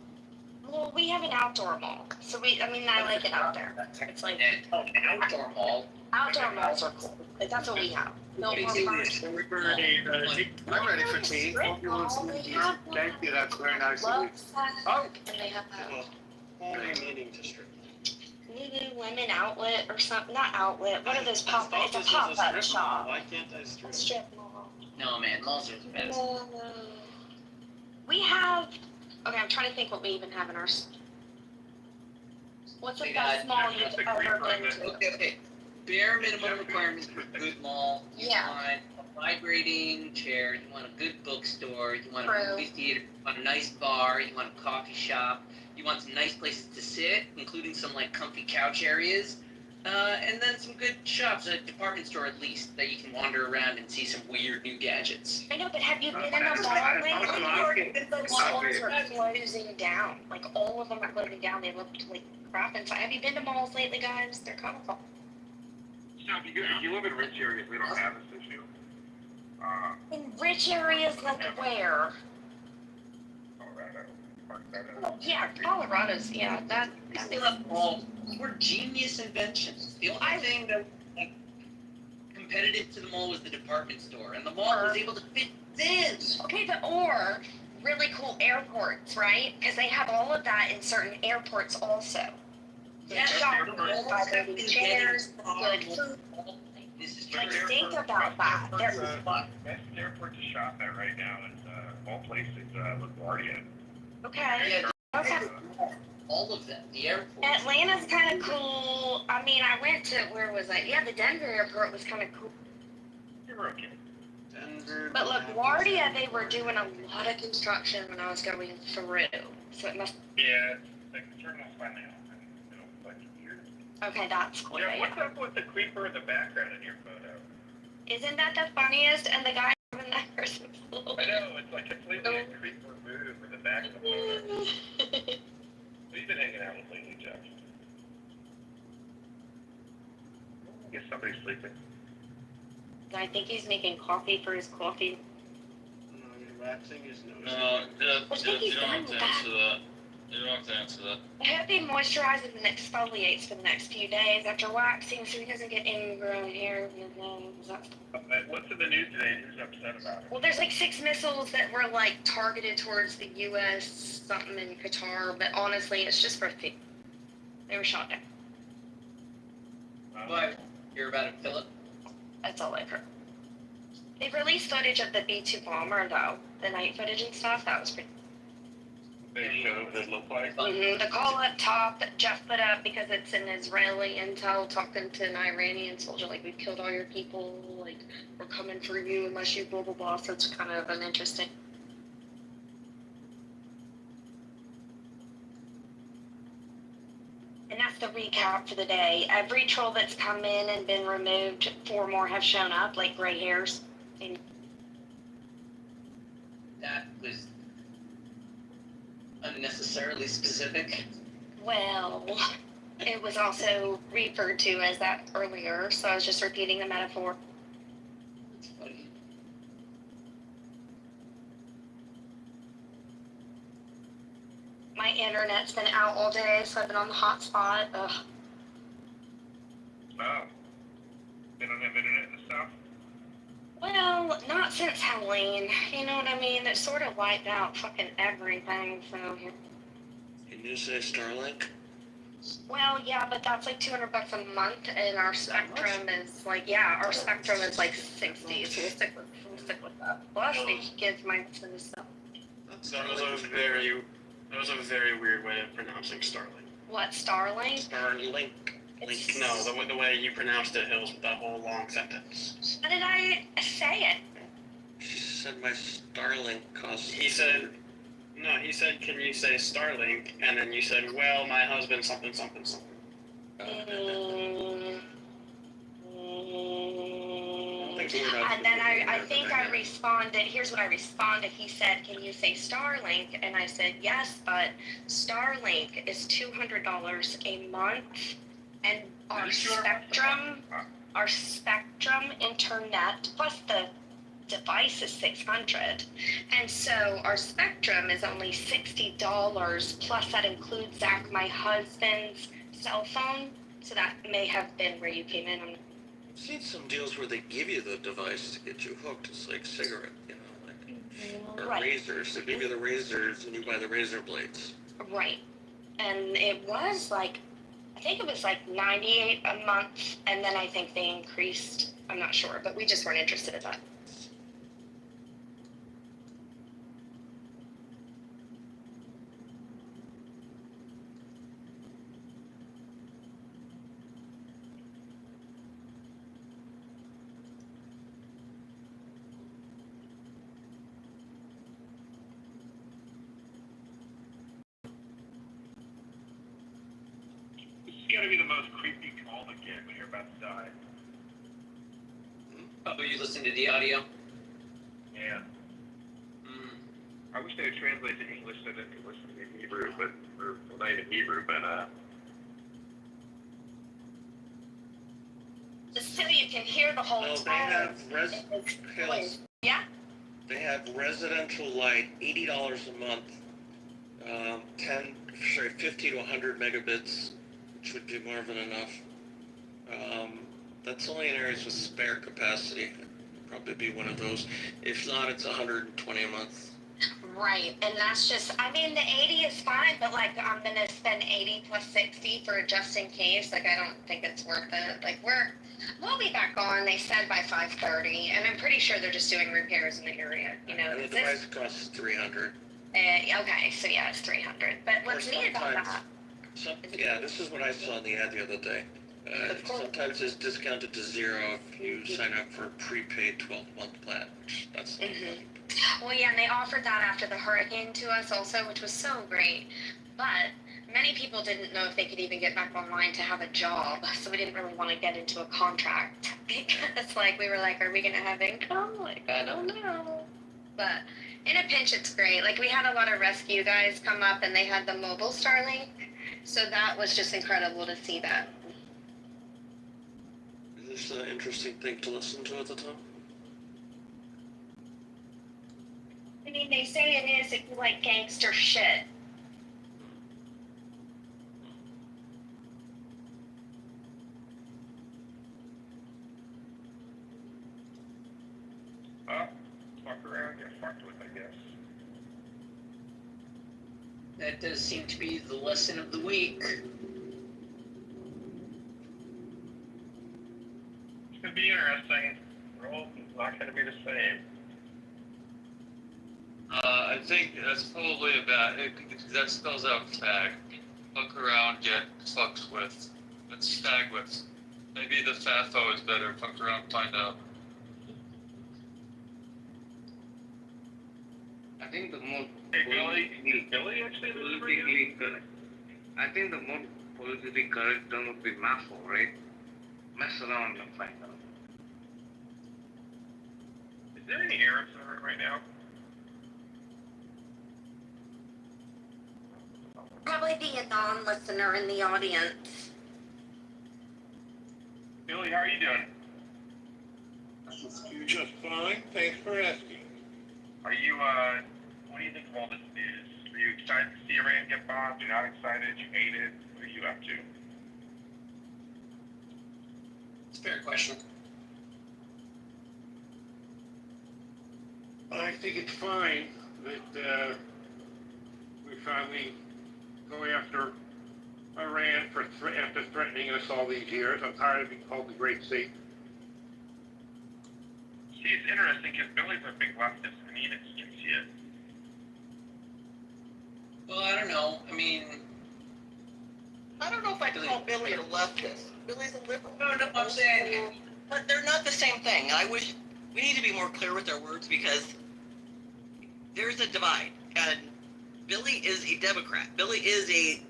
S9: Well, we have an outdoor mall, so I like it out there. It's like
S12: An outdoor mall.
S9: outdoor malls are cool. Like, that's what we have. No more parks.
S13: I'm ready for tea. Hope you want some tea. Thank you, that's very nice of you.
S9: Oh, and they have
S14: Well, all I'm needing to strip.
S9: Lululemon outlet or something. Not outlet. What are those pop-up? It's a pop-up shop.
S14: Why can't I strip?
S9: Strip mall.
S12: No, man, malls are the best.
S9: No. We have. Okay, I'm trying to think what we even have in our. What's the best mall you've ever been to?
S12: Okay. Bare minimum requirements for a good mall. You want a vibrating chair. You want a good bookstore. You want a movie theater. You want a nice bar. You want a coffee shop. You want some nice places to sit, including some like comfy couch areas, and then some good shops, a department store at least, that you can wander around and see some weird new gadgets.
S9: I know, but have you been in a mall lately? The malls are closing down. Like, all of them are closing down. They look like crap inside. Have you been to malls lately, guys? They're kind of fun.
S5: No, if you live in rich areas, we don't have this issue.
S9: In rich areas, like where?
S5: Colorado.
S9: Oh, yeah, Colorado's, yeah, that's
S12: They left malls were genius inventions. The only thing that like, competitive to the mall was the department store, and the mall was able to fit this.
S9: Okay, or really cool airports, right? Because they have all of that in certain airports also.
S12: Yes,
S9: Good chairs, good food. Like, think about that.
S5: Best airport to shop at right now is, all places, LaGuardia.
S9: Okay. Okay.
S12: All of them. The airport.
S9: Atlanta's kind of cool. I mean, I went to, where was I? Yeah, the Denver airport was kind of cool.
S5: You're okay. Denver.
S9: But LaGuardia, they were doing a lot of construction when I was going through. So it must.
S5: Yeah, the terminal's finally open. It'll like years.
S9: Okay, that's cool.
S5: Yeah, what's up with the creeper in the background in your photo?
S9: Isn't that the funniest? And the guy in that person's
S5: I know, it's like completely a creeper move in the back of the photo. What have you been hanging out with lately, Jeff? I guess somebody's sleeping.
S9: I think he's making coffee for his coffee.
S14: Relaxing his nose.
S10: No,
S9: I think he's
S10: you don't
S9: done
S10: have to
S9: with
S10: answer that. You don't have to answer that.
S9: I hope he moisturizes and exfoliates for the next few days after waxing so he doesn't get ingrown hair and things.
S5: What's in the news today? Who's upset about it?
S9: Well, there's like 6 missiles that were like targeted towards the U.S., something in Qatar, but honestly, it's just for food. They were shot down.
S12: What? Hear about it, Philip?
S9: That's all I've heard. They released footage of the B-2 bomber, though. The night footage and stuff, that was pretty.
S5: They showed what it looked like?
S9: The call up top that Jeff put up because it's an Israeli intel talking to an Iranian soldier, like, we've killed all your people, like, we're coming for you unless you blah, blah, blah. So it's kind of an interesting. And that's the recap for the day. Every troll that's come in and been removed, 4 more have shown up, like gray hairs. And
S12: That was unnecessarily specific.
S9: well, it was also referred to as that earlier, so I was just repeating the metaphor.
S12: It's funny.
S9: My internet's been out all day, so I've been on the hotspot. Ugh.
S5: Oh. They don't have internet and stuff?
S9: Well, not since Halloween. You know what I mean? It sort of wiped out fucking everything, so.
S8: Can you say Starlink?
S9: Well, yeah, but that's like $200 a month, and our spectrum is like, yeah, our spectrum is like 60, so we'll stick with that. Plus, they give my husband his stuff.
S14: That was a very weird way of pronouncing Starlink.
S9: What, Starlink?
S8: Starlink.
S9: It's-
S14: No, the way you pronounced it, Hills, with that whole long sentence.
S9: How did I say it?
S8: She said my Starlink costs.
S14: He said, can you say Starlink? And then you said, well, my husband something, something, something.
S9: And then I think I responded, here's what I responded. He said, can you say Starlink? And I said, yes, but Starlink is $200 a month, and our spectrum internet plus the device is $600. And so our spectrum is only $60, plus that includes Zach, my husband's cell phone. So that may have been where you came in.
S8: I've seen some deals where they give you the device to get you hooked. It's like cigarette, you know, like or
S9: Right.
S8: razors. They give you the razors and you buy the razor blades.
S9: Right. And it was like, I think it was like $98 a month, and then I think they increased. I'm not sure, but we just weren't interested in that.
S16: gonna be the most creepy call to get when you're about to die.
S12: Oh, you listen to the audio?
S16: Yeah. I wish they would translate to English so that they could listen to Hebrew, but or well, not even Hebrew, but
S9: Just so you can hear the whole
S8: No, they
S9: time.
S8: have
S9: Yeah?
S8: They have residential light, $80 a month, 50 to 100 megabits, which would be more than enough. That's only in areas with spare capacity. Probably be one of those. If not, it's 120 a month.
S9: Right, and that's just, I mean, the 80 is fine, but like, I'm gonna spend 80 plus 60 for just in case. Like, I don't think it's worth it. Like, we'll be back on, they said by 5:30, and I'm pretty sure they're just doing repairs in the area, you know.
S8: And the device costs $300.
S9: Okay, so yeah, it's 300. But what's neat about that?
S8: Yeah, this is what I saw in the ad the other day. Sometimes it's discounted to $0 if you sign up for a prepaid 12-month plan. That's
S9: Well, yeah, and they offered that after the hurricane to us also, which was so great. But many people didn't know if they could even get back online to have a job, so we didn't really want to get into a contract because, like, we were like, are we going to have income? Like, I don't know. But in a pinch, it's great. Like, we had a lot of rescue guys come up, and they had the mobile Starlink, so that was just incredible to see that.
S8: Is this an interesting thing to listen to at the time?
S9: I mean, they say it is if you like gangster shit.
S16: well, fuck around, get fucked with, I guess.
S12: That does seem to be the lesson of the week.
S16: It's gonna be interesting. World is not gonna be the same.
S10: I think that's probably that spells out fag. Fuck around, get fucked with. That's fag with. Maybe the FAFO is better. Fuck around, find out.
S17: I think the more
S16: Billy actually
S17: politically correct. I think the more politically correct term would be MAFO, right? Mess around and find out.
S16: Is there any Arabs right now?
S9: Probably be a non-listener in the audience.
S16: Billy, how are you doing?
S13: Just fine. Thanks for asking.
S16: Are you, what do you think of all this news? Are you excited to see Iran get bombed? You're not excited? You hate it? What are you up to?
S12: It's a fair question.
S13: I think it's fine that we finally go after Iran after threatening us all these years. I'm tired of being called the Great Satan.
S16: See, it's interesting because Billy's a big leftist and he didn't see it.
S12: Well, I don't know. I mean,
S15: I don't know if I'd call Billy a leftist. Billy's a liberal.
S12: No, I'm saying.
S15: But they're not the same thing. I wish we need to be more clear with our words because there's a divide. And Billy is a Democrat. Billy is a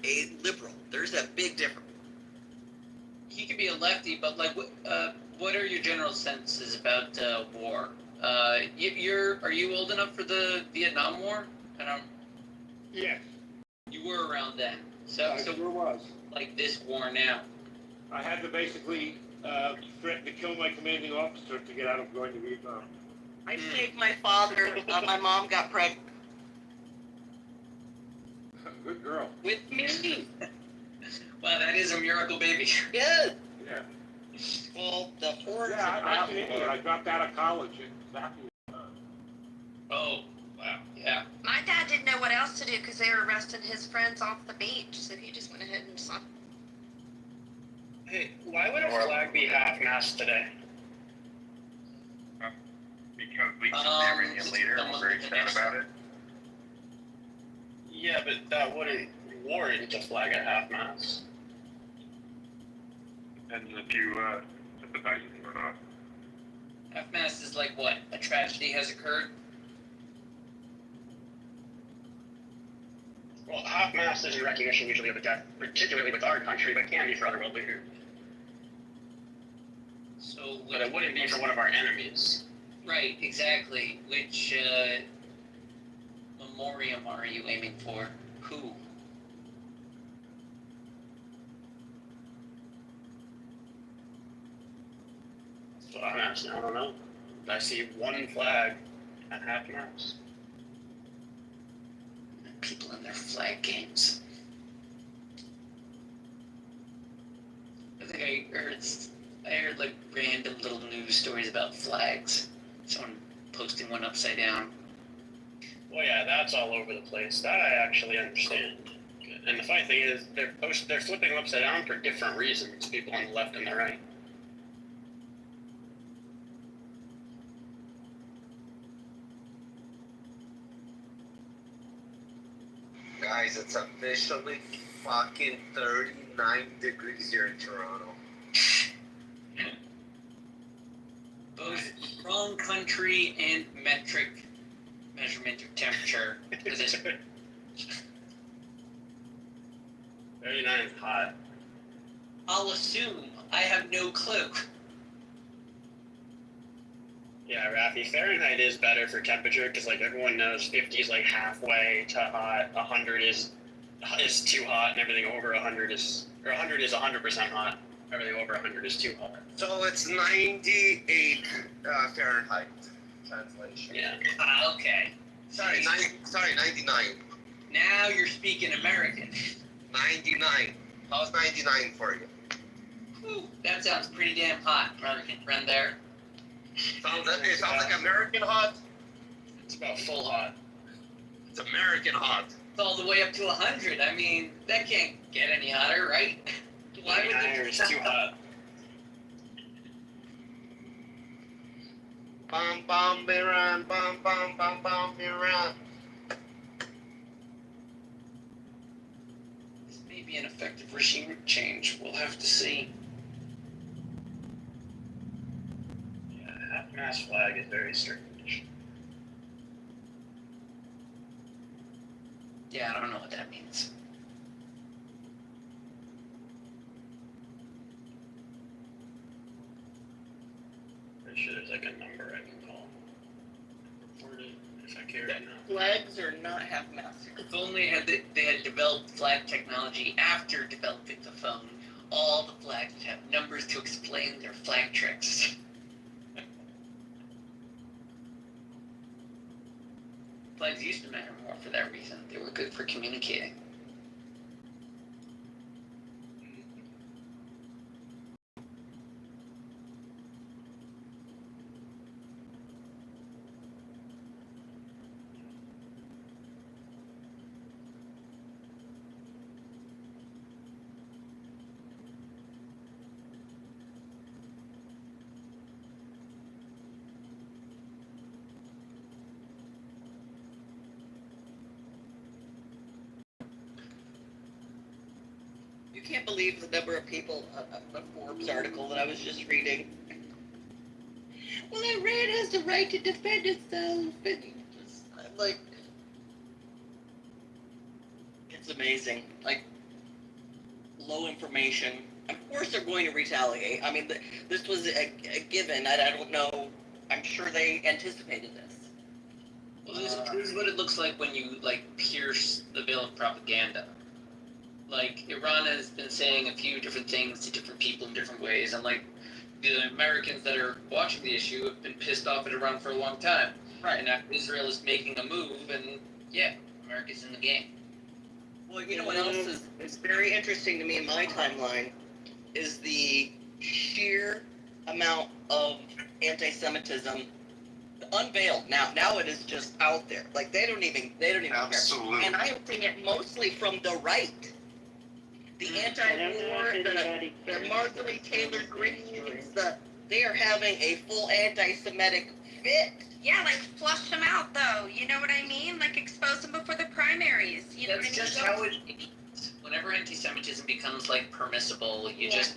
S15: liberal. There's a big difference.
S12: He could be a lefty, but like, what are your general senses about war? Are you old enough for the Vietnam War?
S13: Yes.
S12: You were around then. So
S13: sure was.
S12: Like this war now.
S13: I had to basically threaten to kill my commanding officer to get out of going to Vietnam.
S15: I saved my father. My mom got pregnant.
S13: Good girl.
S12: With me. Wow, that is a miracle baby.
S15: Good.
S13: Yeah.
S15: Well, the hordes.
S13: Yeah, I dropped out of college and exactly.
S12: Oh, wow. Yeah.
S9: My dad didn't know what else to do because they were arresting his friends off the beach, so he just went ahead and saw.
S7: Hey, why would a flag be half-mast today?
S16: Because we killed the Iranian leader and we're very sad about it.
S7: Yeah, but that wouldn't warrant a flag at half-mast.
S16: Depends if you sympathize with him or not.
S12: Half-mast is like what? A tragedy has occurred?
S14: Well, half-mast isn't recognition usually of a death, particularly with our country, but can be for other world leaders.
S12: So,
S14: But it wouldn't be for one of our enemies.
S12: right, exactly. Which memoriam are you aiming for? Who?
S14: That's what I'm asking. I don't know. I see one flag at half-mast.
S12: People in their flag games. I think I heard like random little news stories about flags. Someone posting one upside down.
S14: Well, yeah, that's all over the place. That I actually understand. And the funny thing is, they're flipping them upside down for different reasons. People on the left and the right.
S6: Guys, it's officially fucking 39 degrees here in Toronto.
S12: Both wrong country and metric measurement of temperature.
S14: 39 is hot.
S12: I'll assume. I have no clue.
S14: Yeah, Rafi, Fahrenheit is better for temperature because, like, everyone knows 50 is like halfway to hot. 100 is too hot, and everything over 100 is, or 100 is 100% hot. Everything over 100 is too hot.
S6: So it's 98 Fahrenheit translation.
S12: Yeah. Okay.
S6: Sorry, 99.
S12: Now you're speaking American.
S6: 99. How's 99 for you?
S12: Whew, that sounds pretty damn hot, American friend there.
S6: It sounds like American hot.
S14: It's about full hot.
S6: It's American hot.
S12: It's all the way up to 100. I mean, that can't get any hotter, right? Why would they?
S14: It's too hot.
S6: Bum bum be run, bum bum bum bum be run.
S12: This may be an effective regime change. We'll have to see.
S14: Yeah, half-mast flag is very strange.
S12: Yeah, I don't know what that means.
S14: Pretty sure there's like a number I can call. Report it if I care enough.
S15: Flags are not half-mast.
S12: If only they had developed flag technology after developing the phone, all the flags would have numbers to explain their flag tricks. Flags used to matter more for that reason. They were good for communicating.
S15: You can't believe the number of people, a Forbes article that I was just reading. Well, Iran has the right to defend itself, and I'm like, it's amazing. Like, low information. Of course they're going to retaliate. I mean, this was a given. I don't know. I'm sure they anticipated this.
S12: Well, this is what it looks like when you, like, pierce the veil of propaganda. Like, Iran has been saying a few different things to different people in different ways, and, like, the Americans that are watching the issue have been pissed off at Iran for a long time.
S15: Right.
S12: And now Israel is making a move, and, yeah, America's in the game.
S15: Well, you know what else is very interesting to me in my timeline is the sheer amount of anti-Semitism unveiled. Now it is just out there. Like, they don't even
S4: Absolutely.
S15: care. And I'm seeing it mostly from the right. The anti-war, the Marjorie Taylor Greens, they are having a full anti-Semitic fit.
S9: Yeah, like flush them out though. You know what I mean? Like expose them before the primaries. You know what I mean?
S12: That's just how it is. Whenever anti-Semitism becomes like permissible, you see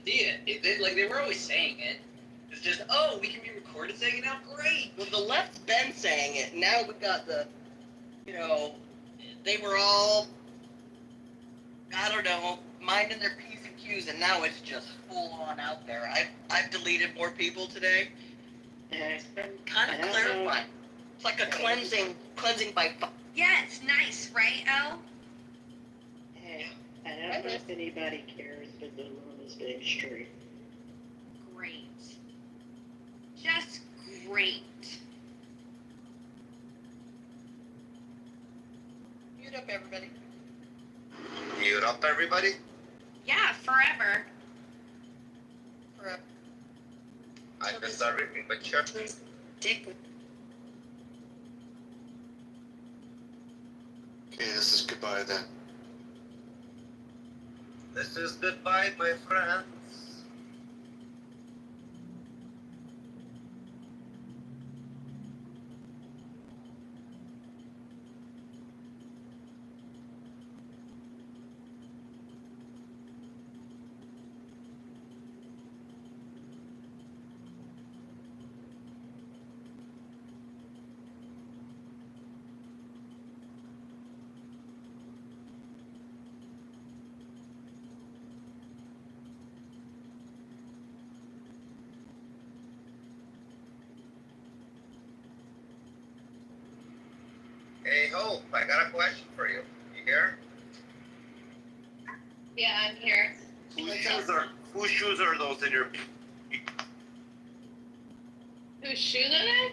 S12: it. Like they were always saying it. It's just, oh, we can be recorded saying it now. Great.
S15: Well, the left's been saying it. Now we got the, they were all, I don't know, minding their P's and Q's, and now it's just full on out there. I've deleted more people today, and it's been kind of clarifying. It's like a cleansing by fire.
S9: Yeah, it's nice, right, Elle?
S20: I don't know if anybody cares, but the room is being streamed.
S9: Great. Just great.
S15: Mute up, everybody.
S4: Mute up, everybody.
S9: Yeah, forever.
S15: Forever.
S4: I missed everything, but sure.
S9: Dick.
S13: Okay, this is goodbye then.
S4: This is goodbye, my friends. Hey, Hope, I got a question for you. You here?
S11: Yeah, I'm here.
S4: Whose shoes are those in your...
S11: Whose shoes are they?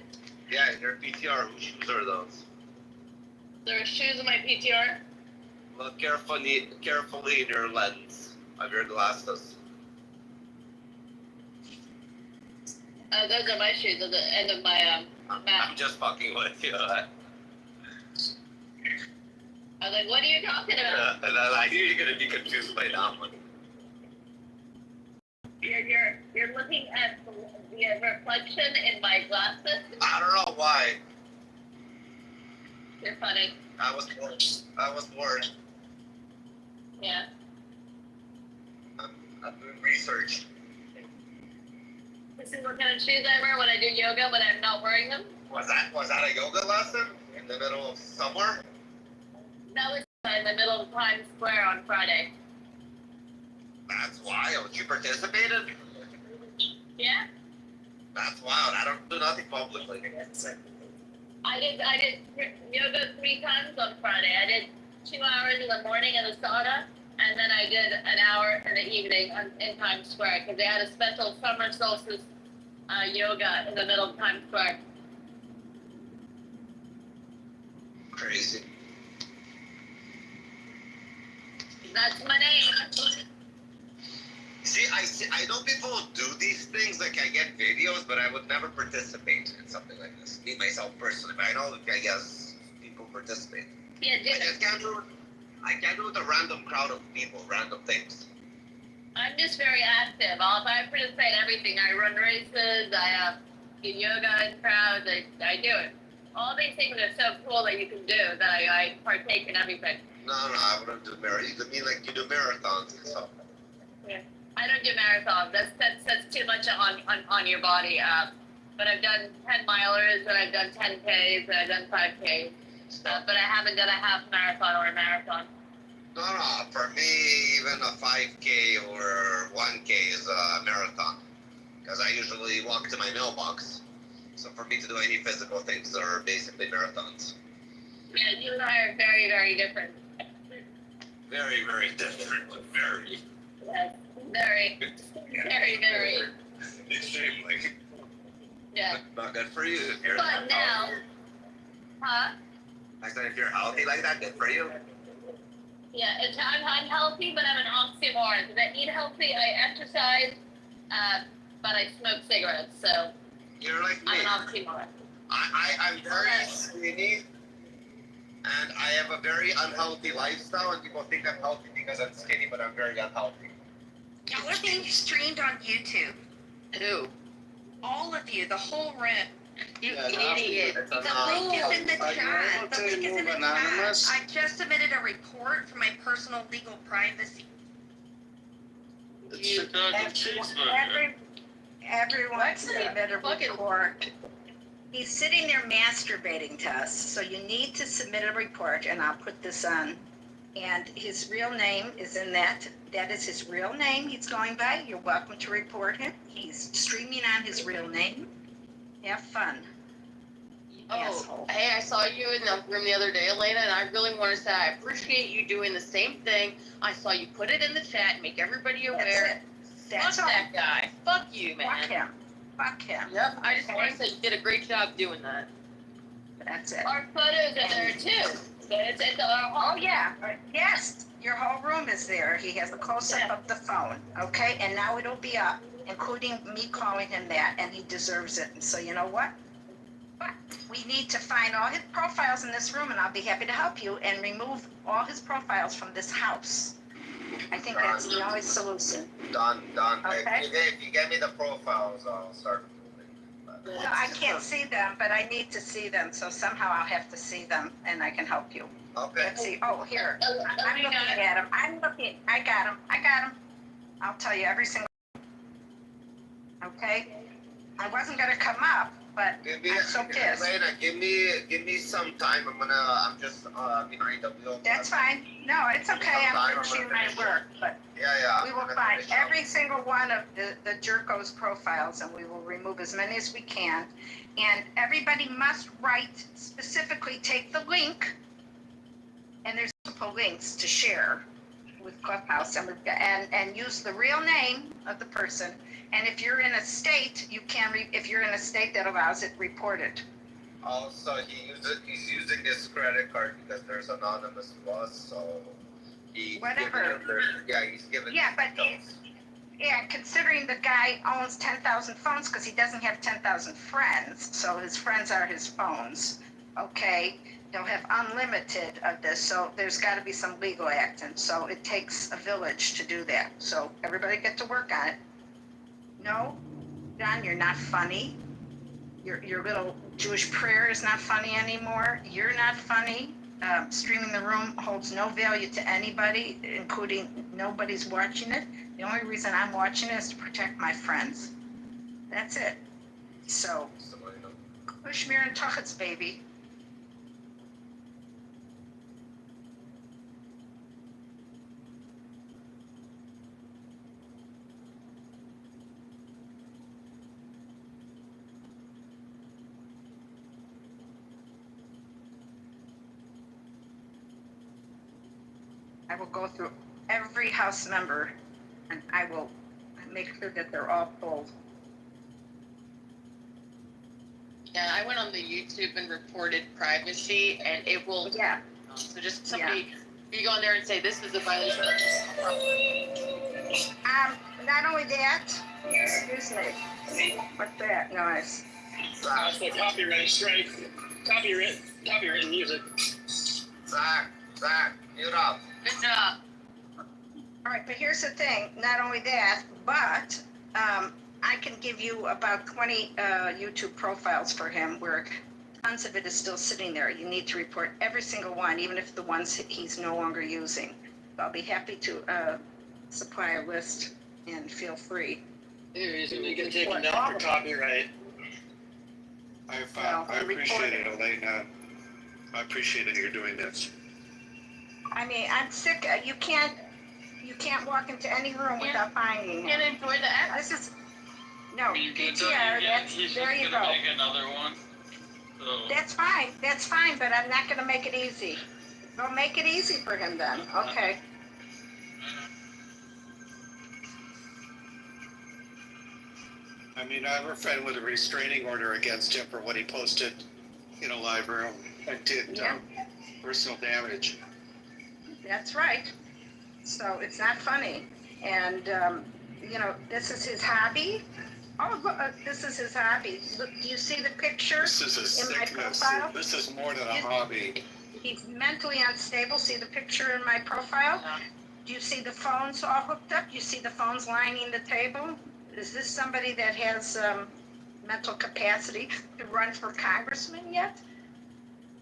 S4: Yeah, in your PTR, whose shoes are those?
S11: There are shoes in my PTR.
S4: Look carefully in your lens of your glasses.
S11: Those are my shoes at the end of my map.
S4: I'm just fucking with you.
S11: I was like, what are you talking about?
S4: I knew you were gonna be confused by that one.
S11: You're looking at the reflection in my glasses.
S4: I don't know why.
S11: You're funny.
S4: I was bored.
S11: Yeah.
S4: I'm doing research.
S11: This is what kind of shoes I wear when I do yoga when I'm not wearing them.
S4: Was that a yoga lesson in the middle of somewhere?
S11: That was in the middle of Times Square on Friday.
S4: That's wild. You participated?
S11: Yeah.
S4: That's wild. I don't do nothing publicly.
S11: I did yoga 3 times on Friday. I did 2 hours in the morning in the sauna, and then I did an hour in the evening in Times Square because they had a special summer solstice yoga in the middle of Times Square.
S4: Crazy.
S11: That's my name.
S4: See, I know people do these things, like I get videos, but I would never participate in something like this. Me, myself, personally, but I know, I guess, people participate.
S11: Yeah,
S4: I just can't do it with a random crowd of people, random things.
S11: I'm just very active. I participate in everything. I run races, I do yoga in crowds, I do it. All these things are so cool that you can do that I partake in everything.
S4: No, I wouldn't do marathons. You mean like you do marathons and stuff?
S11: Yeah. I don't do marathons. That's too much on your body. But I've done 10 milers, and I've done 10Ks, and I've done 5Ks. But I haven't done a half marathon or a marathon.
S4: No, for me, even a 5K or 1K is a marathon. Because I usually walk to my mailbox. So for me to do any physical things are basically marathons.
S11: Yeah, you and I are very, very different.
S4: Very, very different. Very.
S11: Yes, very, very, very.
S4: Extremely.
S11: Yeah.
S4: Not good for you. If you're
S11: But now, huh?
S4: I said if you're healthy like that, good for you.
S11: Yeah, I'm healthy, but I'm an oxymoron. Because I eat healthy, I exercise, but I smoke cigarettes. So
S4: you're like me.
S11: I'm an oxymoron.
S4: I'm very skinny, and I have a very unhealthy lifestyle, and people think I'm healthy because I'm skinny, but I'm very unhealthy.
S9: Y'all are being streamed on YouTube.
S15: Who?
S9: All of you, the whole room.
S15: You idiot.
S9: The link is in the chat. The link is in the chat. I just submitted a report for my personal legal privacy.
S10: Chicago cheeseburger.
S9: Everyone submitted a report.
S21: He's sitting there masturbating to us, so you need to submit a report, and I'll put this on. And his real name is in that. That is his real name he's going by. You're welcome to report him. He's streaming on his real name. Have fun.
S3: Oh,
S21: Asshole.
S3: hey, I saw you in the room the other day, Elena, and I really want to say I appreciate you doing the same thing. I saw you put it in the chat, make everybody aware.
S21: That's
S3: Fuck
S21: all.
S3: that guy. Fuck you, man.
S21: Fuck him. Fuck him.
S3: Yep, I just want to say you did a great job doing that.
S21: That's it.
S11: Our photos are there too. So it's
S21: Oh, yeah. Yes. Your whole room is there. He has a close-up of the phone. Okay? And now it'll be up, including me calling him that, and he deserves it. And so you know what? We need to find all his profiles in this room, and I'll be happy to help you, and remove all his profiles from this house. I think that's the only solution.
S6: Done.
S21: Okay.
S6: If you get me the profiles, I'll start moving.
S21: No, I can't see them, but I need to see them, so somehow I'll have to see them, and I can help you.
S6: Okay.
S21: Let's see. Oh, here. I'm looking at him. I got him. I'll tell you every single. Okay. I wasn't gonna come up, but I'm so pissed.
S6: Elena, give me some time. I'm just behind the wheel.
S21: That's fine. No, it's okay. I'm finishing my work, but
S6: Yeah.
S21: we will find every single one of the jerkos profiles, and we will remove as many as we can. And everybody must write specifically, take the link, and there's multiple links to share with Clubhouse, and use the real name of the person. And if you're in a state, you can, if you're in a state that allows it, report it.
S6: Also, he's using his credit card because there's anonymous loss, so
S21: Whatever.
S6: He's giving.
S21: Yeah, but considering the guy owns 10,000 phones because he doesn't have 10,000 friends, so his friends are his phones. Okay, they'll have unlimited of this, so there's got to be some legal action. So it takes a village to do that. So everybody get to work on it. No, John, you're not funny. Your little Jewish prayer is not funny anymore. You're not funny. Streaming the room holds no value to anybody, including nobody's watching it. The only reason I'm watching it is to protect my friends. That's it. So, Kushmir and Tuchat's baby. I will go through every House member, and I will make sure that they're all pulled.
S3: Yeah, I went on the YouTube and reported privacy, and it will.
S21: Yeah.
S3: So just somebody, you go on there and say this is a violation.
S21: Not only that. Excuse me. What's that noise?
S14: That's the copyright strike. Copyrighted music.
S6: Zach, you're up.
S3: Good job.
S21: All right, but here's the thing. Not only that, but I can give you about 20 YouTube profiles for him where tons of it is still sitting there. You need to report every single one, even if the ones he's no longer using. I'll be happy to supply a list, and feel free.
S14: He's going to get taken down for copyright.
S13: I appreciate it, Elena. I appreciate that you're doing this.
S21: I mean, I'm sick. You can't walk into any room without finding
S3: You can't enjoy the act.
S21: This is no
S10: He's
S21: PTR.
S10: just
S21: There you
S10: gonna
S21: go.
S10: make another one. So.
S21: That's fine, but I'm not going to make it easy. Go make it easy for him then. Okay.
S13: I mean, I have a friend with a restraining order against him for what he posted in a live room and did personal damage.
S21: That's right. So it's not funny. And, this is his hobby. Oh, look, this is his hobby. Look, do you see the picture
S13: This is a
S21: in my
S13: sickness.
S21: profile?
S13: This is more than a hobby.
S21: He's mentally unstable. See the picture in my profile? Do you see the phones all hooked up? Do you see the phones lining the table? Is this somebody that has mental capacity to run for congressman yet?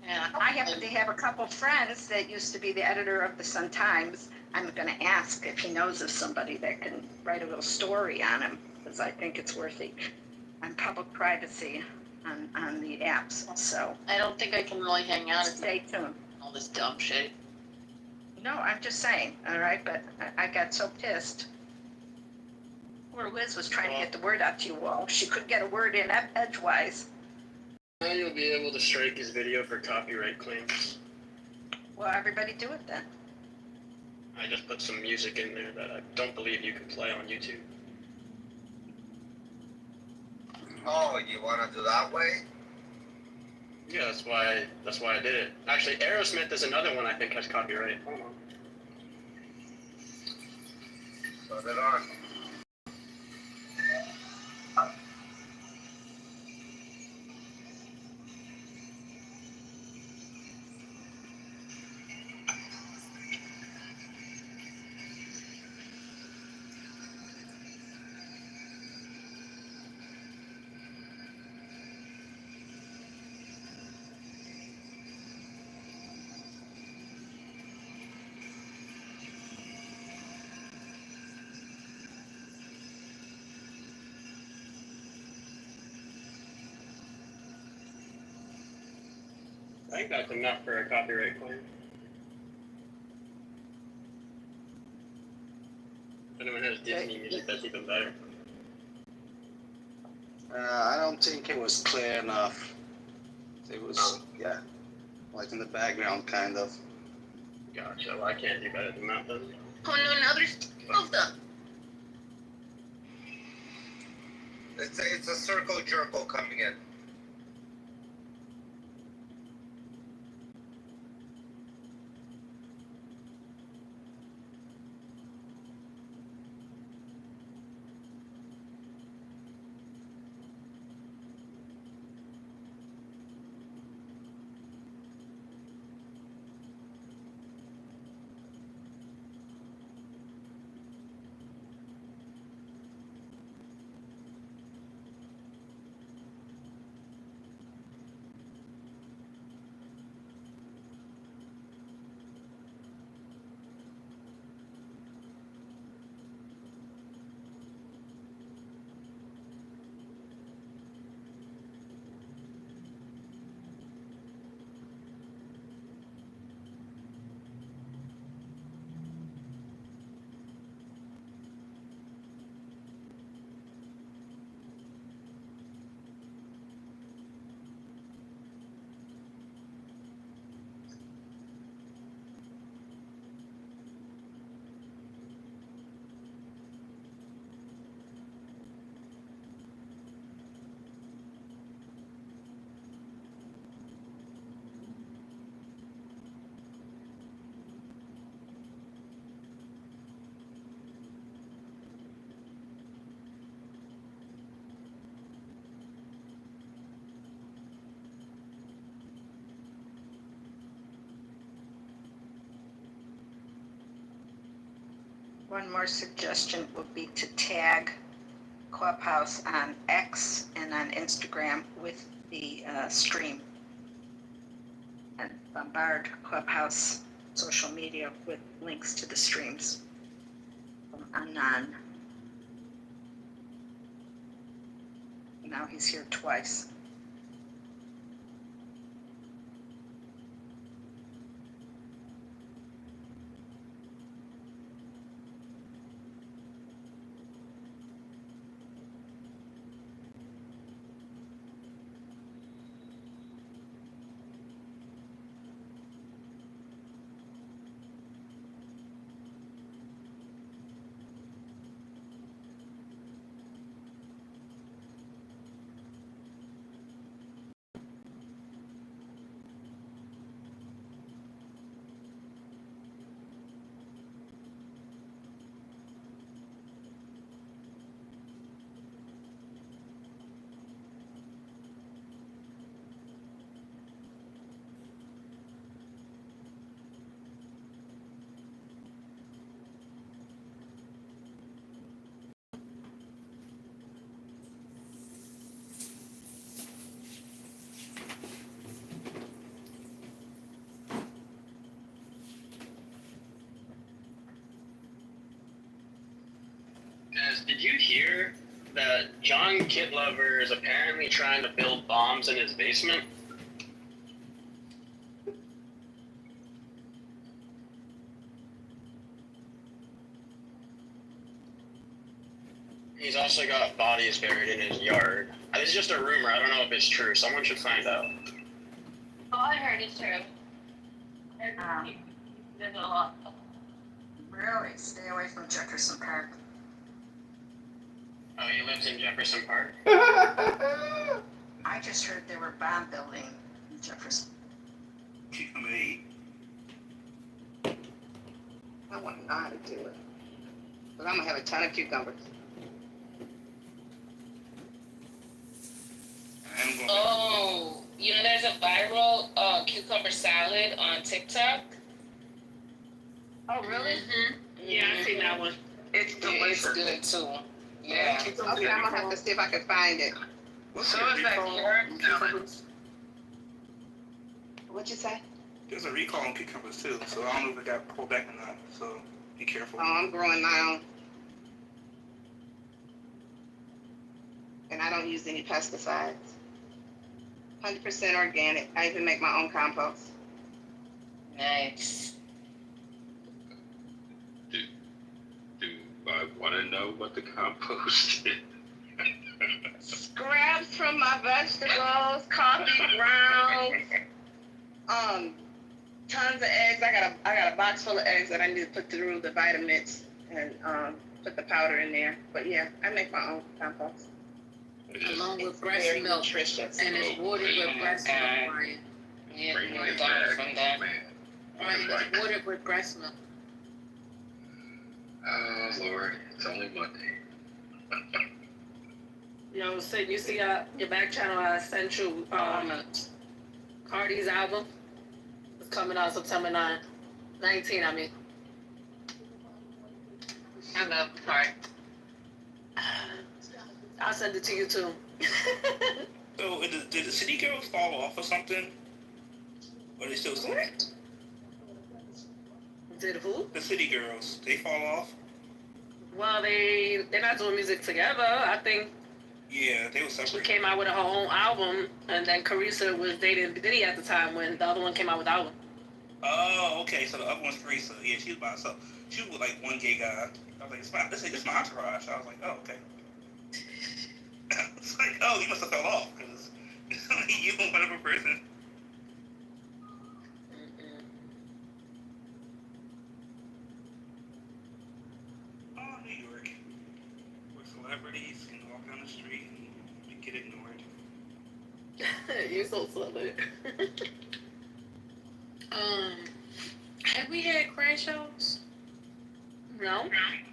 S3: Yeah.
S21: I happen to have a couple friends that used to be the editor of the Sun-Times. I'm going to ask if he knows of somebody that can write a little story on him, because I think it's worthy on public privacy. on the apps, so
S3: I don't think I can really hang out and
S21: stay tuned.
S3: all this dumb shit.
S21: No, I'm just saying, all right, but I got so pissed. Poor Liz was trying to get the word out to you all. She couldn't get a word in edgewise.
S14: Now you'll be able to strike his video for copyright claims.
S21: Well, everybody do it then.
S14: I just put some music in there that I don't believe you can play on YouTube.
S6: Oh, you want to do that way?
S14: Yeah, that's why I did it. Actually, Aerosmith is another one I think has copyright. Hold on.
S6: Put it on.
S14: I think that's enough for a copyright claim. If anyone has Disney music, that's even better.
S18: I don't think it was clear enough. It was, yeah, like in the background, kind of.
S14: Gotcha. Well, I can't do better than that, then.
S3: Oh no, now there's two of them.
S6: It's a circle jerkle coming in.
S21: One more suggestion would be to tag Clubhouse on X and on Instagram with the stream. And bombard Clubhouse social media with links to the streams from Anan. Now he's here twice.
S14: Guys, did you hear that John Kitover is apparently trying to build bombs in his basement. He's also got bodies buried in his yard. This is just a rumor. I don't know if it's true. Someone should find out.
S11: Oh, I heard it's true. There's a lot.
S21: Really? Stay away from Jefferson Park.
S14: Oh, he lives in Jefferson Park?
S21: I just heard they were bomb building in Jefferson.
S19: I want to know how to do it. But I'm going to have a ton of cucumbers.
S22: Oh, you know, there's a viral cucumber salad on TikTok.
S21: Oh, really?
S22: Mm-hmm.
S21: Yeah, I seen that one.
S19: It's delicious.
S22: It's good too. Yeah.
S19: Okay, I'm going to have to see if I can find it.
S22: So is that carrot salad?
S19: What'd you say?
S23: There's a recall on cucumbers too, so I don't know if it got pulled back or not. So be careful.
S19: Oh, I'm growing my own. And I don't use any pesticides. 100% organic. I even make my own compost.
S22: Nice.
S1: Do I want to know what the compost is?
S19: Scraps from my vegetables, coffee grounds, tons of eggs. I got a box full of eggs that I need to put through the vitamins and put the powder in there. But yeah, I make my own compost.
S22: Along with breast
S19: very
S22: milk.
S19: nutritious.
S22: And it's watered with breast milk, Brian. Yeah, you want to buy it from that. Brian, it's watered with breast milk.
S1: Oh, Lord. It's only Monday.
S24: Yo, Sid, you see your back channel, I sent you Cardi's album. It's coming out September 19, I mean.
S22: I love Card.
S24: I'll send it to you too.
S23: So did the city girls fall off or something? Or are they still singing?
S24: Did who?
S23: The city girls. They fall off?
S24: Well, they're not doing music together. I think
S23: Yeah, they were
S24: she
S23: separate.
S24: came out with her own album, and then Carissa was dating Diddy at the time when the other one came out with the album.
S23: Oh, okay. So the other one's Teresa. Yeah, she was by herself. She was with like one gay guy. I was like, it's my entourage. I was like, oh, okay. It's like, oh, you must have fell off because you and one other person. Oh, New York, where celebrities can walk down the street and get ignored.
S24: You're so silly.
S22: Have we had crash outs?
S24: No.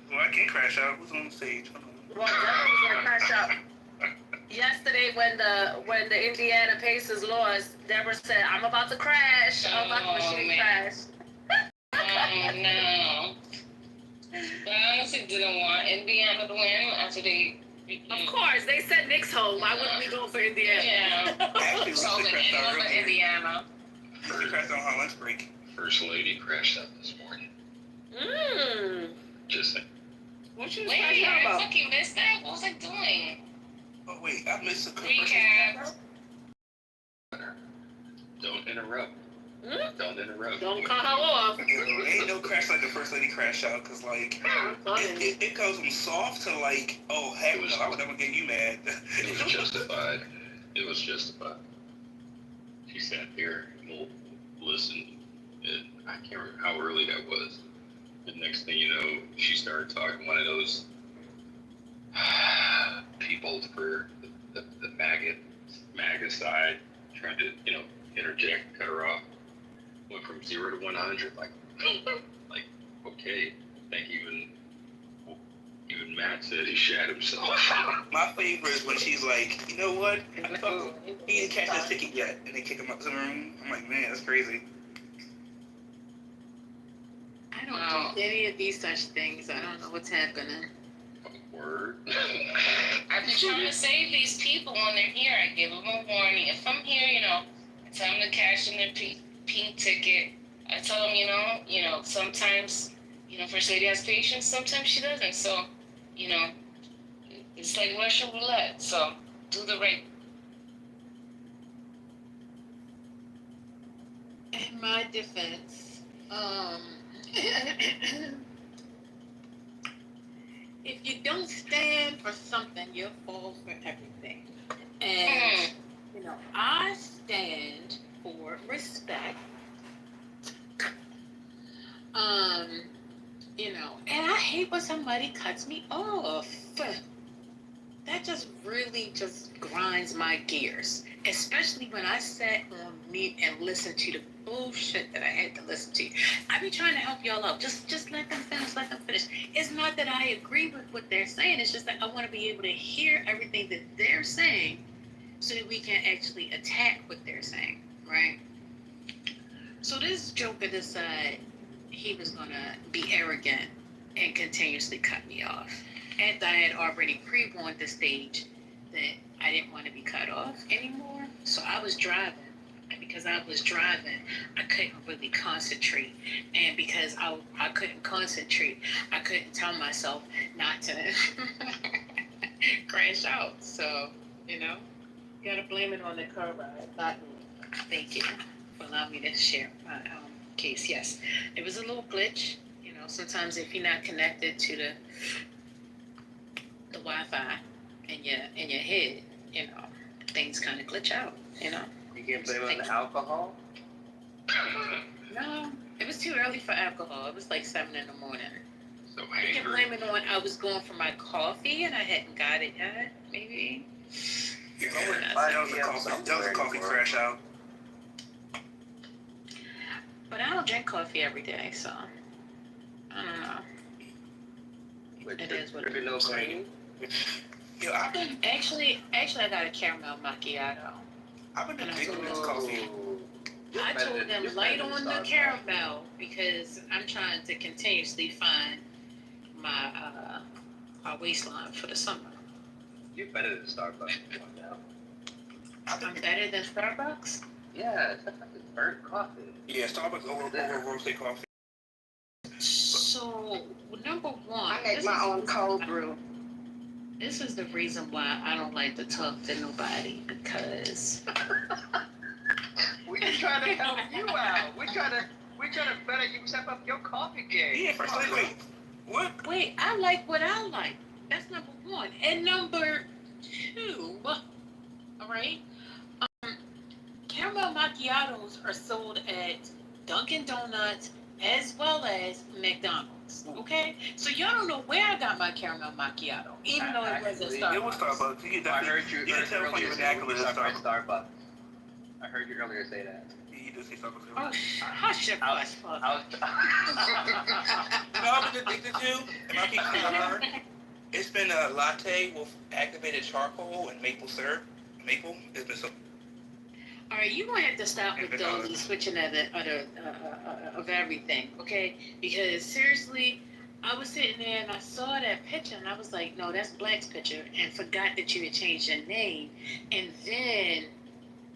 S23: Well, I can crash out. Who's on the stage? Hold on.
S24: Well, Deborah was gonna crash out. Yesterday, when the Indiana Pacers lost, Deborah said, "I'm about to crash." She didn't crash.
S22: Oh no. But I honestly didn't want Indiana to win after they.
S24: Of course, they sent Knicks home. Why wouldn't we go for Indiana?
S22: Yeah.
S23: Actually,
S22: So
S23: Lisa
S22: the
S23: crashed out
S22: England,
S23: earlier.
S22: Indiana.
S23: She crashed on her lunch break.
S1: First lady crashed out this morning. Just saying.
S24: What you
S22: Wait,
S24: crashing out
S22: I
S24: about?
S22: fucking missed that. What was I doing?
S23: Oh wait, I missed a
S22: Recap.
S1: Don't interrupt. Don't interrupt.
S24: Don't cut her off.
S23: Ain't no crash like the first lady crash out, cause like it goes from soft to like, oh heck no, I would never get you mad.
S1: It was justified. It was justified. She sat there and listened, and I can't remember how early that was. The next thing you know, she started talking one of those people for the MAGA side, trying to, interject, cut her off. Went from 0 to 100, like, okay. I think even Matt said he shat himself.
S23: My favorite is when she's like, you know what? I thought he didn't catch his ticket yet, and they kick him up to the room. I'm like, man, that's crazy.
S22: I don't do any of these such things. I don't know what's happening.
S1: Word.
S22: I've been trying to save these people when they're here. I give them a warning. If I'm here, I tell them to cash in their pink ticket. I tell them, sometimes, First Lady has patience. Sometimes she doesn't. So, It's like Russian roulette. So do the right.
S24: In my defense, if you don't stand for something, you'll fall for everything. And, you know, I stand for respect. You know, and I hate when somebody cuts me off. That just really just grinds my gears. Especially when I sat on mute and listened to the bullshit that I had to listen to. I be trying to help y'all out. Just let them finish. It's not that I agree with what they're saying. It's just that I want to be able to hear everything that they're saying so that we can actually attack what they're saying, right? So this joker decided he was going to be arrogant and continuously cut me off. After I had already pre-warned the stage that I didn't want to be cut off anymore. So I was driving. And because I was driving, I couldn't really concentrate. And because I couldn't concentrate, I couldn't tell myself not to crash out. So, you know, you gotta blame it on the car ride, not me. Thank you for allowing me to share my case. Yes, it was a little glitch. You know, sometimes if you're not connected to the Wi-Fi in your head, you know, things kind of glitch out, you know.
S18: You can't blame it on the alcohol?
S24: No, it was too early for alcohol. It was like 7 in the morning.
S1: So
S24: You can blame it on I was going for my coffee and I hadn't got it yet, maybe.
S23: Yeah, that was a coffee crash out.
S24: But I don't drink coffee every day, so I don't know.
S18: But
S24: It is what it
S18: no
S24: is.
S18: brain?
S23: Yo, I've been
S24: Actually, I got a caramel macchiato.
S23: been addicted to this coffee.
S24: I told them light on the caramel because I'm trying to continuously find my waistline for the summer.
S18: You're better than Starbucks now.
S24: I'm better than Starbucks?
S18: Yeah, Starbucks is burnt coffee.
S23: Yeah, Starbucks over roasted coffee.
S24: So, number one,
S19: I make my own cold brew.
S24: This is the reason why I don't like to talk to nobody, because
S7: We just trying to help you out. We trying to better you step up your coffee game.
S23: Yeah, wait. What?
S24: Wait, I like what I like. That's number one. And number two, all right, caramel macchiatos are sold at Dunkin' Donuts as well as McDonald's. Okay, so y'all don't know where I got my caramel macchiato, even though it was at Starbucks.
S23: It was Starbucks.
S18: I heard you
S23: can tell from your vernacular it's
S18: Starbucks. I heard you earlier say that.
S23: You do say Starbucks.
S24: Oh, hush your fuss.
S23: You know I've been addicted to, and I keep her. It's been a latte with activated charcoal and maple syrup. Maple has been so.
S24: All right, you're going to have to stop with all the switching of everything, okay? Because seriously, I was sitting there and I saw that picture and I was like, no, that's Black's picture, and forgot that you had changed your name. And then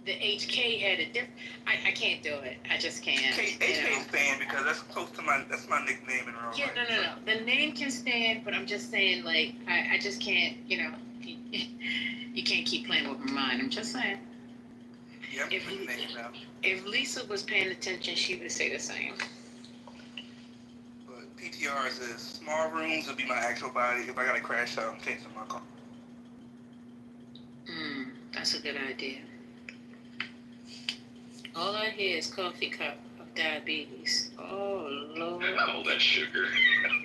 S24: the HK had a different. I can't do it. I just can't.
S23: HK stand because that's close to my nickname in real life.
S24: Yeah, no. The name can stand, but I'm just saying, like, I just can't, you know, you can't keep playing with my mind. I'm just saying.
S23: Yeah, I'm name now.
S24: If Lisa was paying attention, she would say the same.
S23: But PTRs is small rooms would be my actual body. If I gotta crash out, I'm changing my car.
S24: That's a good idea. All I hear is coffee cup of diabetes. Oh, Lord.
S1: All that sugar.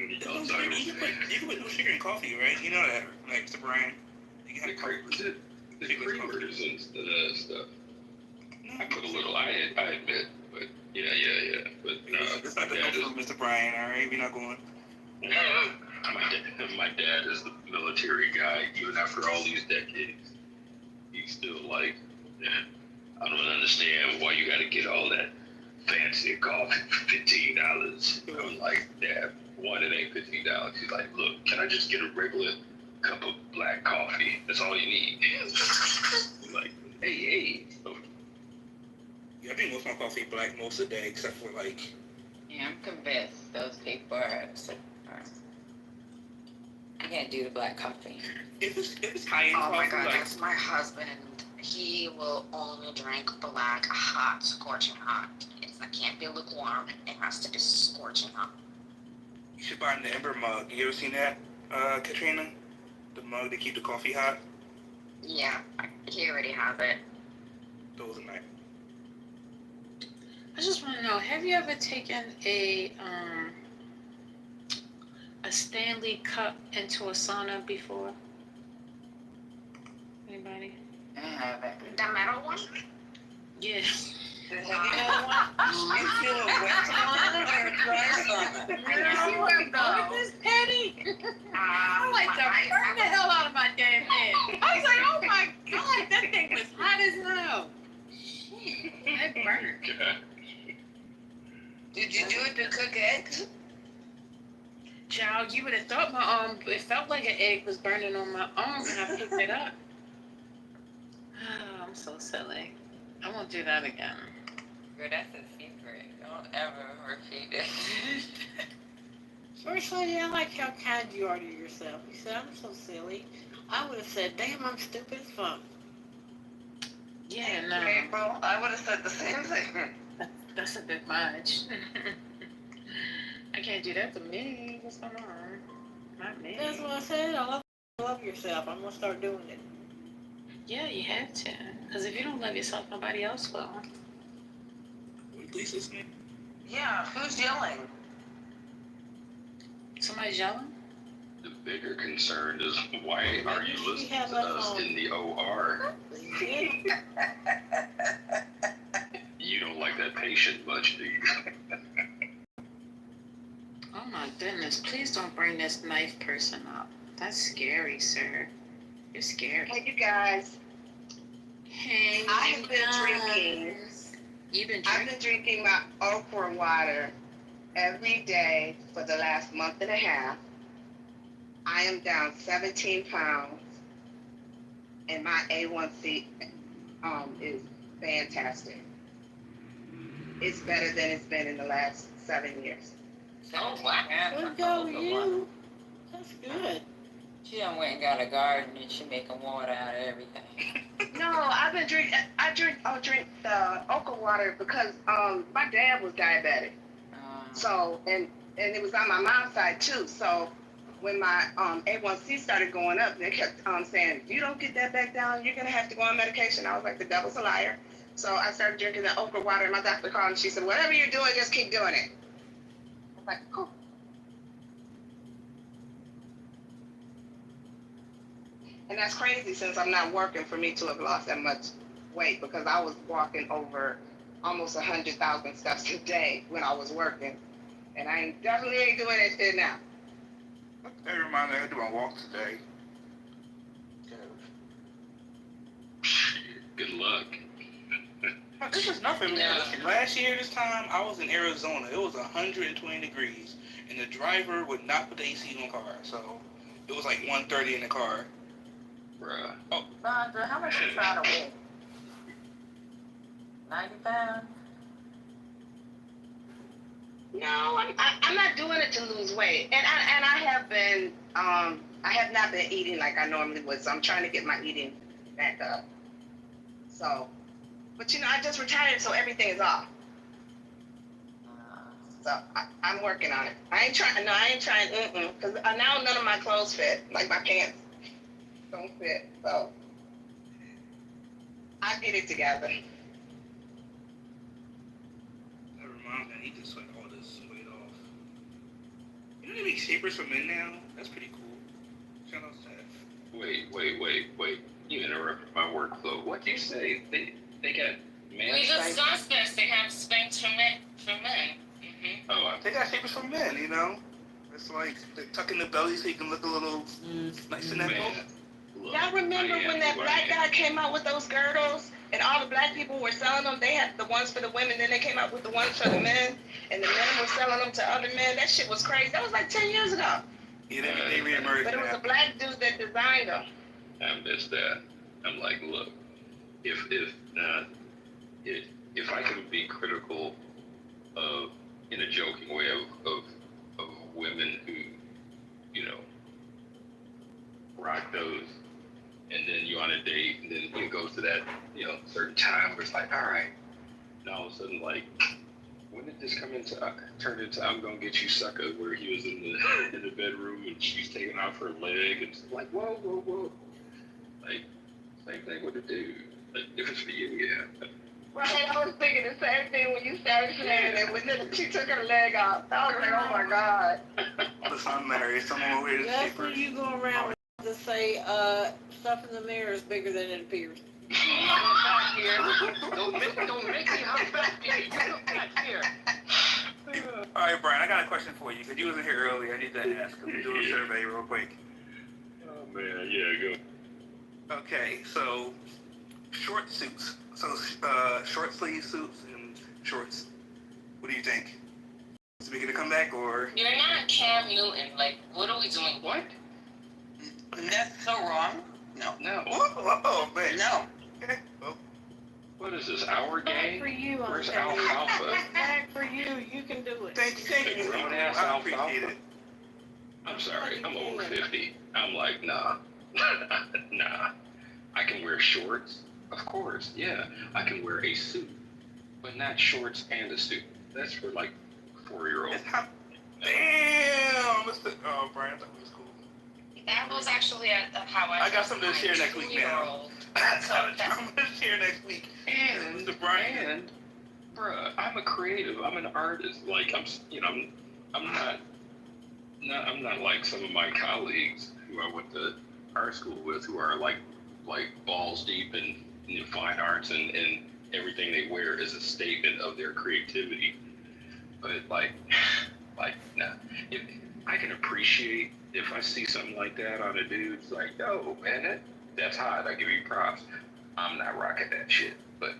S23: You can put no sugar in coffee, right? You know that, like Mr. Brian. You can have
S1: The creamers and stuff. I put a little, I admit, but yeah. But
S23: it's not the no Mr. Brian, all right? We're not going.
S1: My dad is the military guy. Even after all these decades, he's still like, I don't understand why you got to get all that fancy coffee for $15. I'm like, Dad, one, it ain't $15. He's like, look, can I just get a regular cup of black coffee? That's all you need. I'm like, hey.
S23: Yeah, I think most of my coffee black most of the day, except for like.
S2: Yeah, I'm convinced those people are upset. I can't do the black coffee.
S23: If it's cayenne
S2: Oh my
S23: coffee,
S2: god,
S23: like
S2: that's my husband. He will only drink black hot, scorching hot. It can't be lukewarm. It has to be scorching hot.
S23: you should buy the Ember mug. You ever seen that, Katrina? The mug to keep the coffee hot.
S2: Yeah, he already has it.
S23: Those are nice.
S24: I just want to know, have you ever taken a Stanley cup into a sauna before? Anybody?
S2: I haven't. The metal one?
S24: Yes.
S15: Have you had one? You feel a wet sauna or a dry sauna?
S24: You were going this petty. I like to burn the hell out of my damn head. I was like, oh my god, that thing was hot as hell. It burned.
S2: Did you do it to cook eggs?
S24: Child, you would have thought my arm, it felt like an egg was burning on my arm when I picked it up. Oh, I'm so silly. I won't do that again.
S2: Girl, that's a secret. Don't ever repeat it.
S5: First lady, I like how kind you are to yourself. You said, I'm so silly. I would have said, damn, I'm stupid as fuck.
S24: Yeah, no.
S15: April, I would have said the same thing.
S24: That's a bit much. I can't do that to me. What's going on? Not me.
S5: That's what I said. I love yourself. I'm going to start doing it.
S24: Yeah, you have to. Because if you don't love yourself, nobody else will.
S23: Lisa's name?
S15: Yeah, who's yelling?
S24: Somebody's yelling?
S1: The bigger concern is why are you listening to us in the OR? You don't like that patient much, do you?
S24: Oh my goodness, please don't bring this knife person up. That's scary, sir. You're scary.
S19: Hey, you guys.
S24: Hey,
S19: I have been drinking. I've been drinking my okra water every day for the last month and a half. I am down 17 pounds, and my A1C is fantastic. It's better than it's been in the last 7 years.
S2: Oh, wow.
S5: Good go, you. That's good.
S2: She done went and got a garden and she making water out of everything.
S19: No, I've been drink the okra water because my dad was diabetic. So and it was on my mom's side too. So when my A1C started going up, they kept saying, if you don't get that back down, you're gonna have to go on medication. I was like, the devil's a liar. So I started drinking the okra water, and my doctor called and she said, whatever you're doing, just keep doing it. I was like, cool. And that's crazy since I'm not working for me to have lost that much weight because I was walking over almost 100,000 steps a day when I was working. And I definitely ain't doing that shit now.
S23: That reminds me, I do my walk today.
S1: Good luck.
S23: This is nothing, man. Last year, this time, I was in Arizona. It was 120 degrees, and the driver would not put the AC on the car. So it was like 130 in the car.
S1: Bruh.
S23: Oh.
S2: Sandra, how much you trying to weigh? 90 pounds?
S19: No, I'm not doing it to lose weight. And I have been, I have not been eating like I normally would. So I'm trying to get my eating back up. So, but you know, I just retired, so everything is off. So I'm working on it. I ain't trying, because now none of my clothes fit, like my pants don't fit. So I'll get it together.
S23: That reminds me, I need to sweat all this weight off. You know they make shapers for men now? That's pretty cool. Shout out to that.
S1: Wait. You interrupted my workflow. What do you say? They got men
S22: We
S1: spanks?
S22: discussed this. They have spanks for men. Mm-hmm.
S1: Oh,
S23: They got shapers for men, you know? It's like they tuck in the belly so you can look a little nice and that.
S19: Y'all remember when that black guy came out with those girdles and all the black people were selling them? They had the ones for the women, then they came out with the ones for the men, and the men were selling them to other men. That shit was crazy. That was like 10 years ago.
S23: Yeah, they reemerged.
S19: But it was a black dude that designed them.
S1: I missed that. I'm like, look, if I can be critical of, in a joking way, of women who, you know, on a date, and then it goes to that, certain time where it's like, all right. And all of a sudden, like, when did this turn into I'm gonna get you sucker, where he was in the bedroom and she's taking off her leg, and it's like, whoa. Like, same thing with the dude. Like, if it's for you, yeah.
S19: Right, I was thinking the same thing when you started saying it. When she took her leg off, I was like, oh my God.
S23: Listen, I'm married. Someone over here is
S5: That's
S23: cheaper.
S5: when you go around to say, stuff in the mirror is bigger than it appears.
S1: Don't make me hop back here. You come back here.
S23: All right, Brian, I got a question for you, because you wasn't here earlier. I need to ask. Let me do a survey real quick.
S1: Oh, man, yeah, go.
S23: Okay, so short suits. So short sleeve suits and shorts. What do you think? Is we gonna come back or?
S22: You're not Cam Newton. Like, what are we doing?
S1: What?
S15: That's so wrong. No.
S23: Oh, man.
S15: No.
S23: Okay. Well,
S1: What is this, our game?
S5: For you,
S1: Where's
S5: I'm telling you.
S1: alfalfa?
S5: Back for you. You can do it.
S23: thank you.
S1: Grown ass
S23: I appreciate
S1: alfalfa.
S23: it.
S1: I'm sorry, I'm over 50. I'm like, nah. Nah. I can wear shorts, of course, yeah. I can wear a suit, but not shorts and a suit. That's for like 4-year-olds.
S23: Damn, Mr. Oh, Brian, that was cool.
S2: That was actually how
S23: I got something to share next week now. I'm gonna share next week.
S1: And
S23: Mr. Brian.
S1: And, bruh, I'm a creative. I'm an artist. Like I'm not like some of my colleagues who I went to art school with, who are like balls deep in fine arts, and everything they wear is a statement of their creativity. But like nah. If I can appreciate if I see something like that on a dude, it's like, yo, man, that's hot. I give you props. I'm not rocking that shit, but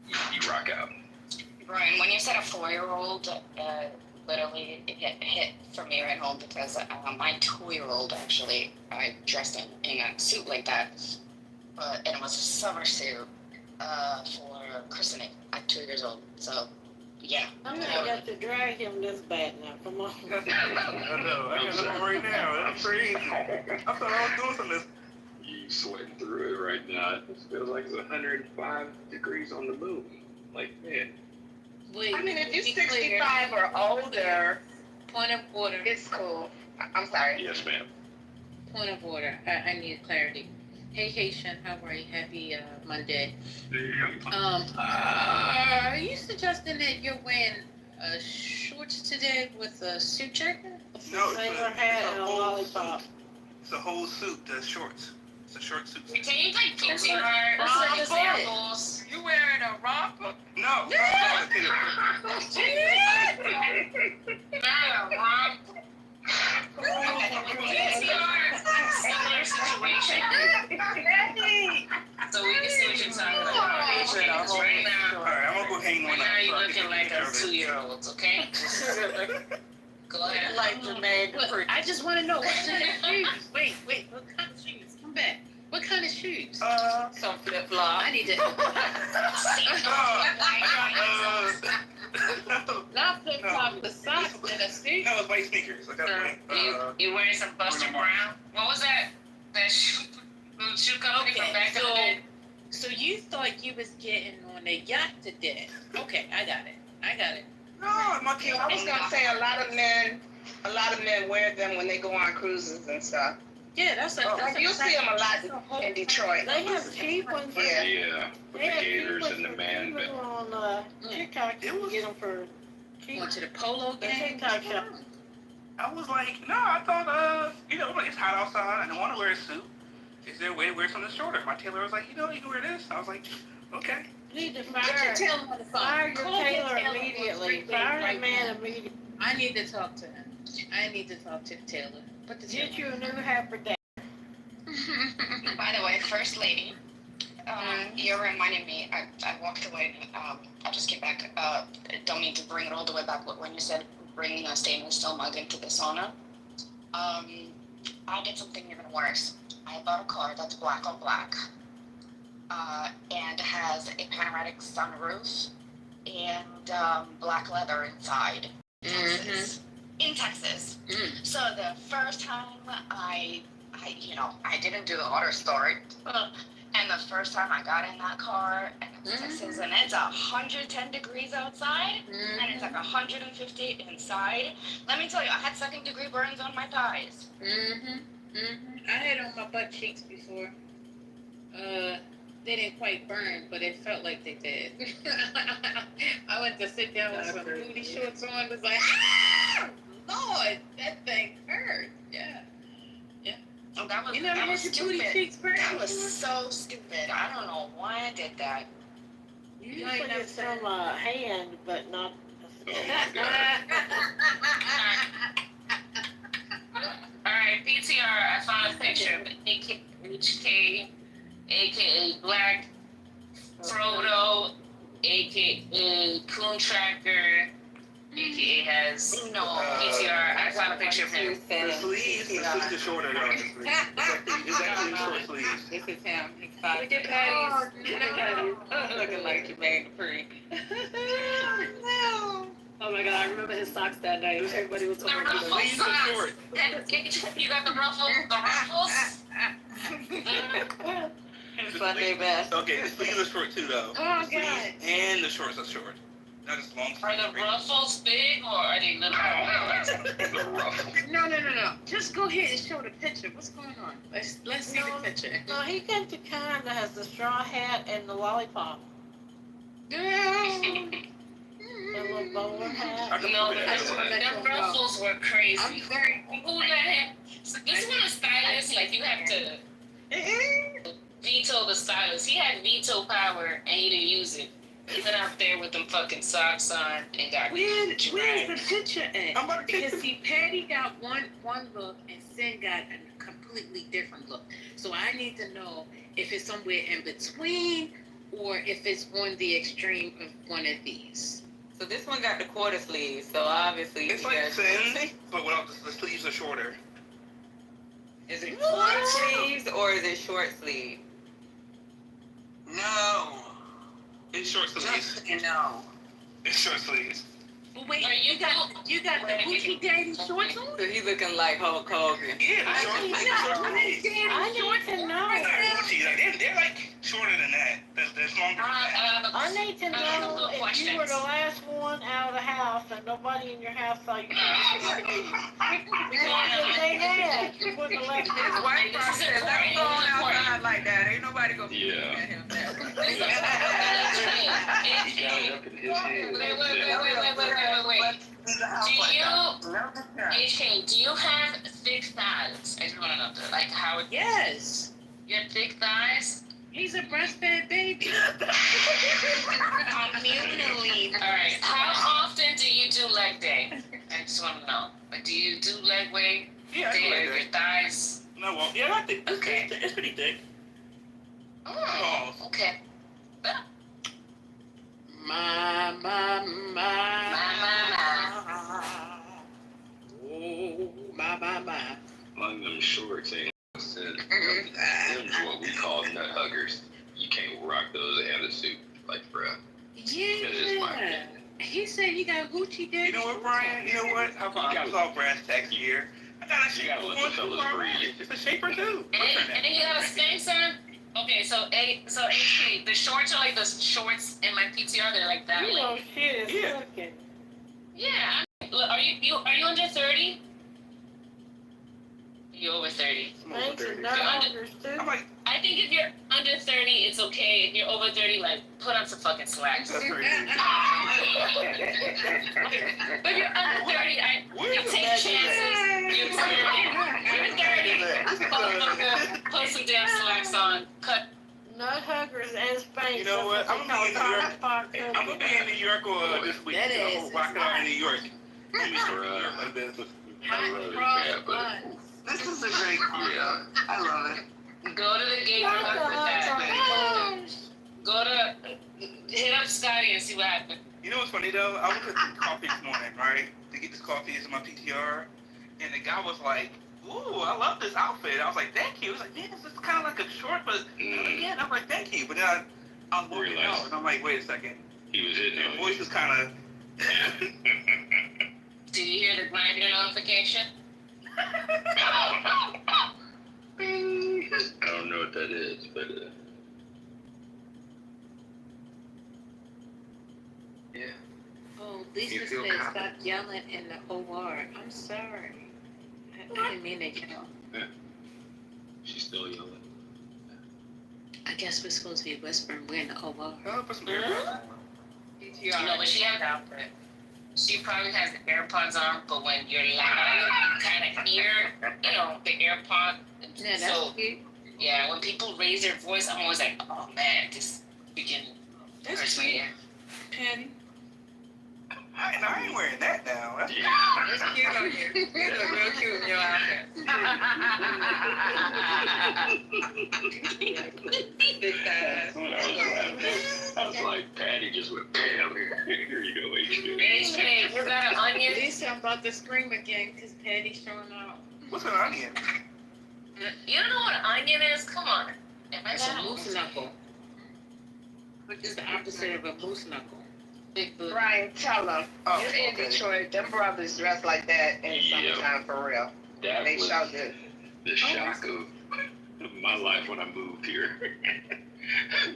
S1: you rock out.
S2: Brian, when you said a 4-year-old, literally it hit for me right home because my 2-year-old actually, I dressed in a suit like that, and it was a summer suit for christening at 2 years old. So, yeah.
S5: I'm gonna get to drag him this bad now. Come on.
S23: I know. I got something right now. That's crazy. I thought I was doing something.
S1: You sweating through it right now. It feels like it's 105 degrees on the moon. Like, man.
S24: Wait,
S19: I mean, if you're
S24: be
S19: 65 or older,
S24: point of order.
S19: it's cool. I'm sorry.
S1: Yes, ma'am.
S24: Point of order. I need clarity. Hey, Haitian, how are you? Happy Monday. Are you suggesting that you're wearing shorts today with a suit jacket?
S23: No,
S5: Sailor hat and a lollipop.
S23: It's a whole suit that's shorts. It's a short suit.
S22: Can you like
S24: That's
S22: PTR
S24: what
S22: some
S24: I said.
S22: examples?
S3: You wearing a romper?
S23: No.
S22: Not a romp. Similar situation. So we can see what you're talking about. Right now,
S23: Alright, I'm gonna go hang on
S22: right now
S23: that.
S22: you're looking like a 2-year-old, okay? Go ahead.
S5: Like Jermaine
S24: What, I just want to know what's in the shoes. Wait, what kind of shoes? Come back. What kind of shoes?
S5: Some flip flop.
S24: I need to. Not flip flop, the socks and a suit.
S23: No, it's white sneakers. I got white.
S22: You wearing some Buster Brown? What was that? That shoe company from back in the day?
S24: So you thought you was getting on a yacht today? Okay, I got it.
S23: No, my kid.
S19: I was gonna say a lot of men wear them when they go on cruises and stuff.
S24: Yeah, that's
S19: You'll see them a lot in Detroit.
S5: They have cheap ones.
S19: Yeah.
S1: Yeah, with the gators and the man belt.
S5: On TikTok, you can get them for cheap.
S24: Went to the polo
S5: The
S24: game.
S5: TikTok shop.
S23: I was like, no, I thought, it's hot outside. I don't want to wear a suit. Is there a way to wear something shorter? My tailor was like, you can wear this. I was like, okay.
S5: You need to
S24: Get your tailor on the phone.
S5: fire your
S24: Call your
S5: tailor
S24: tailor
S5: immediately.
S24: right
S5: Fire
S24: now.
S5: the man immediately.
S24: I need to talk to him. I need to talk to the tailor. Put the
S5: Get you
S24: tailor.
S5: a new hat for that.
S2: By the way, First Lady, you reminded me, I walked away, I just came back, don't mean to bring it all the way back, but when you said bringing a stainless steel mug into the sauna, I did something even worse. I bought a car that's black on black, and has a panoramic sunroof, and black leather inside. In Texas. So the first time I I didn't do the auto start. And the first time I got in that car, and this is, and it's 110 degrees outside, and it's like 150 inside. Let me tell you, I had second-degree burns on my thighs.
S24: I had it on my butt cheeks before. They didn't quite burn, but it felt like they did. I went to sit down with some booty shorts on. It was like, Lord, that thing hurt. Yeah.
S2: Oh, that was,
S24: you never had your booty cheeks burn?
S2: That was so stupid. I don't know why I did that.
S5: You put it from a hand, but not.
S22: Alright, PTR, I found a picture of HK, aka Black Frodo, aka Coon Tracker, aka has PTR. I found a picture of him.
S23: The sleeves are shorter though. It's actually short sleeves.
S24: This is him. He's 5. Look at Patty's. Looking like Jermaine Dupri.
S11: Oh my god, I remember his socks that night. Everybody was talking about
S22: The ruffles socks. You got the ruffles?
S23: Sunday best. Okay, the sleeves are short too though.
S24: Oh,
S23: the sleeves and the shorts are short. Not just long sleeves.
S22: Are the ruffles big or are they little?
S23: The ruffles.
S24: No. Just go ahead and show the picture. What's going on? Let's see the picture.
S5: No, he got the kind that has the straw hat and the lollipop. The little bowler hat.
S22: No, the ruffles were crazy. Who let him? So this one is stylist. Like you have to veto the stylist. He had veto power and he didn't use it. He went out there with them fucking socks on and got
S24: Where's the picture at? Because see, Patty got one look and Sin got a completely different look. So I need to know if it's somewhere in between or if it's on the extreme of one of these.
S8: So this one got the quarter sleeves, so obviously
S23: it's like thin, but without the sleeves are shorter.
S8: Is it short sleeves or is it short sleeve?
S23: No. It's short sleeves.
S8: No.
S23: It's short sleeves.
S24: But wait, you got the Gucci Daddy shorts on?
S8: So he's looking like Hulk Hogan.
S23: Yeah, the short sleeves.
S5: I need to know.
S23: They're like shorter than that. They're longer than that.
S5: I need to know if you were the last one out of the house and nobody in your house saw you. Because if they had, you wouldn't have left
S8: His wife probably said, "Let him go on outside like that. Ain't nobody gonna be looking at him now."
S1: He got it up in his head.
S22: Wait. Do you have thick thighs? I just want to know, like how?
S24: Yes.
S22: You have thick thighs?
S24: He's a breastfed baby.
S2: Communally.
S22: All right. How often do you do leg day? I just want to know. Like, do you do leg day?
S23: Yeah, I do leg day.
S22: Your thighs?
S23: No, well, yeah, I think
S22: okay.
S23: It's pretty thick.
S22: Oh, okay.
S24: My. Oh, my.
S1: Among them shorts, ain't said them's what we call nut huggers. You can't rock those and a suit, like, bruh.
S24: Yeah. He said he got Gucci Daddy.
S23: You know what, Brian? You know what? I was all brass tacks here. I got a shaper.
S1: You gotta let the fellas breathe.
S23: It's a shaper too.
S22: And you got a Spencer? Okay, so HP, the shorts are like the shorts in my PTR. They're like that.
S5: You know, shit is looking.
S22: Yeah. Are you under 30? You're over 30.
S5: Thanks, and nut huggers too.
S22: I think if you're under 30, it's okay. If you're over 30, like, put on some fucking slacks. But if you're under 30, you take chances. You're 30. Put some damn slacks on. Cut.
S5: Nut huggers and Spanx.
S23: You know what? I'm gonna be in New York this week. I'm gonna rock out in New York. I'm gonna start in New York like this.
S8: This is a great call.
S1: Yeah.
S8: I love it.
S22: Go to the gate. Go to hit up Scotty and see what happens.
S23: You know what's funny though? I went to coffee this morning, right? To get this coffee is in my PTR, and the guy was like, "Ooh, I love this outfit." I was like, "Thank you." He was like, "Man, this is kind of like a short, but yeah." And I'm like, "Thank you." But then I'm walking out, and I'm like, "Wait a second."
S1: He was hitting
S23: Your voice is kind of.
S22: Did you hear the grinder notification?
S24: stop yelling in the OR. I'm sorry. I didn't mean to yell.
S1: Yeah. She's still yelling.
S24: I guess we're supposed to be whispering. We're in the OR.
S23: Put some AirPods
S2: You know what she had out there? She probably has the AirPods on, but when you're loud, you kind of hear, you know, the AirPod.
S24: Yeah, that's
S2: So,
S24: cute.
S2: yeah, when people raise their voice, I'm always like, oh man, this freaking hurts my ear.
S24: Patty.
S23: I ain't wearing that now. That's
S8: It's cute on you. You look real cute in your outfit. Big thighs.
S1: I was like, Patty just went, bam, here you go, HQ.
S2: HK, you got an onion?
S24: Lisa, I'm about to scream again because Patty's showing out.
S23: What's an onion?
S2: You don't know what an onion is? Come on.
S24: It's a moose knuckle. Which is the opposite of a moose knuckle. Big booty.
S19: Brian, tell them.
S23: Oh,
S19: You're in
S23: okay.
S19: Detroit. Them brothers dress like that in
S1: Yeah.
S19: summertime for real.
S1: That
S19: They
S1: was
S19: show good.
S1: the shock of my life when I moved here.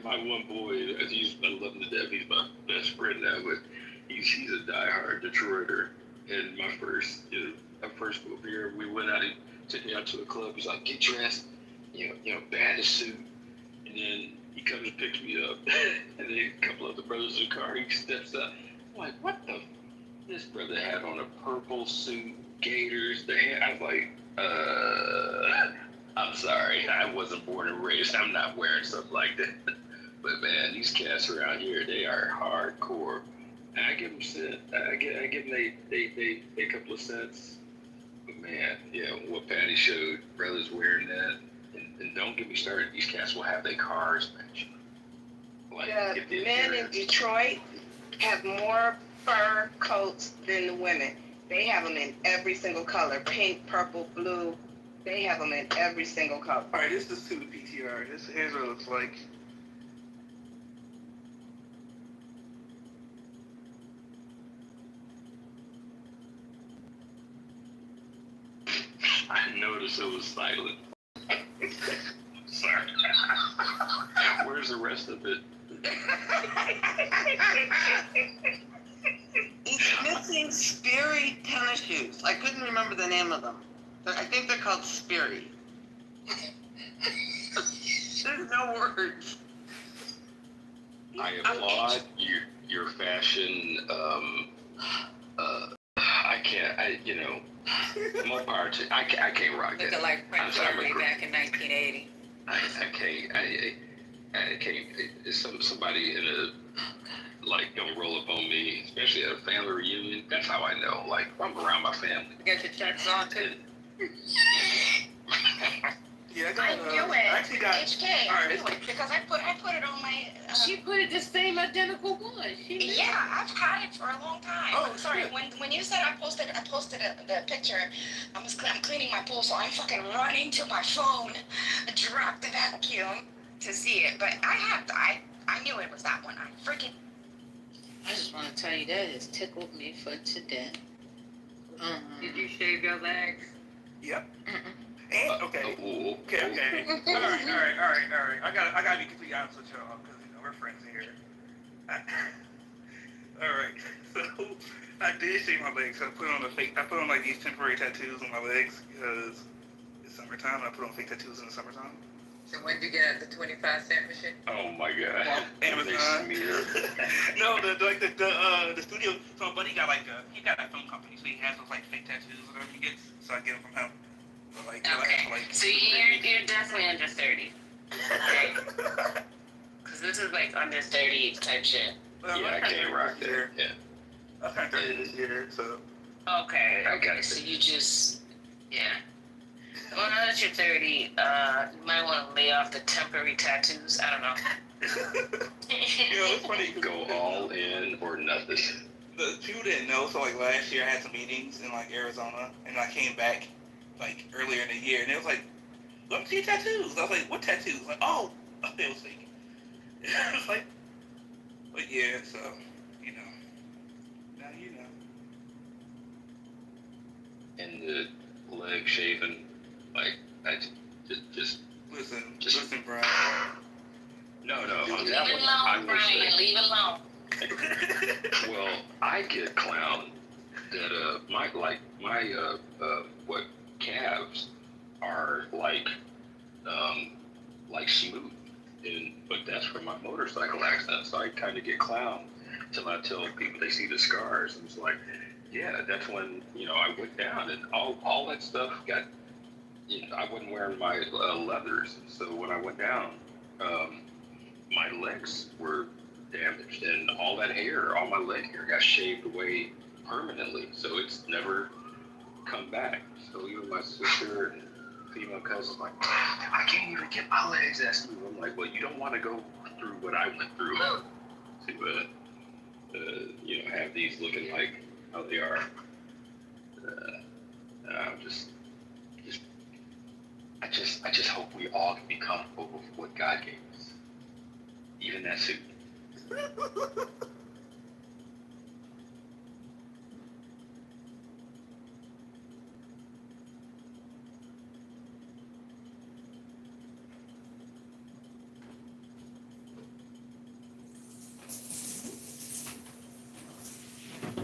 S1: My one boy, I love him to death. He's my best friend now, but he's a diehard Detroiter. And my first, I first moved here, we went out, he took me out to a club. He's like, get dressed, band a suit. And then he comes and picks me up. And then a couple other brothers in the car, he steps up. I'm like, what the? This brother had on a purple suit, gaiters, I was like, I'm sorry, I wasn't born and raised. I'm not wearing stuff like that. But man, these cats around here, they are hardcore. And I give them cent. I give them a couple of cents. But man, yeah, what Patty showed, brothers wearing that, and don't get me started. These cats will have their cars match. Like,
S19: The men in Detroit have more fur coats than the women. They have them in every single color. Pink, purple, blue. They have them in every single color.
S23: Alright, this is to the PTR. Here's what it looks like.
S1: I noticed it was silent. Sorry. Where's the rest of it?
S15: It's missing Sperry tennis shoes. I couldn't remember the name of them. I think they're called Sperry. There's no words.
S1: I applaud your fashion. More power to. I can't rock that.
S24: Looking like Prince Harry back in 1980.
S1: I can't. Somebody in a gonna roll up on me, especially at a family reunion. That's how I know. Like, I'm around my family.
S24: You got your checks on too.
S23: Yeah,
S2: I knew it.
S23: I actually got.
S2: HK, I
S23: Alright.
S2: knew it because I put it on my.
S24: She put it the same identical one.
S2: Yeah, I've had it for a long time.
S23: Oh,
S2: I'm sorry.
S23: shit.
S2: When you said I posted the picture, I'm cleaning my pool, so I'm fucking running to my phone, drop the vacuum to see it. But I knew it was that one. I
S24: just want to tell you that has tickled me for today.
S8: Did you shave your legs?
S23: Yep. And okay.
S1: Oh,
S23: Okay. All right. I gotta be completely honest with y'all because we're friends here. All right. So I did shave my legs. So I put on like these temporary tattoos on my legs because it's summertime. And I put on fake tattoos in the summertime.
S8: So when did you get at the 25-cent machine?
S1: Oh my God.
S23: Amazon.
S1: They smear.
S23: No, the studio. So my buddy he got a film company, so he has those like fake tattoos or whatever he gets. So I get them from him. But,
S2: Okay. So you're definitely under 30. Okay. Because this is like under 30 type shit.
S23: Well,
S1: Yeah, I can't rock that. Yeah.
S23: I turned 30 this year, so.
S2: Okay. So you just, yeah. Well, now that you're 30, you might want to lay off the temporary tattoos. I don't know.
S23: It's funny.
S1: Go all in or nothing.
S23: The people didn't know, so like last year I had some meetings in like Arizona, and I came back like earlier in the year, and it was like, "Let me see your tattoos." I was like, "What tattoos?" Like, "Oh, it was fake." I was like, but yeah, so now you know.
S1: And the leg shaving, like I just
S23: listen, Brian.
S1: No. On
S2: Leave
S1: that
S2: it
S1: one, I
S2: alone,
S1: will say.
S2: Brian. Leave it alone.
S1: Well, I get clown what calves are like smooth, but that's from my motorcycle accident. So I kind of get clowned till I tell people they see the scars. And it's like, yeah, that's when I went down and all that stuff got. I wasn't wearing my leathers, so when I went down, my legs were damaged, and all that hair, all my leg hair, got shaved away permanently. So it's never come back. So even my sister and female cousins like, I can't even get my legs that smooth. I'm like, well, you don't want to go through what I went through to have these looking like how they are. I just hope we all can be comfortable with what God gave us, even that suit.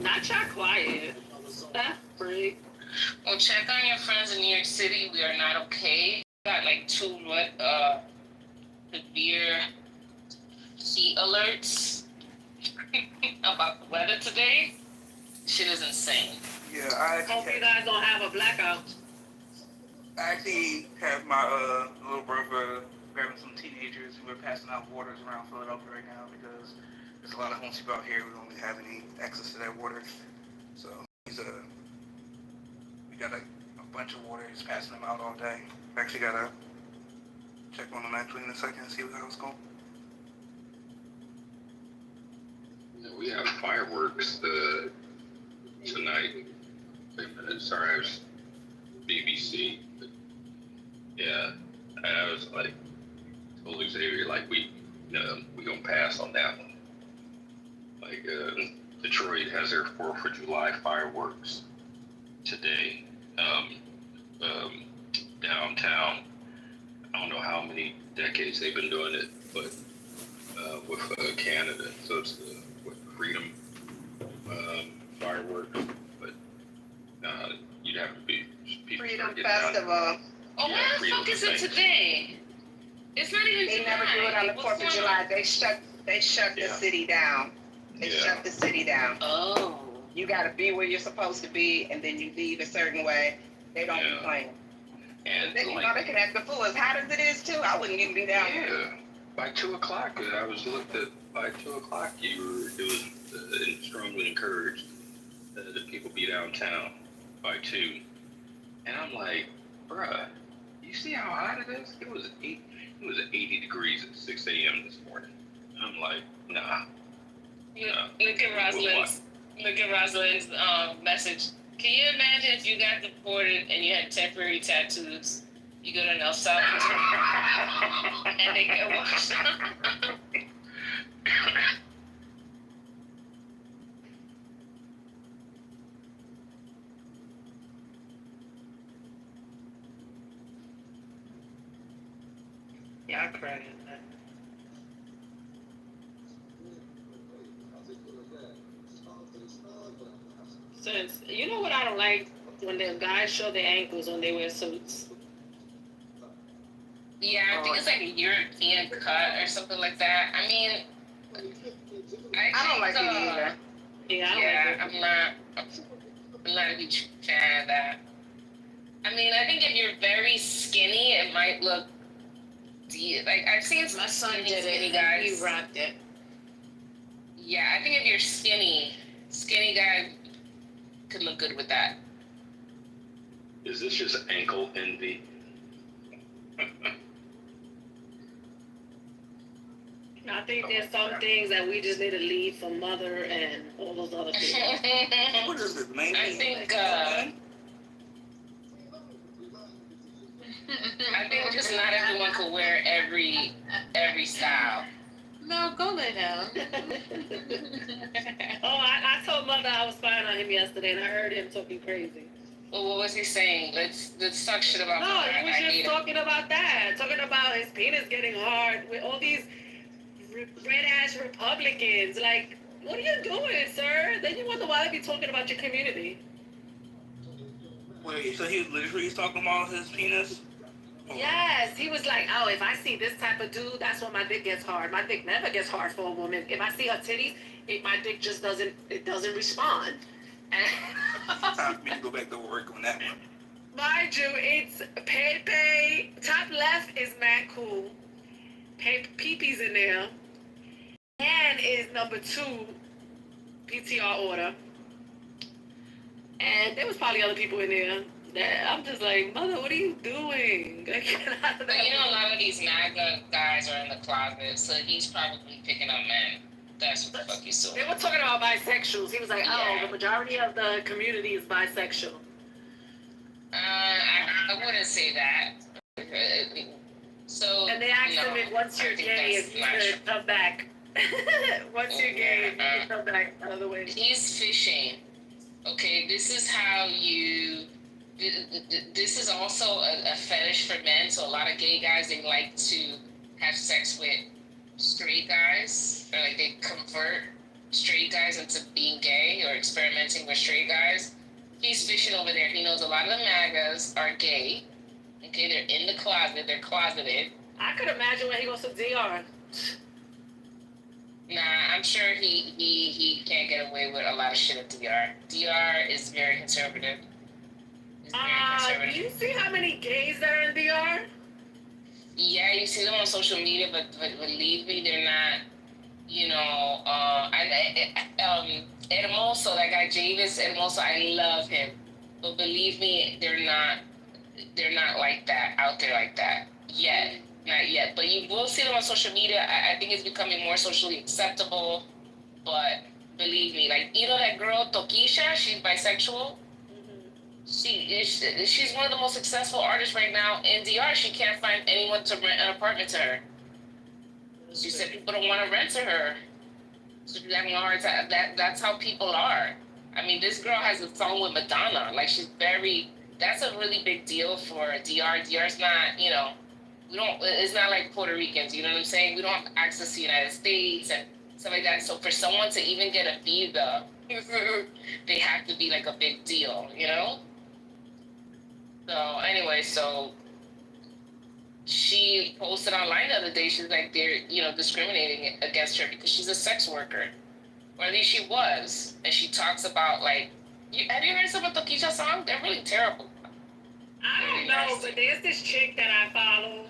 S24: Not y'all quiet. That's free.
S22: Well, check on your friends in New York City. We are not okay. Got like 2 severe heat alerts about the weather today. Shit is insane.
S23: Yeah, I
S24: Hope you guys don't have a blackout.
S23: I actually have my little brother grabbing some teenagers who are passing out waters around Philadelphia right now because there's a lot of homeless people out here who don't have any access to that water. So we got a bunch of water. He's passing them out all day. We actually gotta check on them actually in a second and see how it's going.
S1: We have fireworks tonight. Wait a minute, sorry, I was BBC. But yeah, I was like, told Xavier, like, we gonna pass on that one. Like, Detroit has their 4th of July fireworks today. Downtown, I don't know how many decades they've been doing it, but with Canada, so it's the Freedom fireworks, but you'd have to be people
S19: Freedom
S1: getting out.
S19: Festival.
S22: Oh,
S1: Yeah,
S22: why the
S1: Freedom
S22: fuck is it
S1: Festival.
S22: today? It's not even
S19: They
S22: July.
S19: never do it on the
S22: What's
S19: 4th of
S22: going
S19: July.
S22: on?
S19: They shut the city down. They shut the city down.
S22: Oh.
S19: You gotta be where you're supposed to be, and then you leave a certain way. They don't be playing.
S1: And
S19: They can act the fool as hot as it is too. I wouldn't even be down there.
S1: Yeah, by 2 o'clock, I was looked at. By 2 o'clock, it was strongly encouraged that people be downtown by 2. And I'm like, bruh, you see how hot it is? It was 80 degrees at 6 a.m. this morning. And I'm like, nah.
S22: Look at Rosalind's message. Can you imagine if you got deported and you had temporary tattoos? You go to El Salvador and they get washed.
S24: Yeah, I cried. Since you know what I don't like when the guys show their ankles when they wear suits.
S22: Yeah, I think it's like a European cut or something like that. I mean,
S19: I don't like it either.
S22: I'm not a huge fan of that. I mean, I think if you're very skinny, it might look like I've seen some
S24: My son
S22: skinny,
S24: did
S22: skinny
S24: it.
S22: guys.
S24: He rocked it.
S22: Yeah, I think if you're skinny guy could look good with that.
S1: Is this just ankle envy?
S24: I think there's some things that we just need to leave for mother and all those other things.
S23: What is it, man?
S22: I think just not everyone could wear every style.
S24: No, go lay down. I told mother I was spying on him yesterday, and I heard him talking crazy.
S22: Well, what was he saying? Let's talk shit about.
S24: No,
S22: mother.
S24: he was
S22: I hate
S24: just
S22: it.
S24: talking about that, talking about his penis getting hard with all these red ass Republicans. Like, what are you doing, sir? Then you wonder why they be talking about your community.
S23: Wait, so he literally is talking about his penis?
S12: Yes, he was like, oh, if I see this type of dude, that's when my dick gets hard. My dick never gets hard for a woman. If I see her titties, my dick just doesn't respond.
S23: Time for me to go back to work on that one.
S12: Mind you, it's Pepe. Top left is mad cool. Pepe's in there. And is number 2 PTR order. And there was probably other people in there that I'm just like, mother, what are you doing?
S2: But you know, a lot of these MAGA guys are in the closet, so he's probably picking up men. That's what the fuck he's doing.
S12: They were talking about bisexuals. He was like, oh, the majority of the community is bisexual.
S2: I wouldn't say that. So,
S12: and they asked him if once you're gay, if you could come back. Once you're gay, if you can come back another way.
S2: He's fishing. Okay, this is how you. This is also a fetish for men. So a lot of gay guys, they like to have sex with straight guys, or like they convert straight guys into being gay or experimenting with straight guys. He's fishing over there. He knows a lot of the MAGAs are gay. Okay, they're in the closet. They're closeted.
S12: I could imagine when he goes to DR.
S2: Nah, I'm sure he can't get away with a lot of shit at DR. DR is very conservative.
S12: Do you see how many gays that are in DR?
S2: Yeah, you see them on social media, but believe me, they're not. You know, Hermoso, that guy Javis Hermoso, I love him, but believe me, they're not like that out there like that yet. Not yet, but you will see them on social media. I think it's becoming more socially acceptable. But believe me, like, you know that girl Tokisha, she's bisexual. She's one of the most successful artists right now in DR. She can't find anyone to rent an apartment to her. She said people don't want to rent to her. So she's having a hard time. That's how people are. I mean, this girl has a song with Madonna. Like, that's a really big deal for DR. DR's not, you know, it's not like Puerto Ricans, you know what I'm saying? We don't have access to the United States and stuff like that. So for someone to even get a visa, they have to be like a big deal, you know? So anyway, she posted online the other day, she's like, they're, you know, discriminating against her because she's a sex worker. Or at least she was. And she talks about, like, have you heard some of Tokisha's song? They're really terrible.
S12: I don't know, but there's this chick that I follow.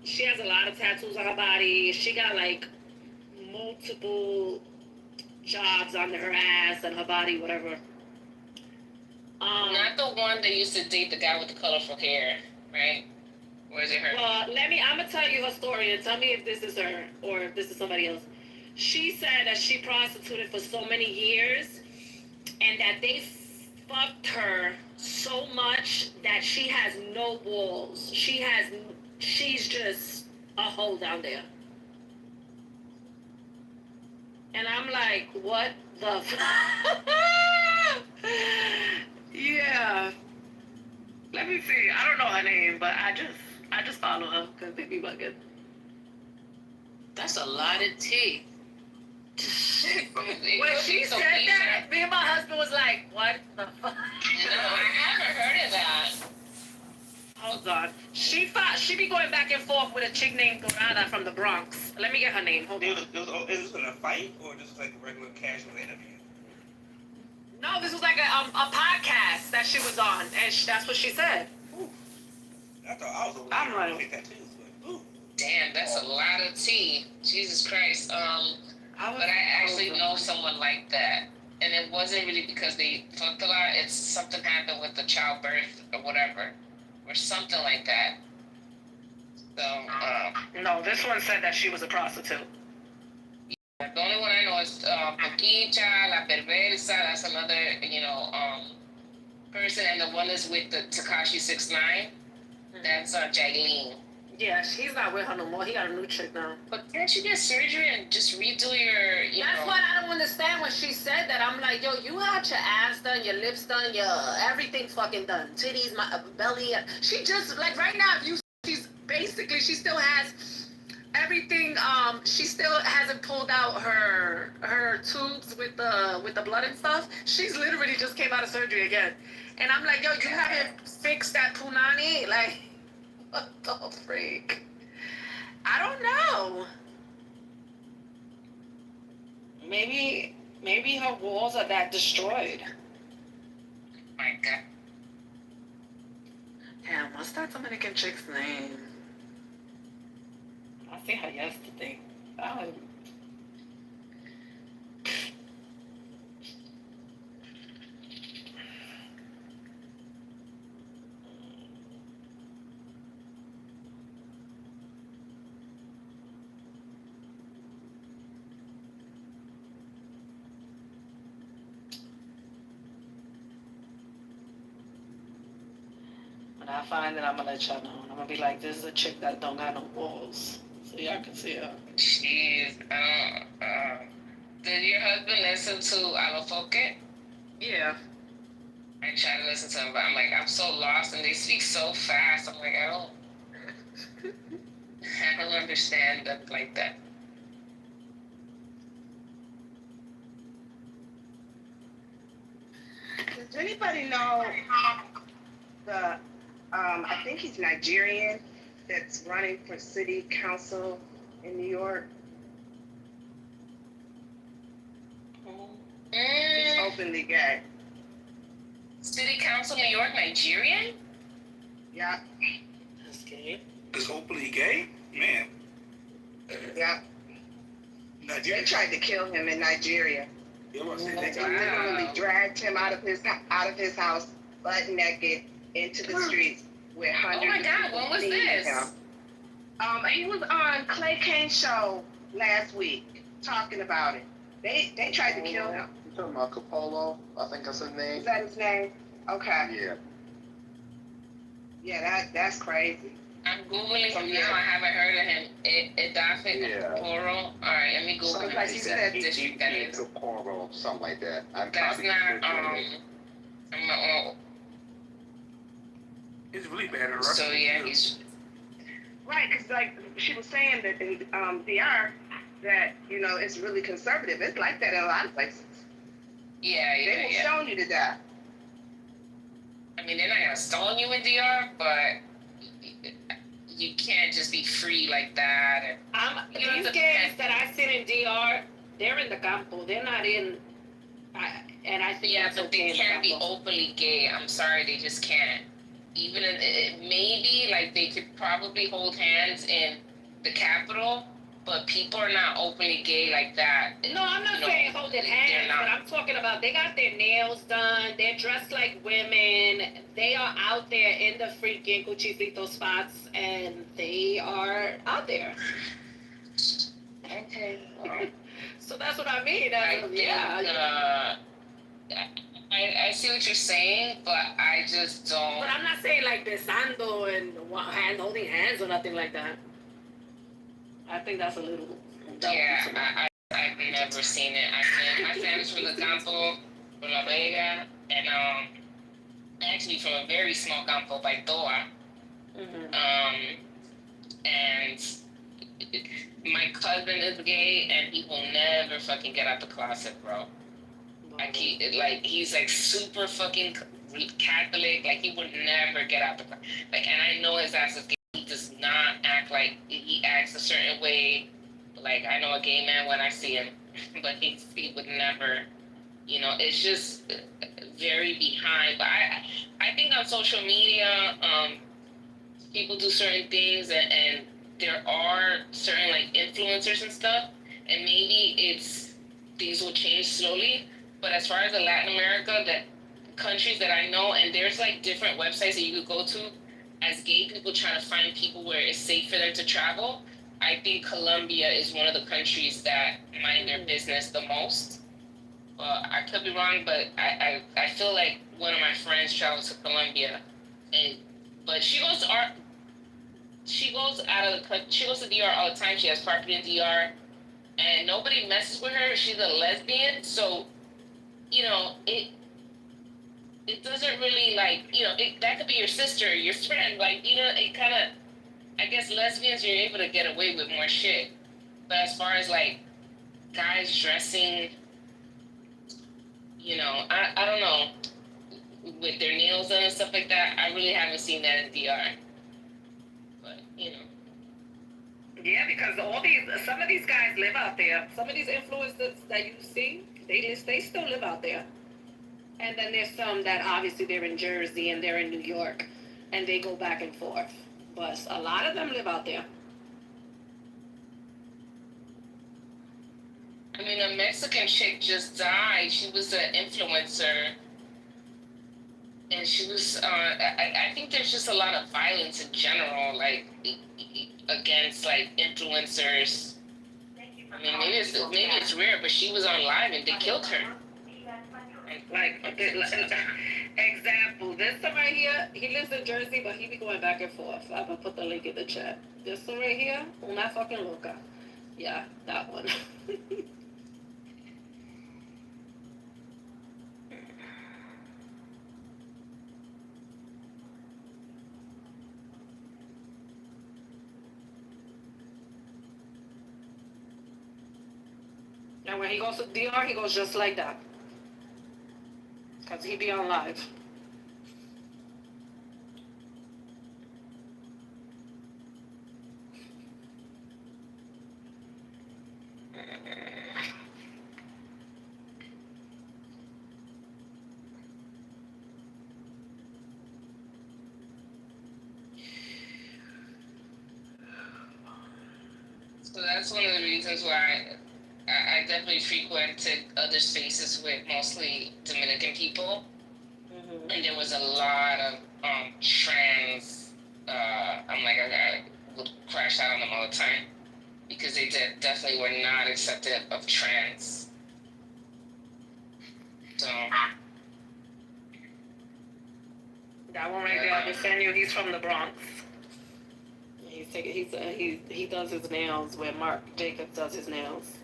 S12: She has a lot of tattoos on her body. She got, like, multiple jobs under her ass and her body, whatever.
S2: Not the one that used to date the guy with the colorful hair, right? Or is it her?
S12: Well, I'm going to tell you her story and tell me if this is her or if this is somebody else. She said that she prostituted for so many years and that they fucked her so much that she has no walls. She's just a hole down there. And I'm like, what the Yeah. Let me see. I don't know her name, but I just follow her because they be bugging.
S24: That's a lot of tea.
S12: When she said that, me and my husband was like, what the fuck?
S2: No, I haven't heard of that.
S12: Hold on. She be going back and forth with a chick named Dorada from the Bronx. Let me get her name. Hold on.
S23: Is this in a fight or just like a regular casual interview?
S12: No, this was like a podcast that she was on, and that's what she said.
S23: Ooh. I thought I was over
S12: I'm
S23: there.
S12: like,
S23: Tattoos, but ooh.
S2: Damn, that's a lot of tea. Jesus Christ. But I actually know someone like that. And it wasn't really because they fucked a lot. It's something happened with the childbirth or whatever. Or something like that. So,
S12: no, this one said that she was a prostitute.
S2: Yeah, the only one I know is Poquicha, La Perversa. That's another, person. And the one is with the Tekashi 6ix9ine. That's Jailene.
S12: Yeah, he's not with her no more. He got a new chick now.
S2: But can't you get surgery and just redo your,
S12: That's what I don't understand when she said that. I'm like, yo, you had your ass done, your lips done, your everything's fucking done. Titties, my belly. She just, like right now, she still has everything. She still hasn't pulled out her tubes with the blood and stuff. She's literally just came out of surgery again. And I'm like, yo, you haven't fixed that punani? Like, what the freak? I don't know. Maybe her walls are that destroyed.
S2: My God.
S12: Damn, what's that Dominican chick's name? I seen her yesterday. When I find it, I'm gonna let y'all know. I'm gonna be like, this is a chick that don't got no walls. So y'all can see her.
S2: Jeez. Did your husband listen to Alafoque?
S12: Yeah.
S2: I try to listen to him, but I'm so lost and they speak so fast. I'm like, I don't understand that like that.
S19: Does anybody know the, I think he's Nigerian, that's running for city council in New York? He's openly gay.
S2: City Council, New York, Nigerian?
S19: Yeah.
S12: That's gay.
S23: Is openly gay? Man.
S19: Yeah. They tried to kill him in Nigeria. They literally dragged him out of his house, butt naked, into the streets with hundreds.
S2: Oh my God! When was this?
S19: He was on Clay Kane's show last week talking about it. They tried to kill him.
S6: You talking about Capolo? I think that's his name.
S19: Is that his name? Okay.
S6: Yeah.
S19: Yeah, that's crazy.
S2: I'm Googling him now. I haven't heard of him. Edafe Okoro. All right, let me Google
S6: Something
S2: him.
S6: like
S2: See
S6: that.
S2: what district that is.
S6: Okoro, something like that.
S2: That's not,
S23: It's really bad in Russia.
S2: So yeah, he's...
S19: Right, because like she was saying that in DR, that, you know, it's really conservative. It's like that in a lot of places.
S2: Yeah.
S19: They will stone you to death.
S2: I mean, they're not gonna stone you in DR, but you can't just be free like that.
S12: These gays that I seen in DR, they're in the campo. They're not in. And I think
S2: but they can't be openly gay. I'm sorry, they just can't. Even maybe like they could probably hold hands in the Capitol, but people are not openly gay like that.
S12: No, I'm not saying holding hands, but I'm talking about they got their nails done. They're dressed like women. They are out there in the freaking cuchicito spots, and they are out there.
S2: Okay.
S12: So that's what I mean.
S2: I see what you're saying, but I just don't.
S12: But I'm not saying like besando and holding hands or nothing like that. I think that's a little.
S2: Yeah, I've never seen it. My family's from the Campo, from La Vega, and actually from a very small campo by Toa. And my cousin is gay, and he will never fucking get out the closet, bro. He's like super fucking Catholic. Like he would never get out the closet. Like, and I know his ass is gay. He does not act like he acts a certain way. Like I know a gay man when I see him, but he would never. You know, it's just very behind. But I think on social media, people do certain things, and there are certain like influencers and stuff, and maybe things will change slowly. But as far as the Latin America, that countries that I know, and there's like different websites that you could go to as gay people trying to find people where it's safe for them to travel. I think Colombia is one of the countries that mind their business the most. I could be wrong, but I feel like one of my friends travels to Colombia, but she goes to DR all the time. She has property in DR, and nobody messes with her. She's a lesbian, so you know it doesn't really that could be your sister, your friend. It kind of, I guess lesbians, you're able to get away with more shit. But as far as like guys dressing, I don't know.
S22: with their nails done and stuff like that. I really haven't seen that in DR. But, you know.
S12: Yeah, because some of these guys live out there. Some of these influencers that you see, they still live out there. And then there's some that obviously they're in Jersey and they're in New York, and they go back and forth. But a lot of them live out there.
S22: I mean, a Mexican chick just died. She was an influencer. And she was, I think there's just a lot of violence in general, like, against, like, influencers. I mean, maybe it's rare, but she was on live and they killed her.
S12: Example, this one right here, he lives in Jersey, but he be going back and forth. I'm gonna put the link in the chat. This one right here, una fucking loca. Yeah, that one. And when he goes to DR, he goes just like that. Because he be on live.
S22: So that's one of the reasons why I definitely frequented other spaces with mostly Dominican people. Mm-hmm. And there was a lot of trans, I'm like, I would crash out on them all the time because they definitely were not accepted of trans. So.
S12: That one right there, I just sent you, he's from the Bronx. He does his nails where Mark Jacobs does his nails.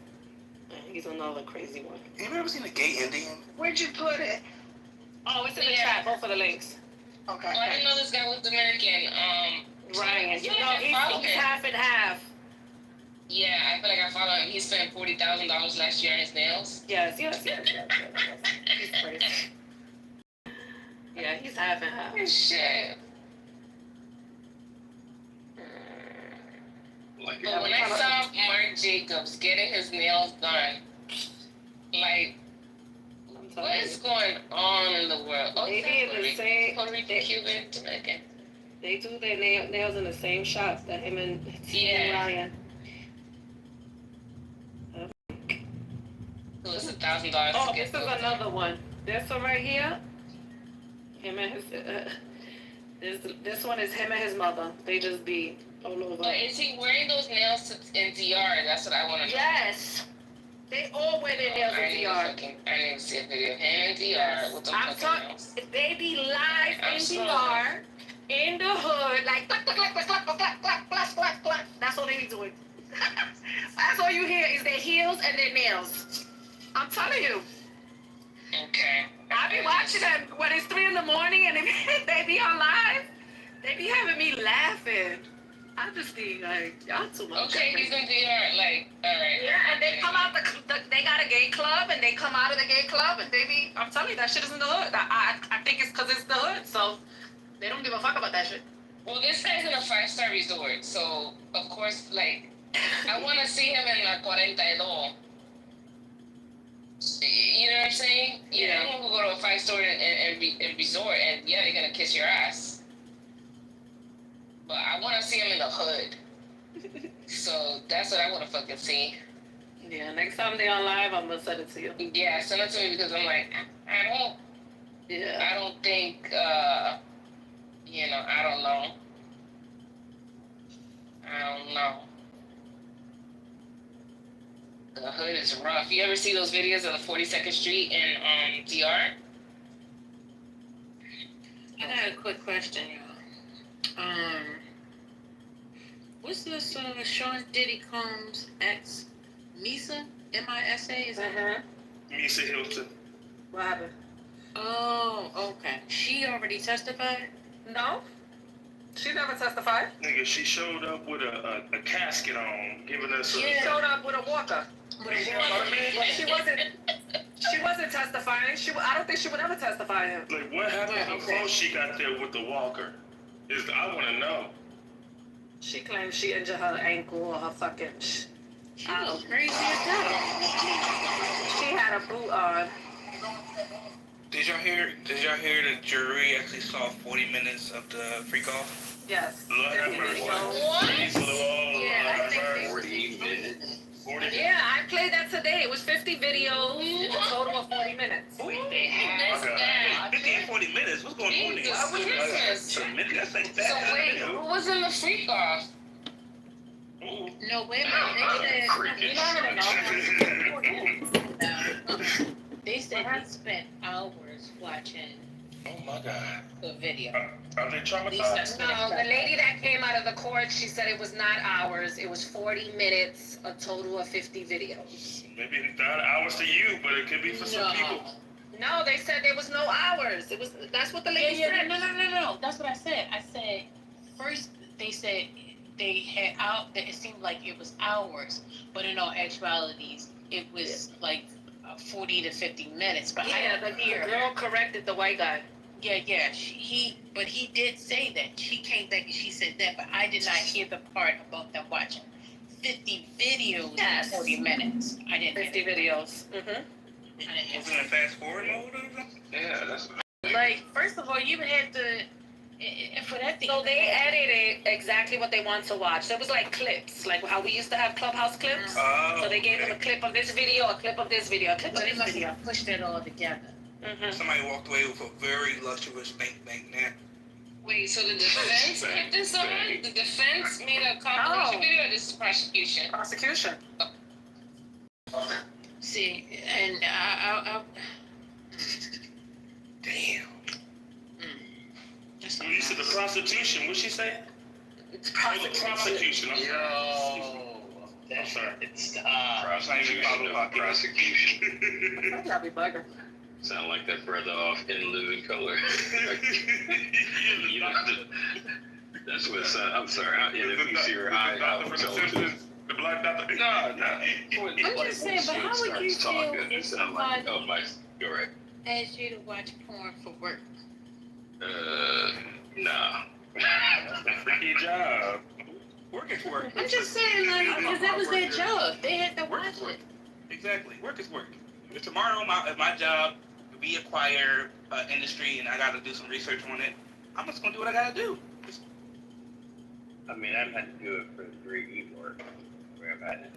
S12: He's another crazy one.
S23: Have you ever seen a gay Indian?
S19: Where'd you put it?
S12: Oh, it's in the chat, both of the links.
S19: Okay.
S22: Oh, I didn't know this guy was Dominican.
S12: Ryan, you know, he's half and half.
S22: Yeah, I feel like I follow him. He spent $40,000 last year on his nails.
S12: Yes. He's crazy. Yeah, he's half and half.
S22: Oh, shit. But when I saw Mark Jacobs getting his nails done, like, what is going on in the world? Oh,
S12: They be in the same.
S22: Puerto Rican, Cuban, Dominican.
S12: They do their nails in the same shops that him and Ryan.
S22: So it's $1,000.
S12: Oh, this is another one. This one right here. Him and his. This one is him and his mother. They just be all over.
S22: But is he wearing those nails in DR? That's what I want to know.
S12: Yes. They all wear their nails in DR.
S22: I didn't see a video of him in DR.
S12: Yes.
S22: With the
S12: I'm talking. They be live in DR, in the hood, like clack, clack, clack, clack, clack, clack, clack, clack, clack, clack. That's all they be doing. That's all you hear is their heels and their nails. I'm telling you.
S22: Okay.
S12: I be watching them when it's 3 a.m. and they be on live. They be having me laughing. I just be like, y'all too much.
S22: Okay, he's in DR, like, alright.
S12: Yeah, and they come out they got a gay club, and they come out of the gay club, and they be, I'm telling you, that shit is in the hood. I think it's because it's the hood, so they don't give a fuck about that shit.
S22: Well, this guy's in a 5-star resort, so, of course, like, I want to see him in La 42. You know what I'm saying? Yeah. Anyone will go to a 5-star and resort, and yeah, they're gonna kiss your ass. But I want to see him in the hood. So that's what I want to fucking see.
S12: Yeah, next time they're on live, I'm gonna send it to you.
S22: Yeah, send it to me because I'm like, I don't think, you know, I don't know. The hood is rough. You ever see those videos of the 42nd Street in DR?
S24: I got a quick question, y'all. What's this Sean Diddy Combs ex Misa? M-I-S-A? Is that
S23: Misa Hilton.
S12: What happened?
S24: Oh, okay. She already testified?
S12: No. She never testified.
S23: Nigga, she showed up with a casket on, giving us
S12: She showed up with a walker. But she She wasn't testifying. I don't think she would ever testify him.
S1: Like, what happened before she got there with the walker? I want to know.
S12: She claims she injured her ankle or her fucking.
S24: She was crazy as hell.
S12: She had a boot on.
S23: Did y'all hear the jury actually saw 40 minutes of the freak off?
S12: Yes.
S1: What?
S12: Yeah, I think
S1: 40 minutes. 40 minutes.
S12: Yeah, I played that today. It was 50 videos, a total of 40 minutes.
S23: 50 and 40 minutes? What's going on there?
S22: Jesus.
S23: That's like that.
S22: So wait, who was in the freak off?
S24: No, wait a minute. They said, they said he spent hours watching
S1: Oh my God.
S24: the video.
S1: Are they traumatized?
S12: No, the lady that came out of the court, she said it was not hours. It was 40 minutes, a total of 50 videos.
S1: Maybe it's not hours to you, but it could be for some people.
S12: No, they said there was no hours. That's what the lady said.
S24: No. That's what I said. I said, first they said they had out that it seemed like it was hours, but in all actualities, it was like 40 to 50 minutes. But
S12: the girl corrected the white guy.
S24: Yeah. But he did say that. She came back and she said that, but I did not hear the part about them watching 50 videos in 40 minutes. I didn't
S12: 50 videos.
S23: Wasn't it fast forward mode or something?
S1: Yeah, that's.
S24: Like, first of all, you had to, for that thing.
S12: So they edited exactly what they want to watch. So it was like clips, like how we used to have Clubhouse clips. So they gave them a clip of this video, a clip of this video, a clip of
S24: But they
S12: this
S24: must
S12: video.
S24: have pushed it all together.
S23: Somebody walked away with a very luxurious bank now.
S22: Wait, so the defense put this on? The defense made a compilation video, or this is prosecution?
S12: Prosecution.
S24: See, and I
S23: damn.
S1: When you said the prostitution, what'd she say?
S12: It's
S1: prosecution.
S14: Yo. I'm sorry. It's
S1: Prosecution.
S12: Probably bugger.
S10: Sound like that brother off In Living Color. You know, that's what it sounds. I'm sorry. And if you see her eye, I will tell you.
S1: The black doctor.
S10: No.
S24: I'm just saying, but how would you feel if somebody
S10: Oh, Mike, you're right.
S24: asked you to watch porn for work?
S10: Nah.
S1: Freaky job.
S23: Work is work.
S24: I'm just saying, like, because that was their job. They had to watch it.
S23: Exactly. Work is work. If tomorrow my job, we acquire industry and I got to do some research on it, I'm just going to do what I got to do.
S14: I mean, I've had to do it for 3E work, where I've had to